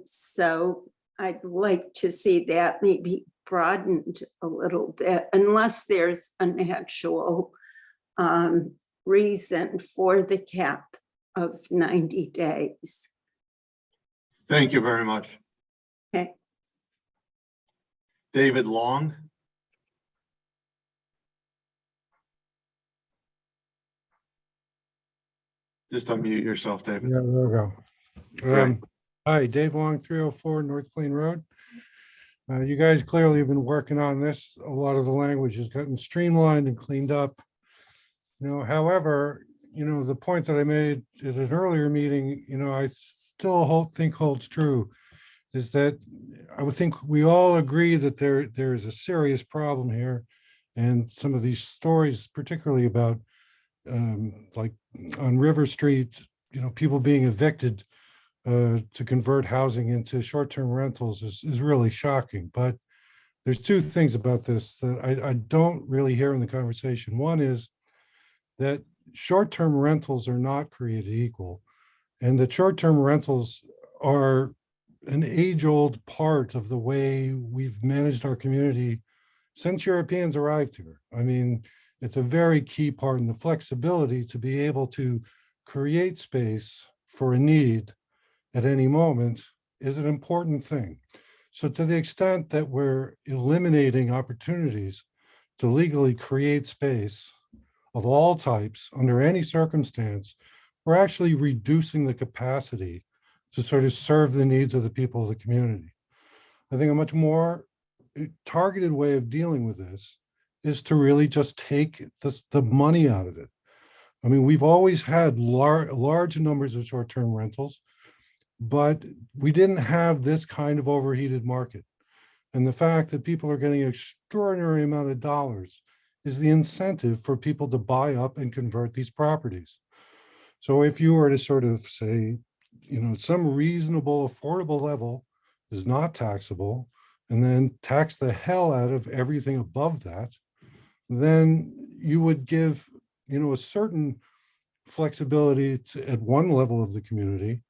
So I'd like to see that maybe broadened a little bit, unless there's an actual reason for the cap of 90 days. Thank you very much. Okay. David Long. Just unmute yourself, David. Yeah, there we go. Great. Hi, Dave Long, 304 North Plain Road. You guys clearly have been working on this. A lot of the language has gotten streamlined and cleaned up. However, the point that I made at an earlier meeting, I still think holds true, is that I would think we all agree that there is a serious problem here. And some of these stories, particularly about like on River Street, people being evicted to convert housing into short-term rentals is really shocking. But there's two things about this that I don't really hear in the conversation. One is that short-term rentals are not created equal, and that short-term rentals are an age-old part of the way we've managed our community since Europeans arrived here. I mean, it's a very key part in the flexibility to be able to create space for a need at any moment is an important thing. So to the extent that we're eliminating opportunities to legally create space of all types under any circumstance, we're actually reducing the capacity to sort of serve the needs of the people of the community. I think a much more targeted way of dealing with this is to really just take the money out of it. I mean, we've always had large numbers of short-term rentals, but we didn't have this kind of overheated market. And the fact that people are getting an extraordinary amount of dollars is the incentive for people to buy up and convert these properties. So if you were to sort of say, some reasonable, affordable level is not taxable, and then tax the hell out of everything above that, then you would give, a certain flexibility at one level of the community,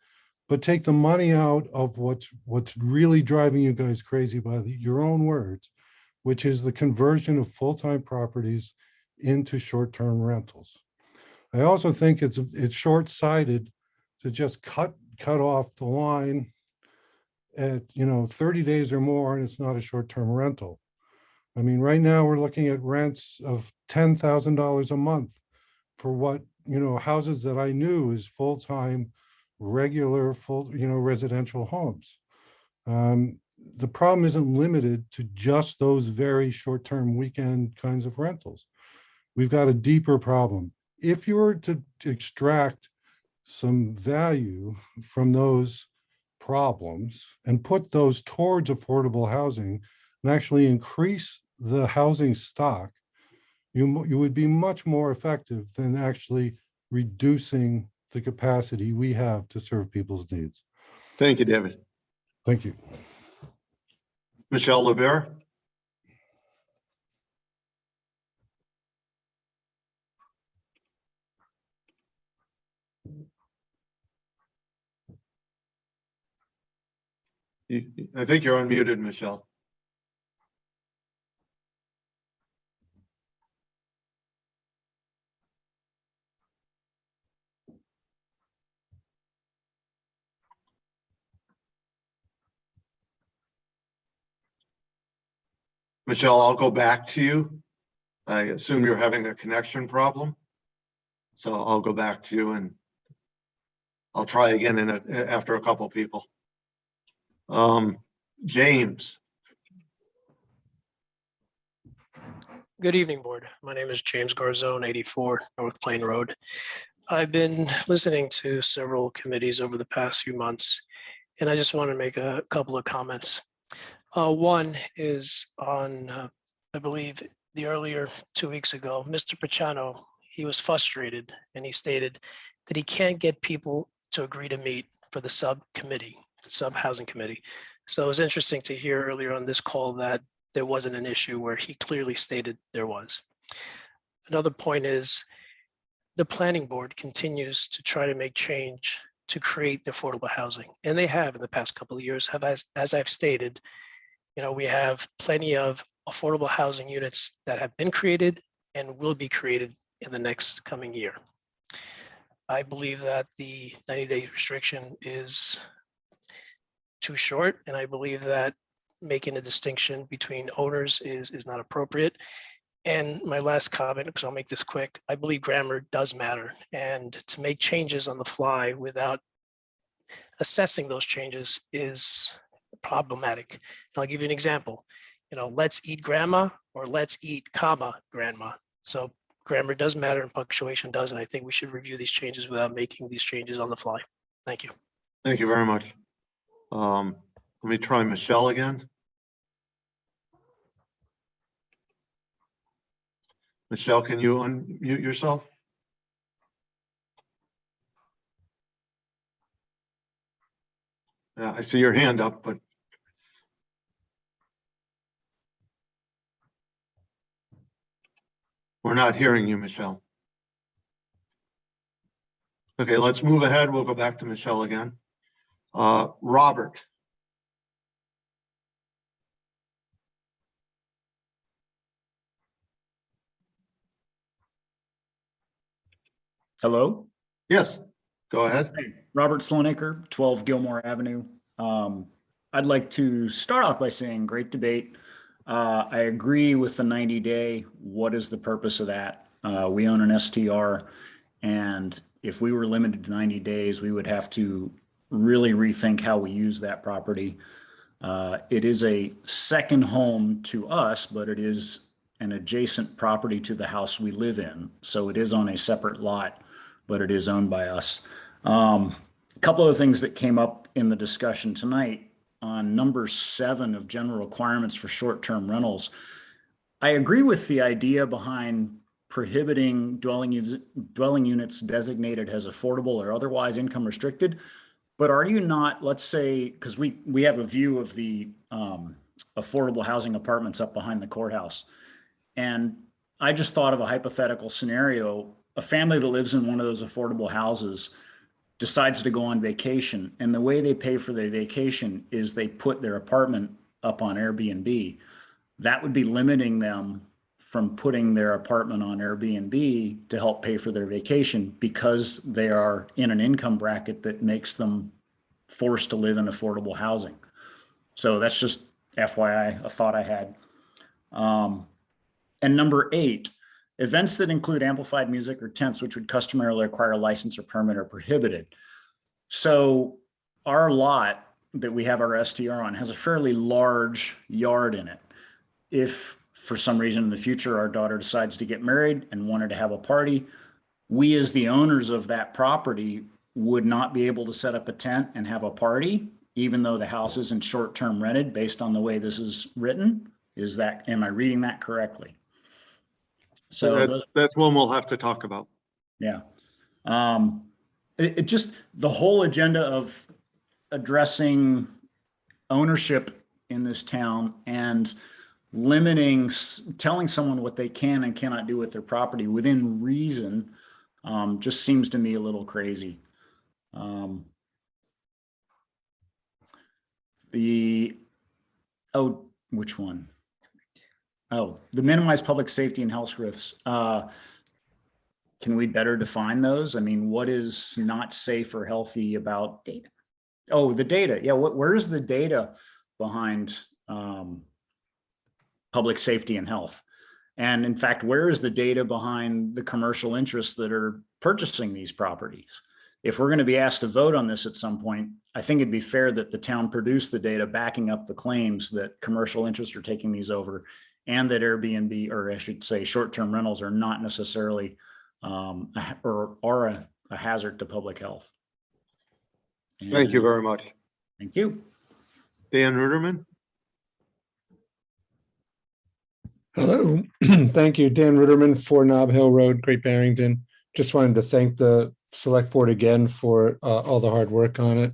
but take the money out of what's really driving you guys crazy by your own words, which is the conversion of full-time properties into short-term rentals. I also think it's short-sighted to just cut off the line at 30 days or more, and it's not a short-term rental. I mean, right now we're looking at rents of $10,000 a month for what houses that I knew is full-time, regular, residential homes. The problem isn't limited to just those very short-term weekend kinds of rentals. We've got a deeper problem. If you were to extract some value from those problems and put those towards affordable housing and actually increase the housing stock, you would be much more effective than actually reducing the capacity we have to serve people's needs. Thank you, David. Thank you. Michelle LeBear. I think you're unmuted, Michelle. Michelle, I'll go back to you. I assume you're having a connection problem. So I'll go back to you and I'll try again after a couple people. James. Good evening, board. My name is James Garzone, 84 North Plain Road. I've been listening to several committees over the past few months, and I just want to make a couple of comments. One is on, I believe, the earlier 2 weeks ago, Mr. Pachano, he was frustrated and he stated that he can't get people to agree to meet for the subcommittee, the sub-housing committee. So it was interesting to hear earlier on this call that there wasn't an issue where he clearly stated there was. Another point is the planning board continues to try to make change to create the affordable housing. And they have in the past couple of years, as I've stated, we have plenty of affordable housing units that have been created and will be created in the next coming year. I believe that the 90-day restriction is too short, and I believe that making a distinction between owners is not appropriate. And my last comment, because I'll make this quick, I believe grammar does matter, and to make changes on the fly without assessing those changes is problematic. And I'll give you an example. Let's eat grandma or let's eat comma grandma. So grammar does matter and punctuation does, and I think we should review these changes without making these changes on the fly. Thank you. Thank you very much. Let me try Michelle again. Michelle, can you unmute yourself? Yeah, I see your hand up, but we're not hearing you, Michelle. Okay, let's move ahead. We'll go back to Michelle again. Robert. Hello? Yes, go ahead. Hey, Robert Sloanaker, 12 Gilmore Avenue. I'd like to start off by saying great debate. I agree with the 90-day. What is the purpose of that? We own an STR, and if we were limited to 90 days, we would have to really rethink how we use that property. It is a second home to us, but it is an adjacent property to the house we live in. So it is on a separate lot, but it is owned by us. A couple of things that came up in the discussion tonight on number 7 of general requirements for short-term rentals. I agree with the idea behind prohibiting dwelling units designated as affordable or otherwise income restricted. But are you not, let's say, because we have a view of the affordable housing apartments up behind the courthouse. And I just thought of a hypothetical scenario. A family that lives in one of those affordable houses decides to go on vacation, and the way they pay for their vacation is they put their apartment up on Airbnb. That would be limiting them from putting their apartment on Airbnb to help pay for their vacation because they are in an income bracket that makes them forced to live in affordable housing. So that's just FYI, a thought I had. And number 8, events that include amplified music or tents, which would customarily require a license or permit, are prohibited. So our lot that we have our STR on has a fairly large yard in it. If for some reason in the future our daughter decides to get married and wanted to have a party, we as the owners of that property would not be able to set up a tent and have a party, even though the house isn't short-term rented based on the way this is written. Am I reading that correctly? So that's one we'll have to talk about. Yeah. It just, the whole agenda of addressing ownership in this town and limiting, telling someone what they can and cannot do with their property within reason, just seems to me a little crazy. Which one? Oh, the minimize public safety and health risks. Can we better define those? I mean, what is not safe or healthy about data? Oh, the data. Yeah, where's the data behind public safety and health. And in fact, where is the data behind the commercial interests that are purchasing these properties? If we're going to be asked to vote on this at some point, I think it'd be fair that the town produce the data backing up the claims that commercial interests are taking these over, and that Airbnb, or I should say short-term rentals, are not necessarily a hazard to public health. Thank you very much. Thank you. Dan Ruderman. Hello, thank you. Dan Ruderman, 4 Nob Hill Road, Great Barrington. Just wanted to thank the select board again for all the hard work on it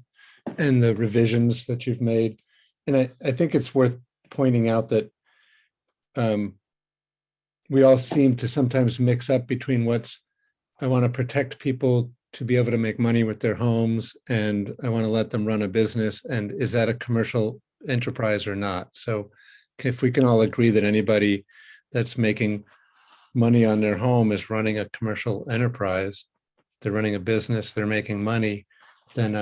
and the revisions that you've made. And I think it's worth pointing out that we all seem to sometimes mix up between I want to protect people to be able to make money with their homes, and I want to let them run a business, and is that a commercial enterprise or not? So if we can all agree that anybody that's making money on their home is running a commercial enterprise, they're running a business, they're making money, then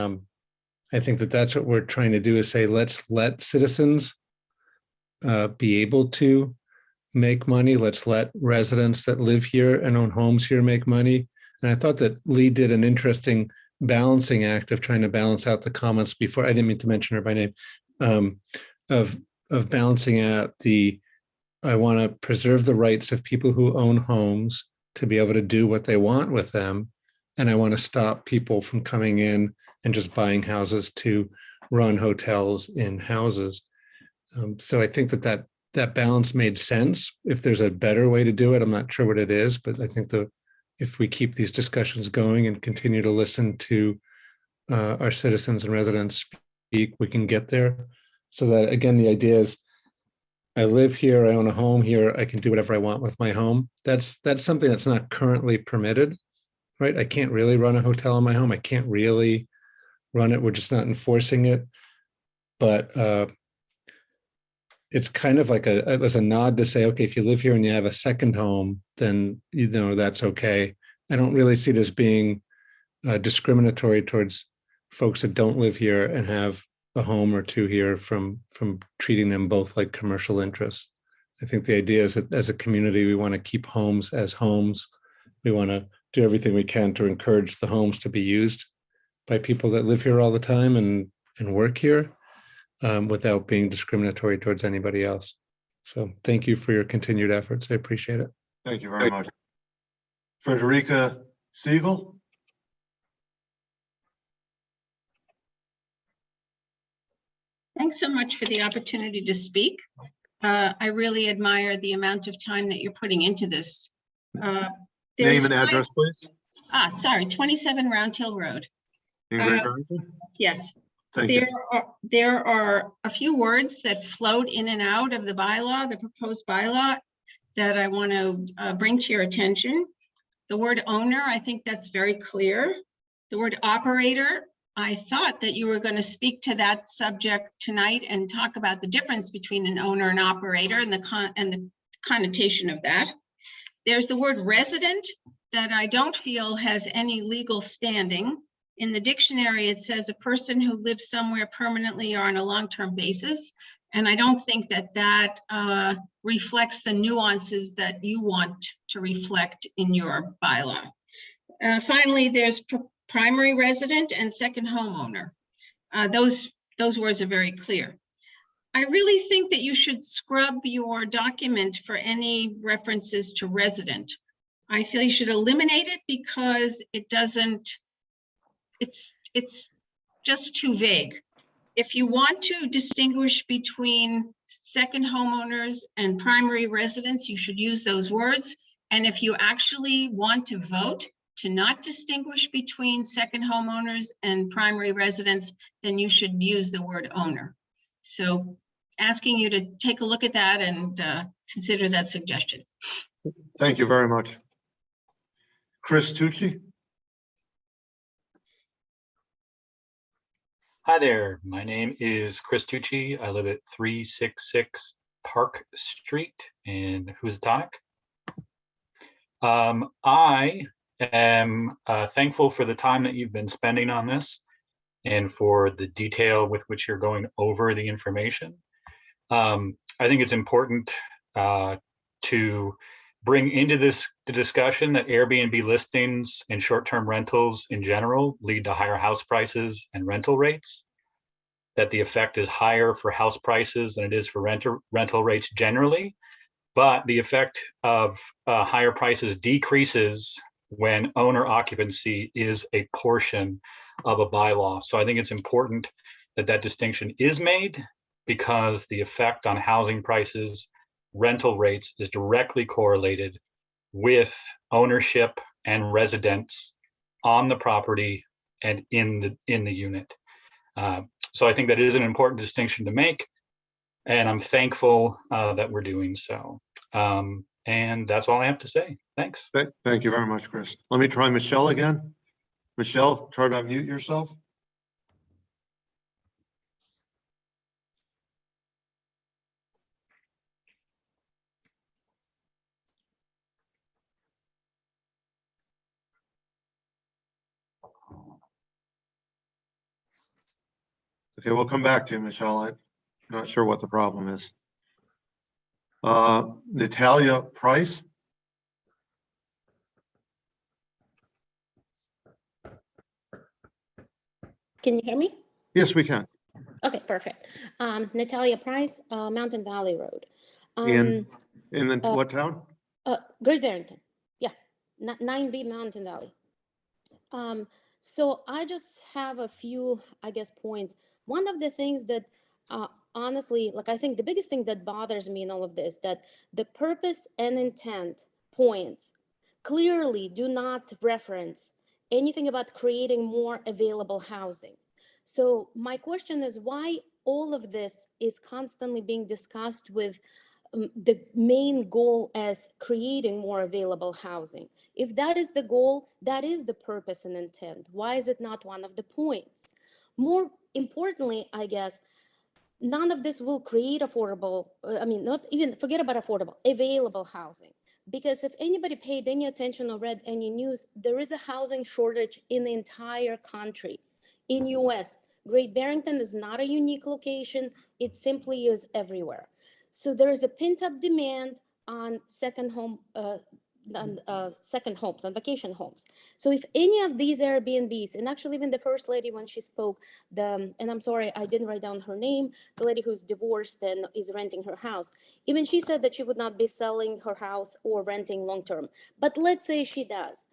I think that that's what we're trying to do, is say, let's let citizens be able to make money. Let's let residents that live here and own homes here make money. And I thought that Lee did an interesting balancing act of trying to balance out the comments before. I didn't mean to mention her by name, of balancing out I want to preserve the rights of people who own homes to be able to do what they want with them. And I want to stop people from coming in and just buying houses to run hotels in houses. So I think that balance made sense. If there's a better way to do it, I'm not sure what it is, but I think if we keep these discussions going and continue to listen to our citizens and residents speak, we can get there. So that, again, the idea is, I live here, I own a home here, I can do whatever I want with my home. That's something that's not currently permitted, right? I can't really run a hotel in my home. I can't really run it. We're just not enforcing it. But it's kind of like it was a nod to say, okay, if you live here and you have a second home, then that's okay. I don't really see it as being discriminatory towards folks that don't live here and have a home or two here from treating them both like commercial interests. I think the idea is that as a community, we want to keep homes as homes. We want to do everything we can to encourage the homes to be used by people that live here all the time and work here, without being discriminatory towards anybody else. So thank you for your continued efforts. I appreciate it. Thank you very much. Frederica Siegel. Thanks so much for the opportunity to speak. I really admire the amount of time that you're putting into this. Name and address, please. Sorry, 27 Round Hill Road. In Great Barrington? Yes. Thank you. There are a few words that float in and out of the bylaw, the proposed bylaw, that I want to bring to your attention. The word owner, I think that's very clear. The word operator, I thought that you were going to speak to that subject tonight and talk about the difference between an owner and operator and the connotation of that. There's the word resident that I don't feel has any legal standing. In the dictionary, it says a person who lives somewhere permanently or on a long-term basis. And I don't think that reflects the nuances that you want to reflect in your bylaw. Finally, there's primary resident and second homeowner. Those words are very clear. I really think that you should scrub your document for any references to resident. I feel you should eliminate it because it's just too vague. If you want to distinguish between second homeowners and primary residents, you should use those words. And if you actually want to vote to not distinguish between second homeowners and primary residents, then you should use the word owner. So asking you to take a look at that and consider that suggestion. Thank you very much. Chris Tucci. Hi there, my name is Chris Tucci. I live at 366 Park Street in Usatonic. I am thankful for the time that you've been spending on this and for the detail with which you're going over the information. I think it's important to bring into the discussion that Airbnb listings and short-term rentals in general lead to higher house prices and rental rates, that the effect is higher for house prices than it is for rental rates generally, but the effect of higher prices decreases when owner occupancy is a portion of a bylaw. So I think it's important that that distinction is made, because the effect on housing prices, rental rates is directly correlated with ownership and residence on the property and in the unit. So I think that is an important distinction to make, and I'm thankful that we're doing so. And that's all I have to say. Thanks. Thank you very much, Chris. Let me try Michelle again. Michelle, try to unmute yourself. Okay, we'll come back to you, Michelle. I'm not sure what the problem is. Natalia Price. Can you hear me? Yes, we can. Okay, perfect. Natalia Price, Mountain Valley Road. In what town? Great Barrington. Yeah, 9B Mountain Valley. So I just have a few, I guess, points. One of the things that honestly, like, I think the biggest thing that bothers me in all of this, that the purpose and intent points clearly do not reference anything about creating more available housing. So my question is, why all of this is constantly being discussed with the main goal as creating more available housing? If that is the goal, that is the purpose and intent. Why is it not one of the points? More importantly, I guess, none of this will create affordable, not even, forget about affordable, available housing. Because if anybody paid any attention or read any news, there is a housing shortage in the entire country. In US, Great Barrington is not a unique location. It simply is everywhere. So there is a pent-up demand on second homes, on vacation homes. So if any of these Airbnbs, and actually even the first lady when she spoke, and I'm sorry, I didn't write down her name, the lady who's divorced and is renting her house, even she said that she would not be selling her house or renting long-term. But let's say she does.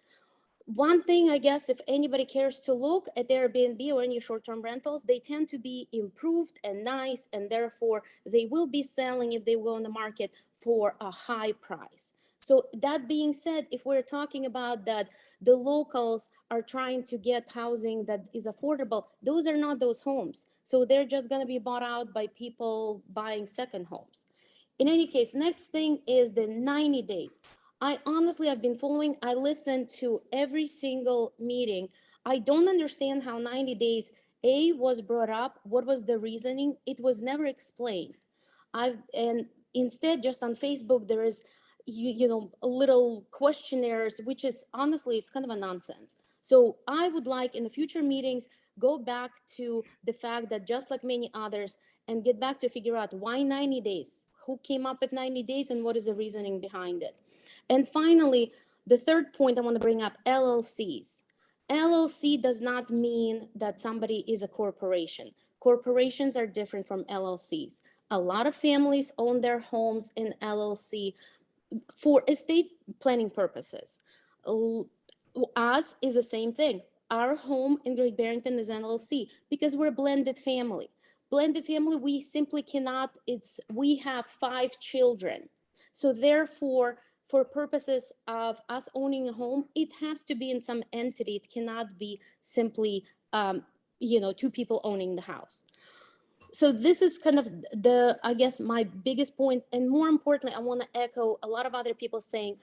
One thing, I guess, if anybody cares to look at Airbnb or any short-term rentals, they tend to be improved and nice, and therefore they will be selling, if they go on the market, for a high price. So that being said, if we're talking about that the locals are trying to get housing that is affordable, those are not those homes. So they're just going to be bought out by people buying second homes. In any case, next thing is the 90 days. I honestly have been following, I listened to every single meeting. I don't understand how 90 days, A, was brought up. What was the reasoning? It was never explained. And instead, just on Facebook, there is, little questionnaires, which is honestly, it's kind of a nonsense. So I would like in the future meetings, go back to the fact that just like many others, and get back to figure out why 90 days, who came up with 90 days, and what is the reasoning behind it. And finally, the third point I want to bring up, LLCs. LLC does not mean that somebody is a corporation. Corporations are different from LLCs. A lot of families own their homes in LLC for estate planning purposes. Us is the same thing. Our home in Great Barrington is an LLC because we're a blended family. Blended family, we simply cannot, we have 5 children. So therefore, for purposes of us owning a home, it has to be in some entity. It cannot be simply, 2 people owning the house. So this is kind of I guess, my biggest point. And more importantly, I want to echo a lot of other people saying,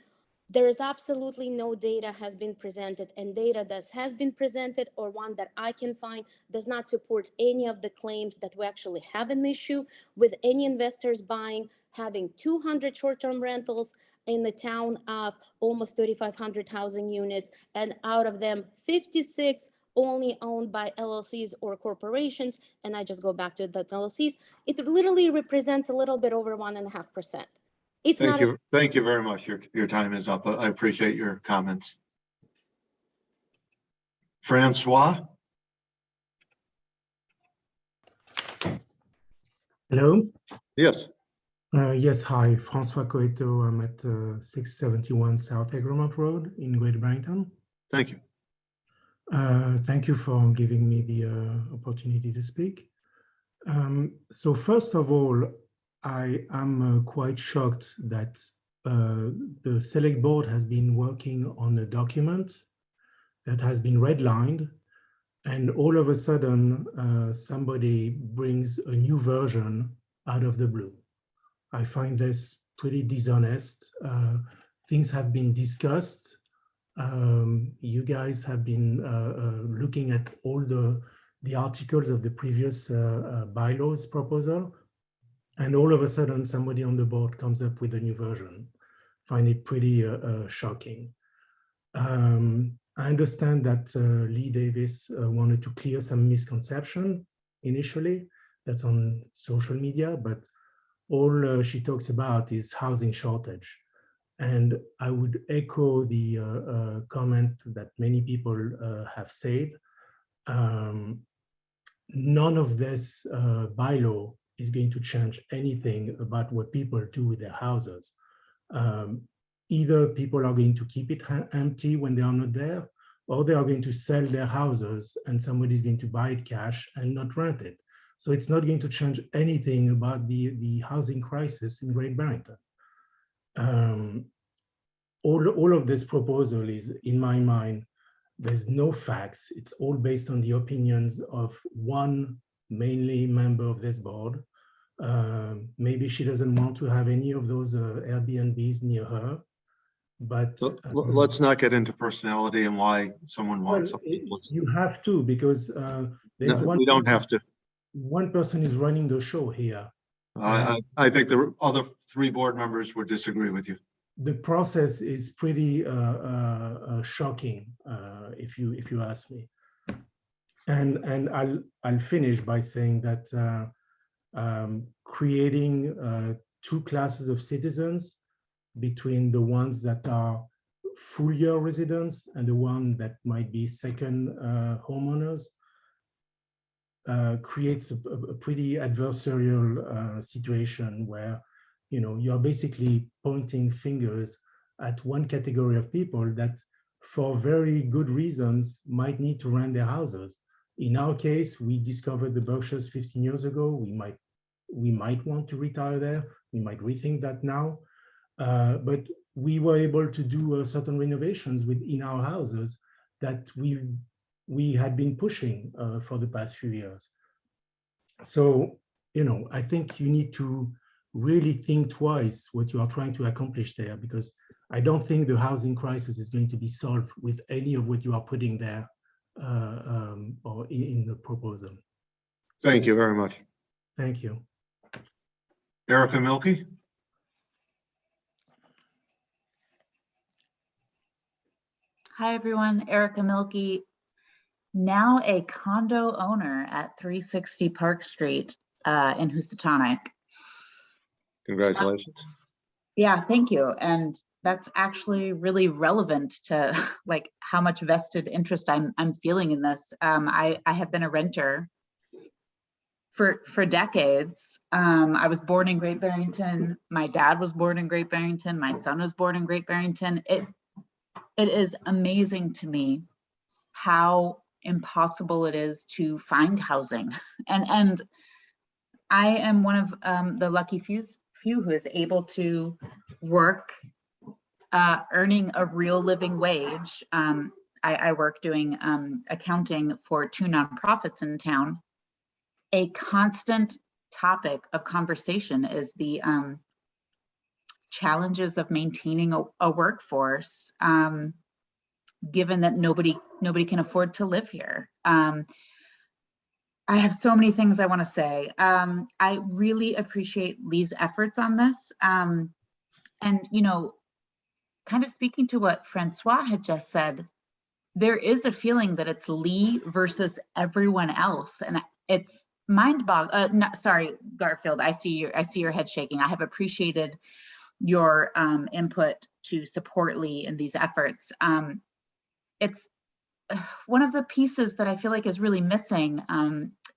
there is absolutely no data has been presented, and data that has been presented, or one that I can find, does not support any of the claims that we actually have an issue with any investors having 200 short-term rentals in the town of almost 3,500 housing units, and out of them, 56 only owned by LLCs or corporations. And I just go back to the LLCs. It literally represents a little bit over 1.5%. It's Thank not. you. Thank you very much. Your time is up. I appreciate your comments. Francois? Hello? Yes. Yes, hi, Francois Coeto. I'm at 671 South Egremont Road in Great Barrington. Thank you. Thank you for giving me the opportunity to speak. So first of all, I am quite shocked that the Select Board has been working on a document that has been redlined, and all of a sudden somebody brings a new version out of the blue. I find this pretty dishonest. Things have been discussed. You guys have been looking at all the articles of the previous bylaws proposal, and all of a sudden somebody on the board comes up with a new version. Find it pretty shocking. I understand that Lee Davis wanted to clear some misconception initially. That's on social media, but all she talks about is housing shortage. And I would echo the comment that many people have said. None of this bylaw is going to change anything about what people do with their houses. Either people are going to keep it empty when they are not there, or they are going to sell their houses and somebody's going to buy it cash and not rent it. So it's not going to change anything about the housing crisis in Great Barrington. All of this proposal is, in my mind, there's no facts. It's all based on the opinions of one mainly member of this board. Maybe she doesn't want to have any of those Airbnbs near her. But let's not get into personality and why someone wants something. You have to, because there's No, one. we don't have to. One person is running the show here. I think the other three board members would disagree with you. The process is pretty shocking, if you ask me. And I'll finish by saying that creating two classes of citizens between the ones that are full year residents and the one that might be second homeowners creates a pretty adversarial situation where you're basically pointing fingers at one category of people that for very good reasons might need to rent their houses. In our case, we discovered the Berkshires 15 years ago. We might want to retire there. We might rethink that now. But we were able to do certain renovations within our houses that we had been pushing for the past few years. So, I think you need to really think twice what you are trying to accomplish there, because I don't think the housing crisis is going to be solved with any of what you are putting there or in the proposal. Thank you very much. Thank you. Erica Milkey? Hi, everyone. Erica Milkey, now a condo owner at 360 Park Street in Usatonic. Congratulations. Yeah, thank you. And that's actually really relevant to like how much vested interest I'm feeling in this. I have been a renter for decades. I was born in Great Barrington. My dad was born in Great Barrington. My son was born in Great Barrington. It is amazing to me how impossible it is to find housing. And I am one of the lucky few who is able to work earning a real living wage. I work doing accounting for 2 nonprofits in town. A constant topic of conversation is the challenges of maintaining a workforce, given that nobody can afford to live here. I have so many things I want to say. I really appreciate Lee's efforts on this. And, kind of speaking to what Francois had just said, there is a feeling that it's Lee versus everyone else. And it's mind-boggling. Sorry, Garfield, I see your head shaking. I have appreciated your input to support Lee in these efforts. It's one of the pieces that I feel like is really missing,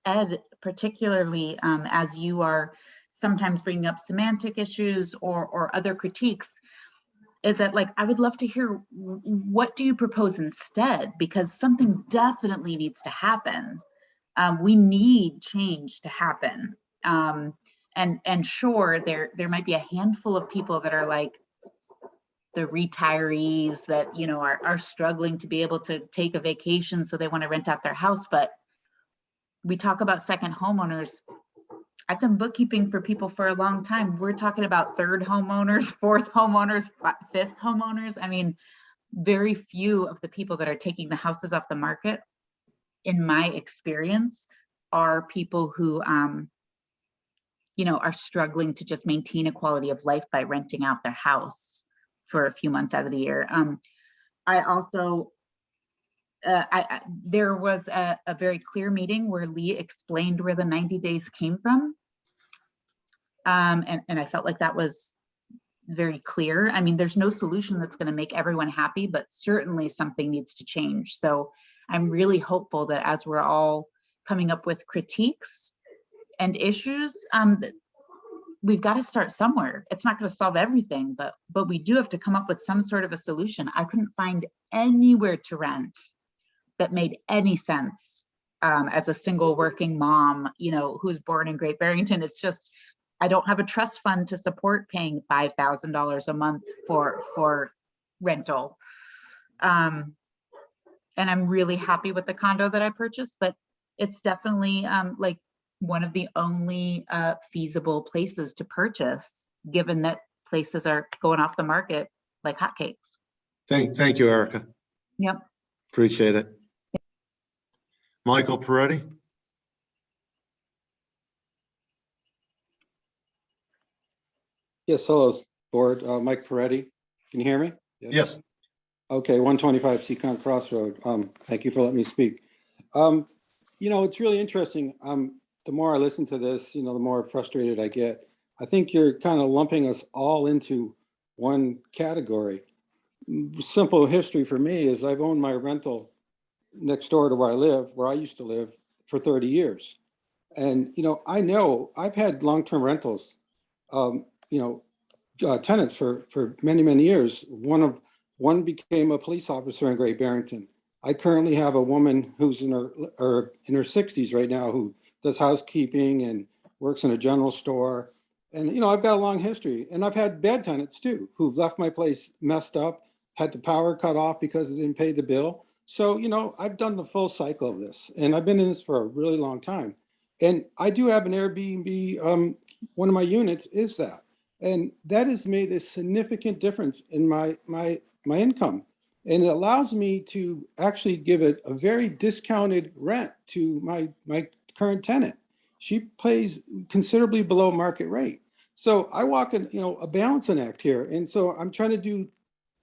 Ed, particularly as you are sometimes bringing up semantic issues or other critiques, is that like, I would love to hear, what do you propose instead? Because something definitely needs to happen. We need change to happen. And sure, there might be a handful of people that are like the retirees that, you know, are struggling to be able to take a vacation, so they want to rent out their house. But we talk about second homeowners. I've done bookkeeping for people for a long time. We're talking about third homeowners, fourth homeowners, fifth homeowners. I mean, very few of the people that are taking the houses off the market, in my experience, are people who, you know, are struggling to just maintain a quality of life by renting out their house for a few months out of the year. I also, there was a very clear meeting where Lee explained where the 90 days came from. And I felt like that was very clear. I mean, there's no solution that's going to make everyone happy, but certainly something needs to change. So I'm really hopeful that as we're all coming up with critiques and issues, we've got to start somewhere. It's not going to solve everything, but we do have to come up with some sort of a solution. I couldn't find anywhere to rent that made any sense as a single working mom, you know, who's born in Great Barrington. It's just, I don't have a trust fund to support paying $5,000 a month for rental. And I'm really happy with the condo that I purchased, but it's definitely like one of the only feasible places to purchase, given that places are going off the market like hotcakes. Thank you, Erica. Yep. Appreciate it. Michael Peretti? Yes, hello, board. Mike Peretti. Can you hear me? Yes. Okay, 125 Seacon Crossroad. Thank you for letting me speak. You know, it's really interesting. The more I listen to this, you know, the more frustrated I get. I think you're kind of lumping us all into one category. Simple history for me is I've owned my rental next door to where I live, where I used to live, for 30 years. And, you know I've had long-term rentals, you know, tenants for many, many years. One became a police officer in Great Barrington. I currently have a woman who's in her 60s right now who does housekeeping and works in a general store. And, you know, I've got a long history, and I've had bad tenants too, who've left my place messed up, had the power cut off because they didn't pay the bill. So, you know, I've done the full cycle of this, and I've been in this for a really long time. And I do have an Airbnb. One of my units is that, and that has made a significant difference in my income. And it allows me to actually give it a very discounted rent to my current tenant. She pays considerably below market rate. So I walk in, you know, a balancing act here. And so I'm trying to do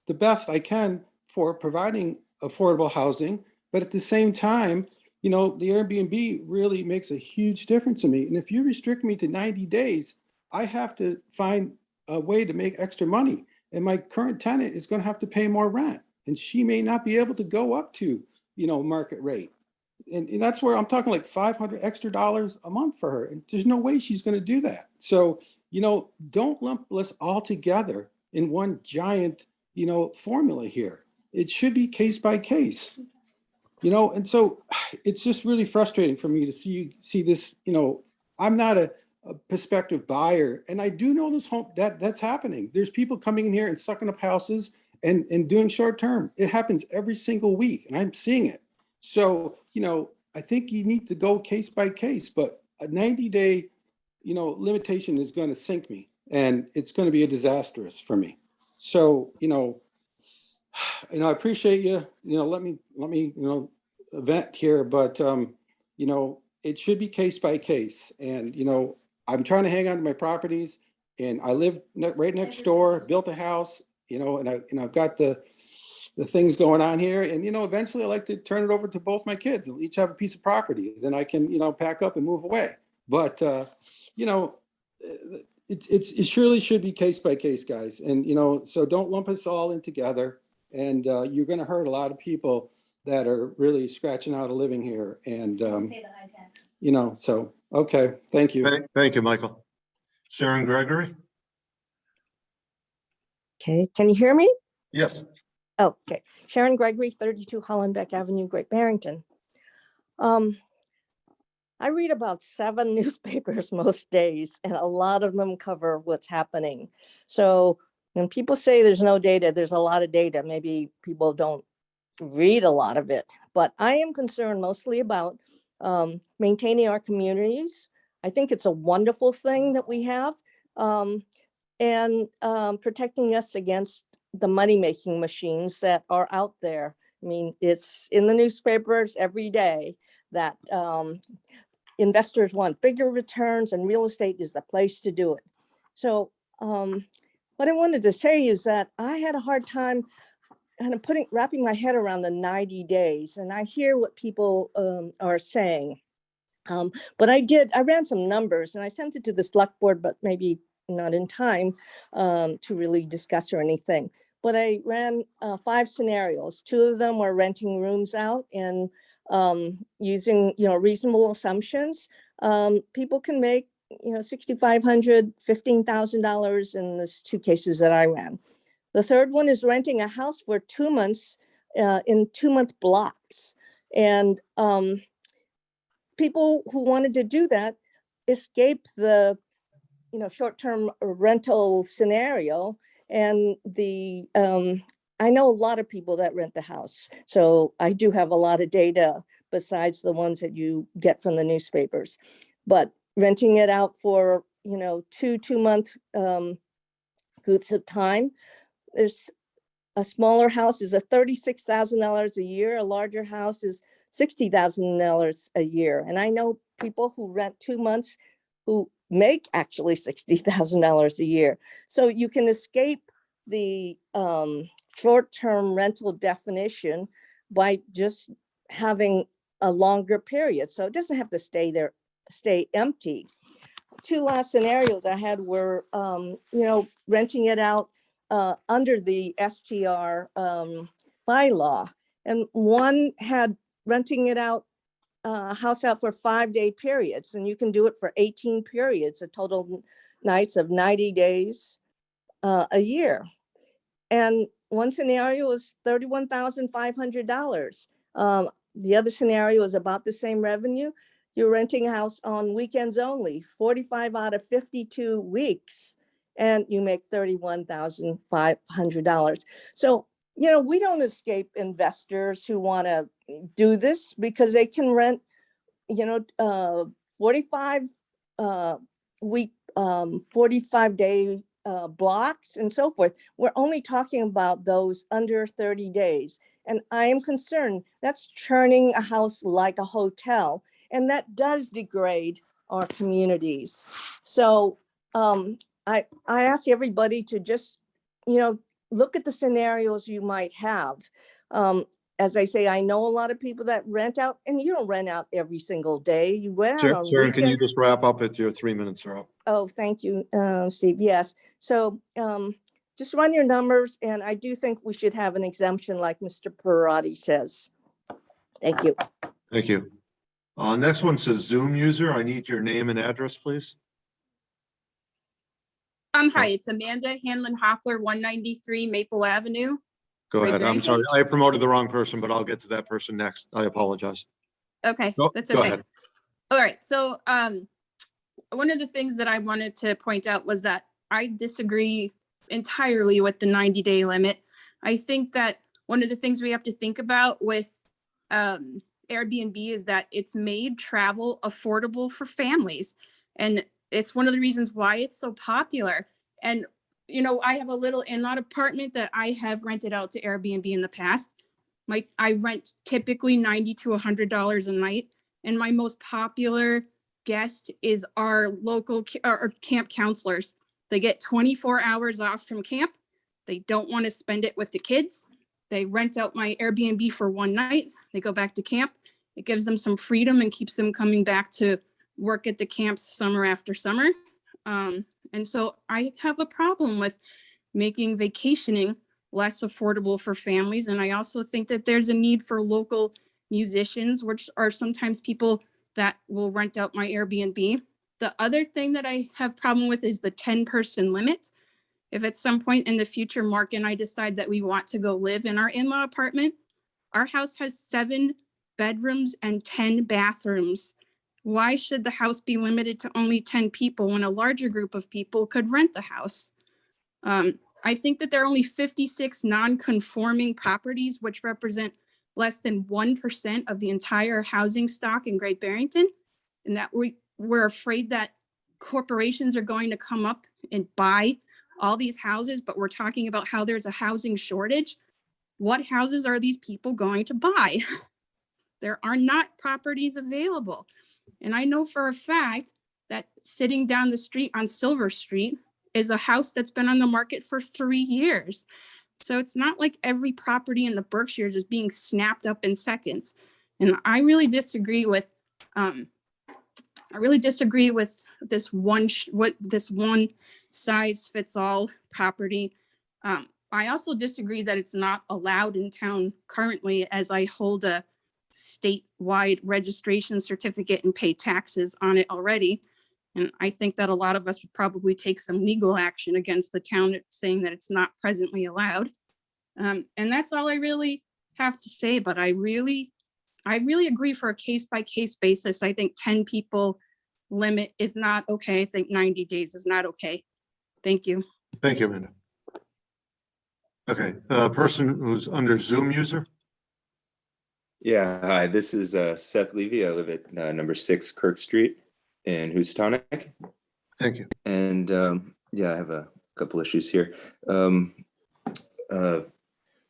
the best I can for providing affordable housing. But at the same time, you know, the Airbnb really makes a huge difference to me. And if you restrict me to 90 days, I have to find a way to make extra money. And my current tenant is going to have to pay more rent. And she may not be able to go up to, you know, market rate. And that's where I'm talking like $500 extra a month for her. And there's no way she's going to do that. So, you know, don't lump us all together in one giant, you know, formula here. It should be case by case, you know. And so it's just really frustrating for me to see this, you know. I'm not a prospective buyer, and I do know this that's happening. There's people coming in here and sucking up houses and doing short term. It happens every single week, and I'm seeing it. So, you know, I think you need to go case by case, but a 90-day, you know, limitation is going to sink me, and it's going to be a disastrous for me. So, you know, I appreciate you, you know, let me, you know, vent here, but, you know, it should be case by case. And, you know, I'm trying to hang on to my properties, and I live right next door, built a house, you know, and I've got the things going on here. And, you know, eventually I like to turn it over to both my kids. They'll each have a piece of property. Then I can, you know, pack up and move away. But, you know, it surely should be case by case, guys. And, you know, so don't lump us all in together. And you're going to hurt a lot of people that are really scratching out a living here. And, you know, so, okay, thank you. Thank you, Michael. Sharon Gregory? Okay, can you hear me? Yes. Okay, Sharon Gregory, 32 Hollenbeck Avenue, Great Barrington. I read about 7 newspapers most days, and a lot of them cover what's happening. So when people say there's no data, there's a lot of data. Maybe people don't read a lot of it, but I am concerned mostly about maintaining our communities. I think it's a wonderful thing that we have, and protecting us against the money-making machines that are out there. I mean, it's in the newspapers every day that investors want bigger returns and real estate is the place to do it. So what I wanted to say is that I had a hard time kind of wrapping my head around the 90 days. And I hear what people are saying. But I ran some numbers and I sent it to the select board, but maybe not in time to really discuss or anything. But I ran 5 scenarios. 2 of them were renting rooms out and using, you know, reasonable assumptions. People can make, you know, $6,500, $15,000 in these 2 cases that I ran. The third one is renting a house for 2 months in 2-month blocks. And people who wanted to do that escape the, you know, short-term rental scenario. And the I know a lot of people that rent the house. So I do have a lot of data besides the ones that you get from the newspapers. But renting it out for, you know, 2-month groups of time. There's a smaller house is $36,000 a year. A larger house is $60,000 a year. And I know people who rent 2 months who make actually $60,000 a year. So you can escape the short-term rental definition by just having a longer period. So it doesn't have to stay empty. 2 last scenarios I had were, you know, renting it out under the STR bylaw. And one had renting it out, house out for 5-day periods, and you can do it for 18 periods, a total nights of 90 days a year. And one scenario is $31,500. The other scenario is about the same revenue. You're renting a house on weekends only, 45 out of 52 weeks, and you make $31,500. So, you know, we don't escape investors who want to do this because they can rent, you know, 45-day blocks and so forth. We're only talking about those under 30 days. And I am concerned that's churning a house like a hotel, and that does degrade our communities. So I ask everybody to just, you know, look at the scenarios you might have. As I say, I know a lot of people that rent out, and you don't rent out every single day. You rent out on Sharon, weekends. can you just wrap up at your 3 minutes are up? Oh, thank you, Steve. Yes. So just run your numbers, and I do think we should have an exemption like Mr. Parati says. Thank you. Thank you. Next one says Zoom user. I need your name and address, please. Hi, it's Amanda Hanlon Hoppler, 193 Maple Avenue. Go Great ahead. I'm Barrington. sorry. I promoted the wrong person, but I'll get to that person next. I apologize. Okay, that's Go okay. ahead. All right, so one of the things that I wanted to point out was that I disagree entirely with the 90-day limit. I think that one of the things we have to think about with Airbnb is that it's made travel affordable for families. And it's one of the reasons why it's so popular. And, you know, I have a little in-lot apartment that I have rented out to Airbnb in the past. I rent typically $90 to $100 a night. And my most popular guest is our local or camp counselors. They get 24 hours off from camp. They don't want to spend it with the kids. They rent out my Airbnb for 1 night. They go back to camp. It gives them some freedom and keeps them coming back to work at the camps summer after summer. And so I have a problem with making vacationing less affordable for families. And I also think that there's a need for local musicians, which are sometimes people that will rent out my Airbnb. The other thing that I have problem with is the 10-person limit. If at some point in the future, Mark and I decide that we want to go live in our in-law apartment, our house has 7 bedrooms and 10 bathrooms. Why should the house be limited to only 10 people when a larger group of people could rent the house? I think that there are only 56 non-conforming properties, which represent less than 1% of the entire housing stock in Great Barrington, and that we're afraid that corporations are going to come up and buy all these houses, but we're talking about how there's a housing shortage. What houses are these people going to buy? There are not properties available. And I know for a fact that sitting down the street on Silver Street is a house that's been on the market for 3 years. So it's not like every property in the Berkshires is being snapped up in seconds. And I really disagree with this one size fits all property. I also disagree that it's not allowed in town currently, as I hold a statewide registration certificate and pay taxes on it already. And I think that a lot of us would probably take some legal action against the town saying that it's not presently allowed. And that's all I really have to say, but I really agree for a case-by-case basis. I think 10 people limit is not okay. I think 90 days is not okay. Thank you. Thank you, Amanda. Okay, person who's under Zoom user. Yeah, hi, this is Seth Levy. I live at number 6 Kirk Street in Usatonic. Thank you. And yeah, I have a couple issues here.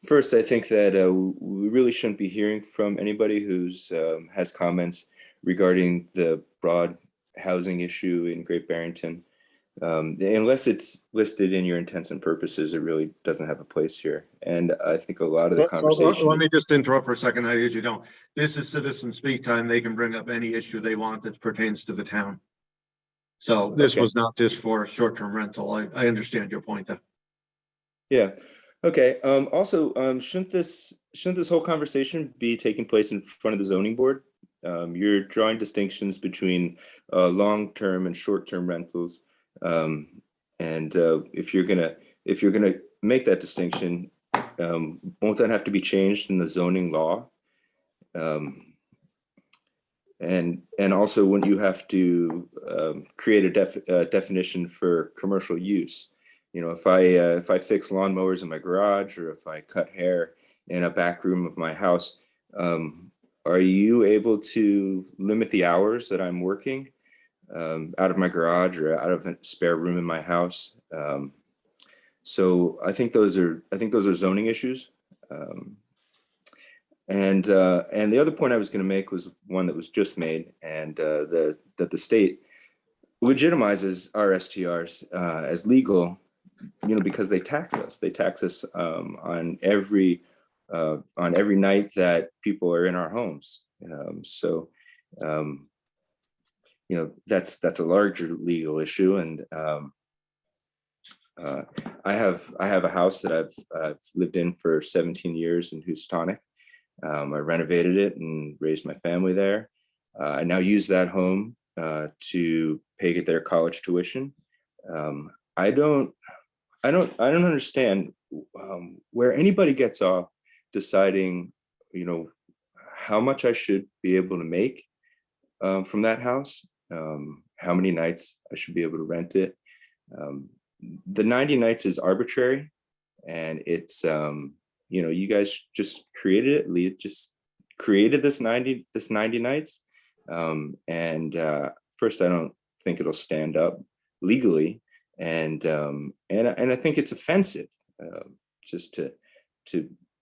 First, I think that we really shouldn't be hearing from anybody who's has comments regarding the broad housing issue in Great Barrington. Unless it's listed in your intents and purposes, it really doesn't have a place here. And I think a lot of the conversation. Let me just interrupt for a second. I usually don't. This is citizen speak time. They can bring up any issue they want that pertains to the town. So this was not just for short-term rental. I understand your point though. Yeah. Okay. Also, shouldn't this whole conversation be taking place in front of the zoning board? You're drawing distinctions between long-term and short-term rentals. If you're gonna make that distinction, won't that have to be changed in the zoning law? And also, wouldn't you have to create a definition for commercial use? You know, if I fix lawnmowers in my garage, or if I cut hair in a back room of my house, are you able to limit the hours that I'm working out of my garage or out of a spare room in my house? So I think those are zoning issues. And the other point I was going to make was one that was just made, and that the state legitimizes our STRs as legal, you know, because they tax us. They tax us on every night that people are in our homes. You know, that's a larger legal issue. And I have a house that I've lived in for 17 years in Usatonic. I renovated it and raised my family there. I now use that home to pay their college tuition. I don't understand where anybody gets off deciding, you know, how much I should be able to make from that house, how many nights I should be able to rent it. The 90 nights is arbitrary, and it's you know, you guys just created it. Just created this 90 nights, and first, I don't think it'll stand up legally, and I think it's offensive just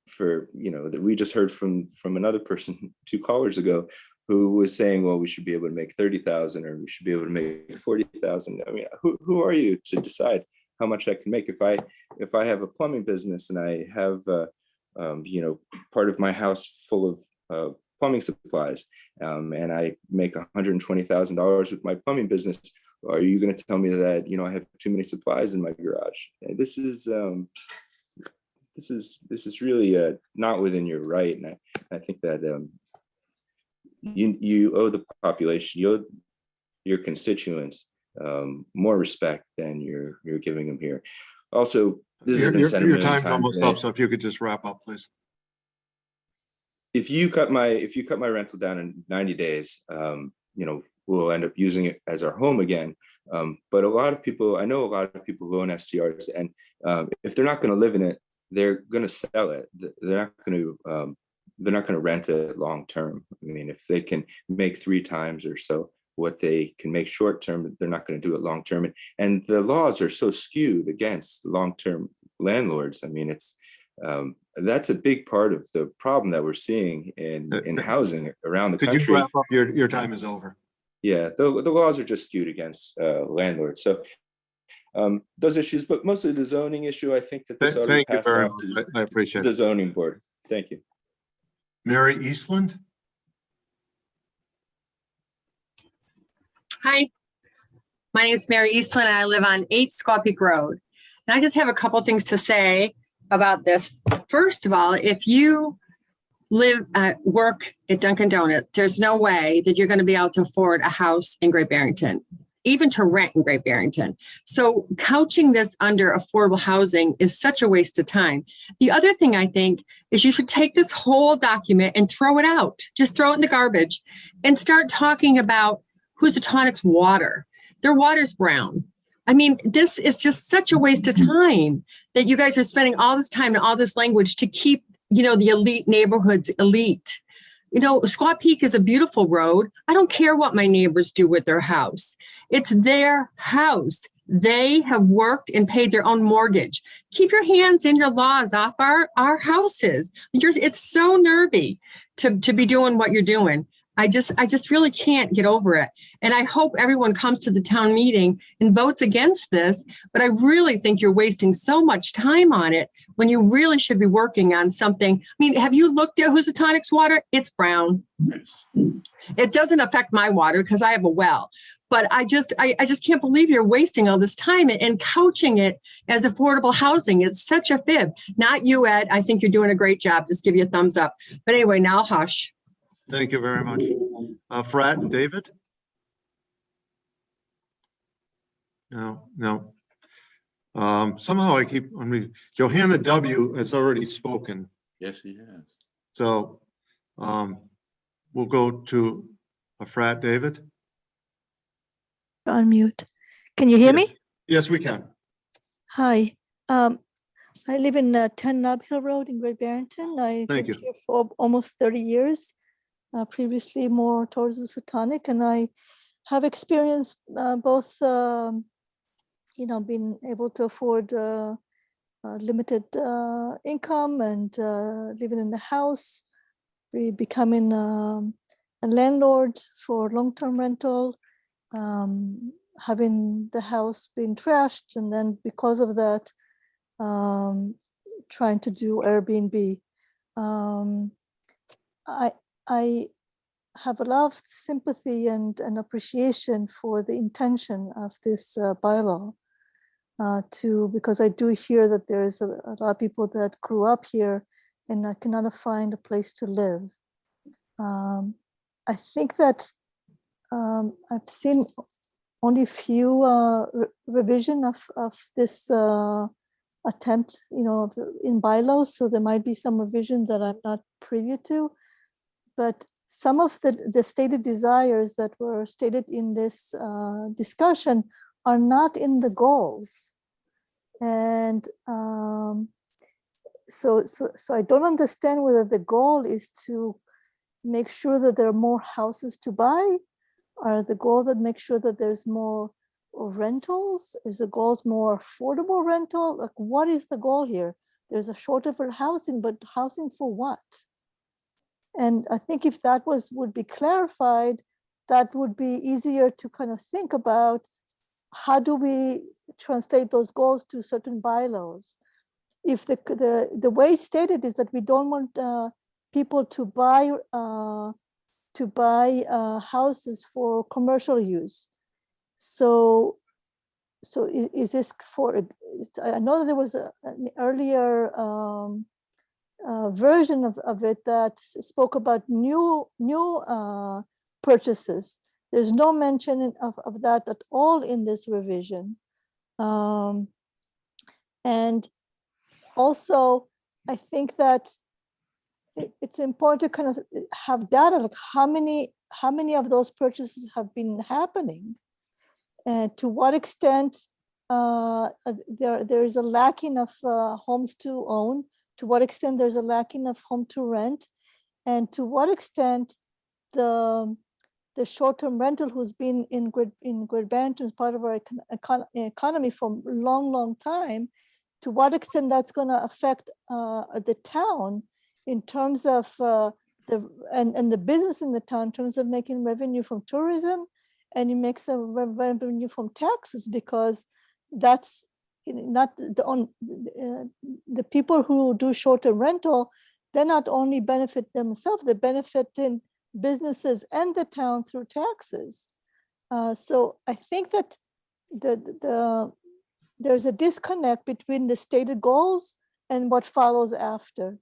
for you know, that we just heard from another person 2 callers ago who was saying, well, we should be able to make 30,000 or we should be able to make 40,000. I mean, who are you to decide how much I can make? If I have a plumbing business and I have you know, part of my house full of plumbing supplies, and I make $120,000 with my plumbing business, Are you going to tell me that, you know, I have too many supplies in my garage? And this is really not within your right. And I think that you owe the population, you owe your constituents more respect than you're giving them here. Also, this has been said a Your million time's times almost today. up, so if you could just wrap up, please. If you cut my rental down in 90 days, you know, we'll end up using it as our home again. But a lot of people, I know a lot of people who own STRs, and if they're not going to live in it, they're going to sell it. They're not going to rent it long term. I mean, if they can make 3 times or so what they can make short term, they're not going to do it long term. And the laws are so skewed against long term landlords. I mean, it's that's a big part of the problem that we're seeing in housing around the Could country. you wrap up? Your time is over. Yeah, the laws are just skewed against landlords. So those issues, but mostly the zoning issue, I think that this ought to be Thank you passed very off much. to I appreciate the it. zoning board. Thank you. Mary Eastland? Hi, my name is Mary Eastland and I live on 8 Squaw Peak Road. And I just have a couple things to say about this. First of all, if you work at Dunkin' Donuts, there's no way that you're going to be able to afford a house in Great Barrington, even to rent in Great Barrington. So couching this under affordable housing is such a waste of time. The other thing I think is you should take this whole document and throw it out. Just throw it in the garbage and start talking about Usatonic's water. Their water's brown. I mean, this is just such a waste of time that you guys are spending all this time and all this language to keep, you know, the elite neighborhoods elite. You know, Squaw Peak is a beautiful road. I don't care what my neighbors do with their house. It's their house. They have worked and paid their own mortgage. Keep your hands and your laws off our houses. It's so nervy to be doing what you're doing. I just really can't get over it. And I hope everyone comes to the town meeting and votes against this. But I really think you're wasting so much time on it when you really should be working on something. I mean, have you looked at Usatonic's water? It's brown. It doesn't affect my water because I have a well. But I just can't believe you're wasting all this time and couching it as affordable housing. It's such a fib. Not you, Ed. I think you're doing a great job. Just give you a thumbs up. But anyway, now I'll hush. Thank you very much. Frat and David? No. Somehow I keep on reading. Johanna W. has already spoken. Yes, he has. So we'll go to a Frat, David. On mute. Can you hear me? Yes, we can. Hi. I live in 10 Nob Hill Road in Great Barrington. I Thank lived you. here for almost 30 years. Previously more towards Usatonic, and I have experienced both, you know, being able to afford limited income and living in the house, becoming a landlord for long-term rental, having the house being trashed, and then because of that, trying to do Airbnb. I have a lot of sympathy and appreciation for the intention of this bylaw, because I do hear that there's a lot of people that grew up here and cannot find a place to live. I think that I've seen only a few revision of this attempt, you know, in bylaws, so there might be some revision that I'm not privy to. But some of the stated desires that were stated in this discussion are not in the goals. And so I don't understand whether the goal is to make sure that there are more houses to buy, or the goal that makes sure that there's more rentals. Is the goal more affordable rental? Like, what is the goal here? There's a shortage of housing, but housing for what? And I think if that would be clarified, that would be easier to kind of think about how do we translate those goals to certain bylaws. If the way it's stated is that we don't want people to buy houses for commercial use. So is this for, I know that there was an earlier version of it that spoke about new purchases. There's no mention of that at all in this revision. And also, I think that it's important to kind of have data, like how many of those purchases have been happening, and to what extent there is a lacking of homes to own, to what extent there's a lacking of home to rent, and to what extent the short-term rental who's been in Great Barrington as part of our economy for a long time, to what extent that's going to affect the town in terms of the business in the town, in terms of making revenue from tourism, and you make some revenue from taxes, because that's not the people who do short-term rental. They not only benefit themselves, they benefit in businesses and the town through taxes. So I think that there's a disconnect between the stated goals and what follows after.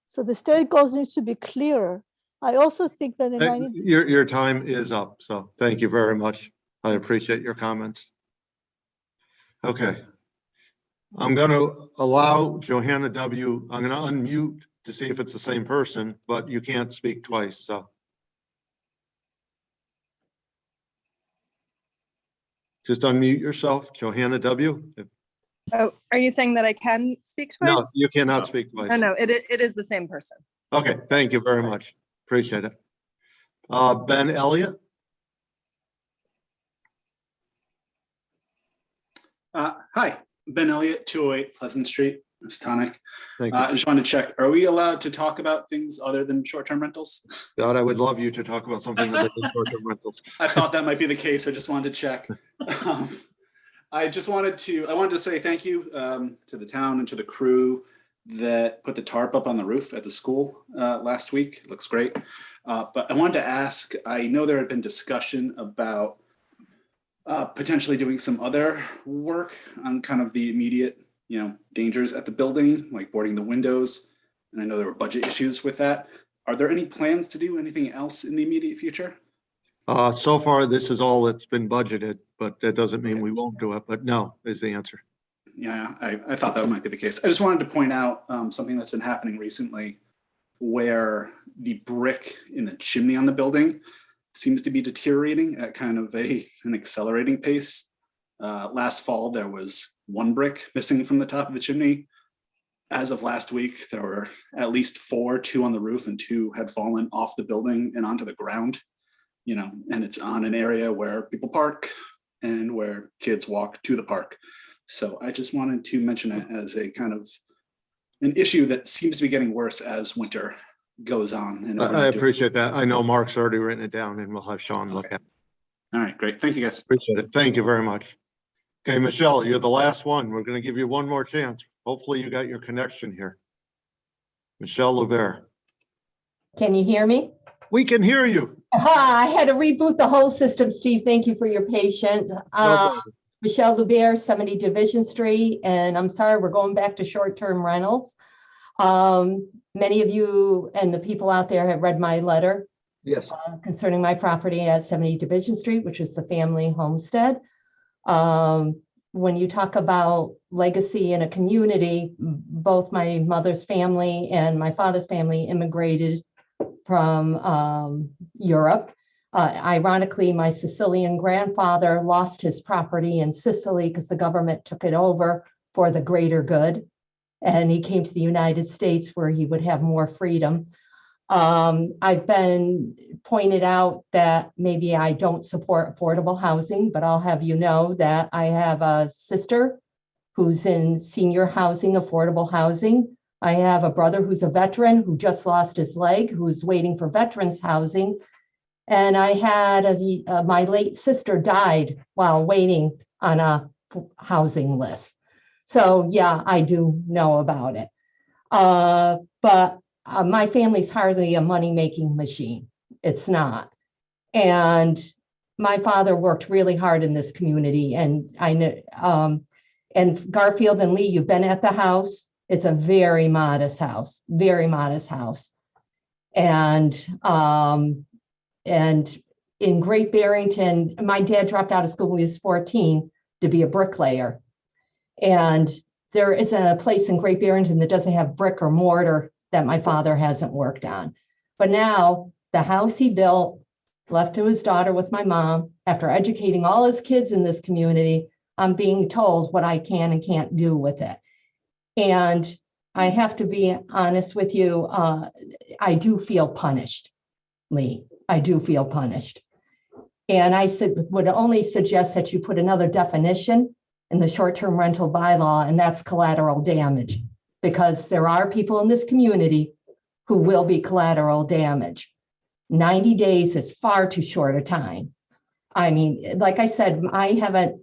So the stated goals needs to be clearer. I also think that it might need. Your time is up, so thank you very much. I appreciate your comments. Okay. I'm going to allow Johanna W. I'm going to unmute to see if it's the same person, but you can't speak twice, so. Just unmute yourself, Johanna W. Oh, are you saying that I can speak twice? No, you cannot speak twice. Oh, no, it is the same person. Okay, thank you very much. Appreciate it. Ben Elliott. Hi, Ben Elliott, 208 Pleasant Street, Usatonic. Thank you. I just wanted to check, are we allowed to talk about things other than short-term rentals? God, I would love you to talk about something other than short-term rentals. I thought that might be the case. I just wanted to check. I wanted to say thank you to the town and to the crew that put the tarp up on the roof at the school last week. It looks great. But I wanted to ask, I know there had been discussion about potentially doing some other work on kind of the immediate, dangers at the building, like boarding the windows. And I know there were budget issues with that. Are there any plans to do anything else in the immediate future? So far, this is all that's been budgeted, but that doesn't mean we won't do it. But no is the answer. Yeah, I thought that might be the case. I just wanted to point out something that's been happening recently where the brick in the chimney on the building seems to be deteriorating at kind of an accelerating pace. Last fall, there was one brick missing from the top of the chimney. As of last week, there were at least 4, 2 on the roof and 2 had fallen off the building and onto the ground, and it's on an area where people park and where kids walk to the park. So I just wanted to mention it as a kind of an issue that seems to be getting worse as winter goes on. And I appreciate that. I know Mark's already written it down and we'll have Sean look at it. All right, great. Thank you, guys. Appreciate it. Thank you very much. Okay, Michelle, you're the last one. We're going to give you one more chance. Hopefully you got your connection here. Michelle Lubert. Can you hear me? We can hear you. I had to reboot the whole system, Steve. Thank you for your patience. Michelle Lubert, 70 Division Street, and I'm sorry, we're going back to short-term rentals. Many of you and the people out there have read my letter. Yes. Concerning my property at 70 Division Street, which is the family homestead. When you talk about legacy in a community, both my mother's family and my father's family immigrated from Europe. Ironically, my Sicilian grandfather lost his property in Sicily because the government took it over for the greater good. And he came to the United States where he would have more freedom. I've been pointed out that maybe I don't support affordable housing, but I'll have you know that I have a sister who's in senior housing, affordable housing. I have a brother who's a veteran who just lost his leg, who's waiting for veterans housing. And I had my late sister died while waiting on a housing list. So yeah, I do know about it. But my family's hardly a money-making machine. It's not. And my father worked really hard in this community, and I know, and Garfield and Lee, you've been at the house. It's a very modest house, very modest house. And in Great Barrington, my dad dropped out of school when he was 14 to be a bricklayer. And there isn't a place in Great Barrington that doesn't have brick or mortar that my father hasn't worked on. But now the house he built, left to his daughter with my mom, after educating all his kids in this community, I'm being told what I can and can't do with it. And I have to be honest with you, I do feel punished, Lee. I do feel punished. And I would only suggest that you put another definition in the short-term rental bylaw, and that's collateral damage, because there are people in this community who will be collateral damage. 90 days is far too short a time. I mean, like I said, I haven't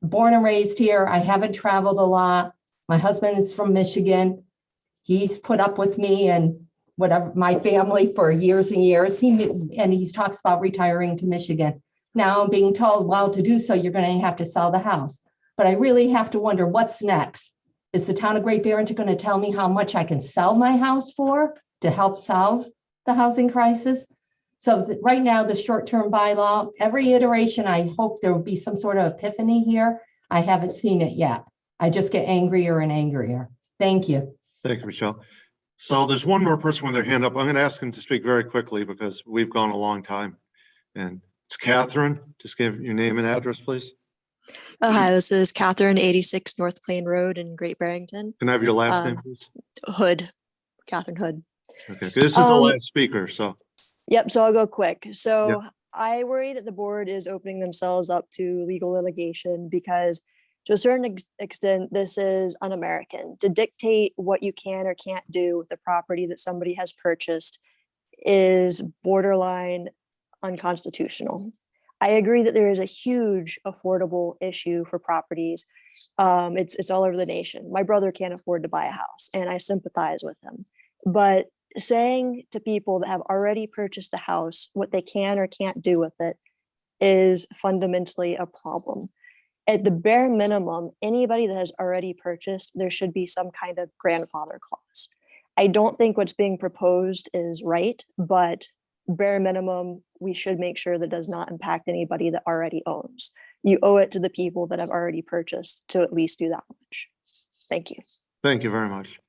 born and raised here. I haven't traveled a lot. My husband is from Michigan. He's put up with me and whatever, my family for years and years. He talks about retiring to Michigan. Now I'm being told, well, to do so, you're going to have to sell the house. But I really have to wonder what's next. Is the town of Great Barrington going to tell me how much I can sell my house for to help solve the housing crisis? So right now, the short-term bylaw, every iteration, I hope there will be some sort of epiphany here. I haven't seen it yet. I just get angrier and angrier. Thank you. Thank you, Michelle. So there's one more person with their hand up. I'm going to ask them to speak very quickly because we've gone a long time. And it's Catherine. Just give your name and address, please. Hi, this is Catherine, 86 North Plain Road in Great Barrington. Can I have your last name, please? Hood, Catherine Hood. Okay, this is the last speaker, so. Yep, so I'll go quick. So I worry that the board is opening themselves up to legal litigation because to a certain extent, this is un-American. To dictate what you can or can't do with the property that somebody has purchased is borderline unconstitutional. I agree that there is a huge affordable issue for properties. It's all over the nation. My brother can't afford to buy a house, and I sympathize with him. But saying to people that have already purchased a house what they can or can't do with it is fundamentally a problem. At the bare minimum, anybody that has already purchased, there should be some kind of grandfather clause. I don't think what's being proposed is right, but bare minimum, we should make sure that does not impact anybody that already owns. You owe it to the people that have already purchased to at least do that much. Thank you. Thank you very much.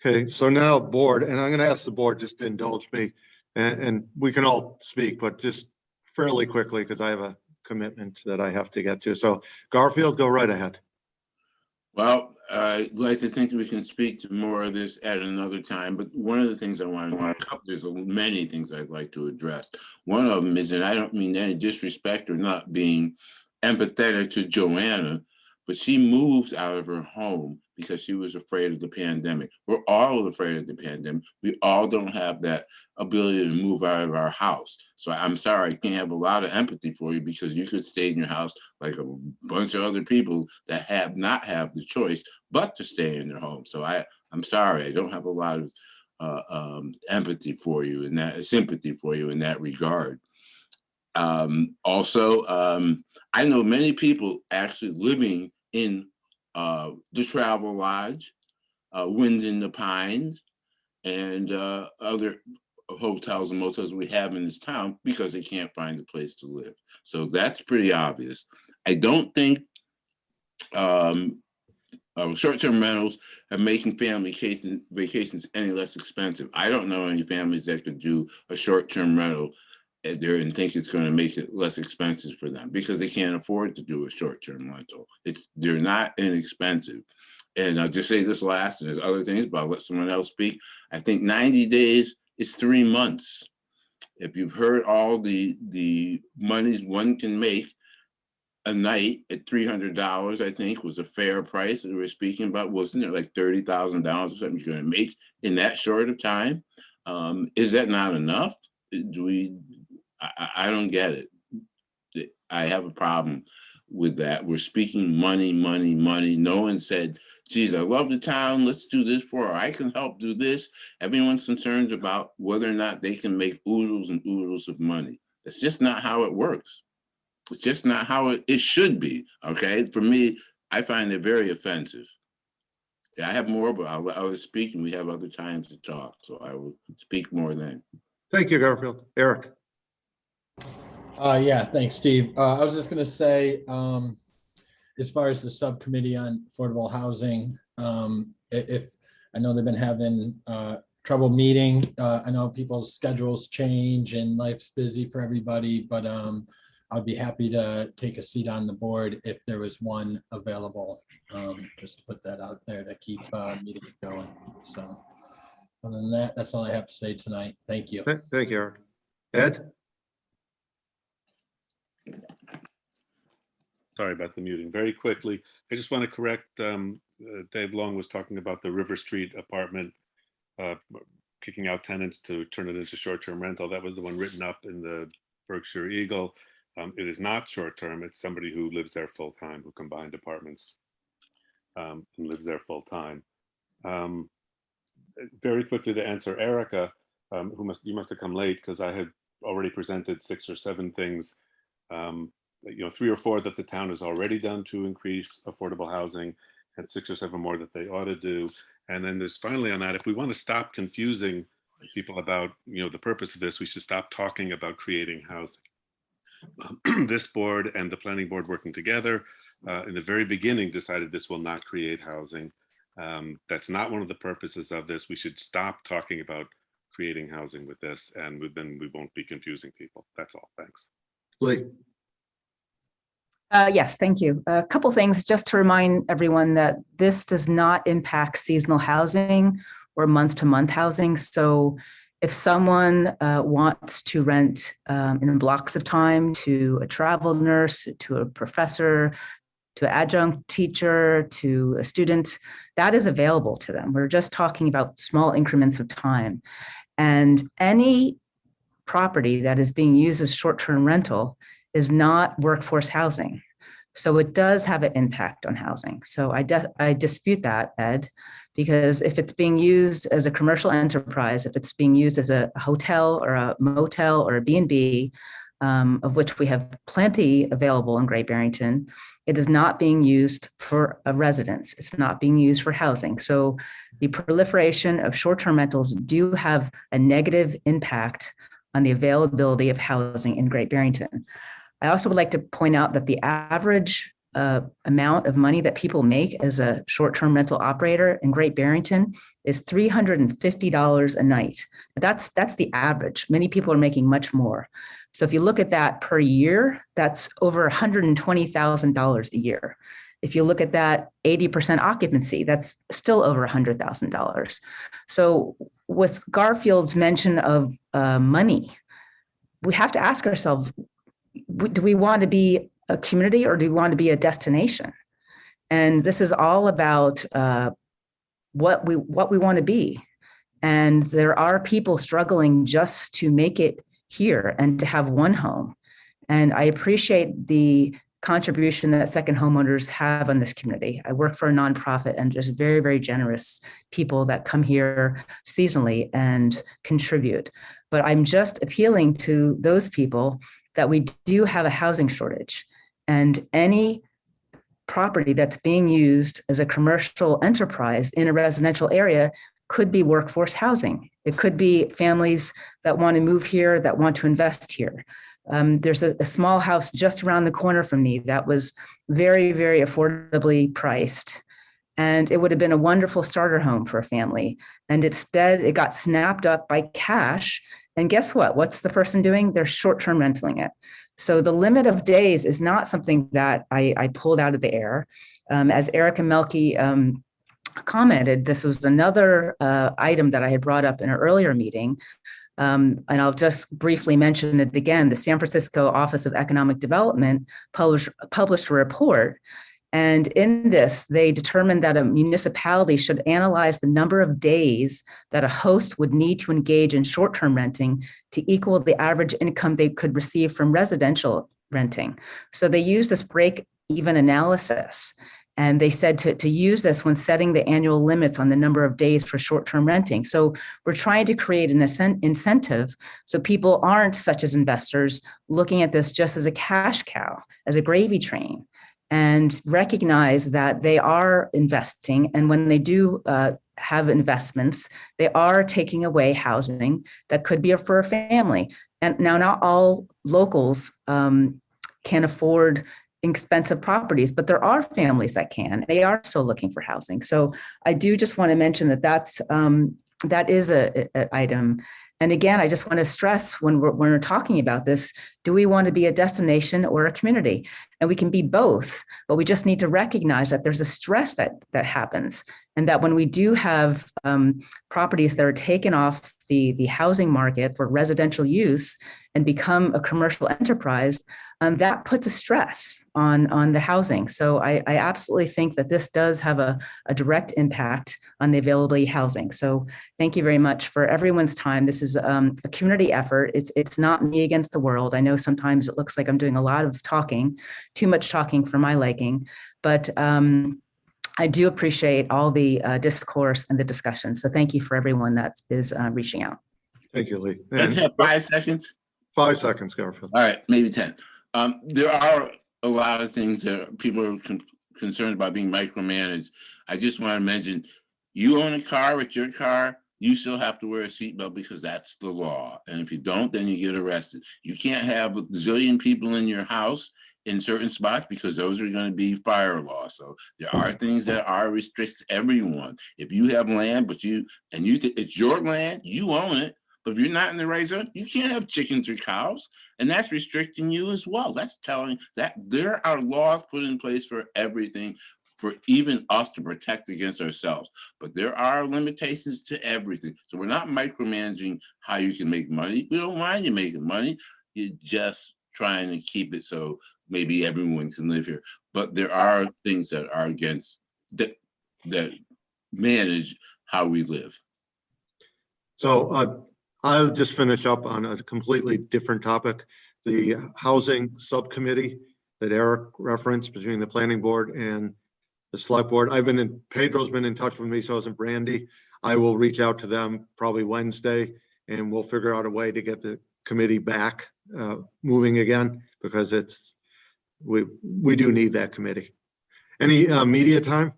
Okay, so now board, and I'm going to ask the board just to indulge me, and we can all speak, but just fairly quickly because I have a commitment that I have to get to. So Garfield, go right ahead. Well, I'd like to think we can speak to more of this at another time, but one of the things I want to cover, there's many things I'd like to address. One of them is, and I don't mean any disrespect or not being empathetic to Joanna, but she moved out of her home because she was afraid of the pandemic. We're all afraid of the pandemic. We all don't have that ability to move out of our house. So I'm sorry, I can't have a lot of empathy for you because you could stay in your house like a bunch of other people that have not have the choice but to stay in their home. So I'm sorry, I don't have a lot of empathy for you and that sympathy for you in that regard. Also, I know many people actually living in the Travel Lodge, Winds in the Pines, and other hotels and motels we have in this town because they can't find a place to live. So that's pretty obvious. I don't think short-term rentals are making family vacations any less expensive. I don't know any families that could do a short-term rental there and think it's going to make it less expensive for them because they can't afford to do a short-term rental. They're not inexpensive. And I'll just say this last, and there's other things, but I'll let someone else speak. I think 90 days is 3 months. If you've heard all the monies one can make a night at $300, I think was a fair price that we were speaking about, wasn't it like $30,000 or something you're going to make in that short of time? Is that not enough? I don't get it. I have a problem with that. We're speaking money, money, money. No one said, geez, I love the town. Let's do this for her. I can help do this. Everyone's concerned about whether or not they can make oodles and oodles of money. That's just not how it works. It's just not how it should be, okay? For me, I find it very offensive. Yeah, I have more, but I was speaking. We have other times to talk, so I will speak more then. Thank you, Garfield. Eric. Yeah, thanks, Steve. I was just going to say, as far as the subcommittee on affordable housing, if I know they've been having trouble meeting. I know people's schedules change and life's busy for everybody, but I'd be happy to take a seat on the board if there was one available. Just to put that out there to keep meetings going. So other than that, that's all I have to say tonight. Thank you. Thank you, Eric. Ed? Sorry about the muting. Very quickly, I just want to correct, Dave Long was talking about the River Street apartment, kicking out tenants to turn it into short-term rental. That was the one written up in the Berkshire Eagle. It is not short-term. It's somebody who lives there full-time, who combined apartments and lives there full-time. Very quickly to answer Erica, you must have come late because I had already presented 6 or 7 things, 3 or 4 that the town has already done to increase affordable housing, and 6 or 7 more that they ought to do. And then there's finally on that, if we want to stop confusing people about the purpose of this, we should stop talking about creating housing. This board and the planning board working together in the very beginning decided this will not create housing. That's not one of the purposes of this. We should stop talking about creating housing with this, and then we won't be confusing people. That's all. Thanks. Lee. Yes, thank you. A couple things just to remind everyone that this does not impact seasonal housing or month-to-month housing. So if someone wants to rent in blocks of time to a travel nurse, to a professor, to an adjunct teacher, to a student, that is available to them. We're just talking about small increments of time. And any property that is being used as short-term rental is not workforce housing. So it does have an impact on housing. So I dispute that, Ed, because if it's being used as a commercial enterprise, if it's being used as a hotel or a motel or a B&B, of which we have plenty available in Great Barrington, it is not being used for a residence. It's not being used for housing. So the proliferation of short-term rentals do have a negative impact on the availability of housing in Great Barrington. I also would like to point out that the average amount of money that people make as a short-term rental operator in Great Barrington is $350 a night. That's the average. Many people are making much more. So if you look at that per year, that's over $120,000 a year. If you look at that 80% occupancy, that's still over $100,000. So with Garfield's mention of money, we have to ask ourselves, do we want to be a community or do we want to be a destination? And this is all about what we want to be. And there are people struggling just to make it here and to have one home. And I appreciate the contribution that second homeowners have on this community. I work for a nonprofit and there's very, very generous people that come here seasonally and contribute. But I'm just appealing to those people that we do have a housing shortage, and any property that's being used as a commercial enterprise in a residential area could be workforce housing. It could be families that want to move here, that want to invest here. There's a small house just around the corner from me that was very, very affordably priced. And it would have been a wonderful starter home for a family. And instead, it got snapped up by cash. And guess what? What's the person doing? They're short-term rentaling it. So the limit of days is not something that I pulled out of the air. As Erica Melky commented, this was another item that I had brought up in an earlier meeting. And I'll just briefly mention it again. The San Francisco Office of Economic Development published a report. And in this, they determined that a municipality should analyze the number of days that a host would need to engage in short-term renting to equal the average income they could receive from residential renting. So they use this break-even analysis. And they said to use this when setting the annual limits on the number of days for short-term renting. So we're trying to create an incentive so people aren't, such as investors, looking at this just as a cash cow, as a gravy train, and recognize that they are investing. And when they do have investments, they are taking away housing that could be for a family. And now not all locals can afford expensive properties, but there are families that can. They are still looking for housing. So I do just want to mention that that is a item. And again, I just want to stress when we're talking about this, do we want to be a destination or a community? And we can be both, but we just need to recognize that there's a stress that happens, and that when we do have properties that are taken off the housing market for residential use and become a commercial enterprise, that puts a stress on the housing. So I absolutely think that this does have a direct impact on the availability of housing. So thank you very much for everyone's time. This is a community effort. It's not me against the world. I know sometimes it looks like I'm doing a lot of talking, too much talking for my liking, but I do appreciate all the discourse and the discussion. So thank you for everyone that is reaching out. Thank you, Lee. Let's have 5 seconds. 5 seconds, Garfield. All right, maybe 10. There are a lot of things that people are concerned about being micromanaged. I just want to mention, you own a car, it's your car, you still have to wear a seatbelt because that's the law. And if you don't, then you get arrested. You can't have a zillion people in your house in certain spots because those are going to be fire laws. So there are things that are restricts everyone. If you have land, but it's your land, you own it. But if you're not in the right zone, you can't have chickens or cows, and that's restricting you as well. That's telling that there are laws put in place for everything, for even us to protect against ourselves. But there are limitations to everything. So we're not micromanaging how you can make money. We don't mind you making money. You're just trying to keep it so maybe everyone can live here. But there are things that are against that manage how we live. So I'll just finish up on a completely different topic. The housing subcommittee that Eric referenced between the planning board and the select board. Pedro's been in touch with me, so isn't Brandy. I will reach out to them probably Wednesday, and we'll figure out a way to get the committee back moving again, because we do need that committee. Any media time?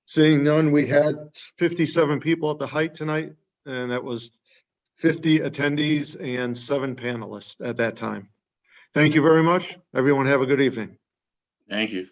Seeing none, we had 57 people at the Height tonight, and that was 50 attendees and 7 panelists at that time. Thank you very much. Everyone have a good evening. Thank you.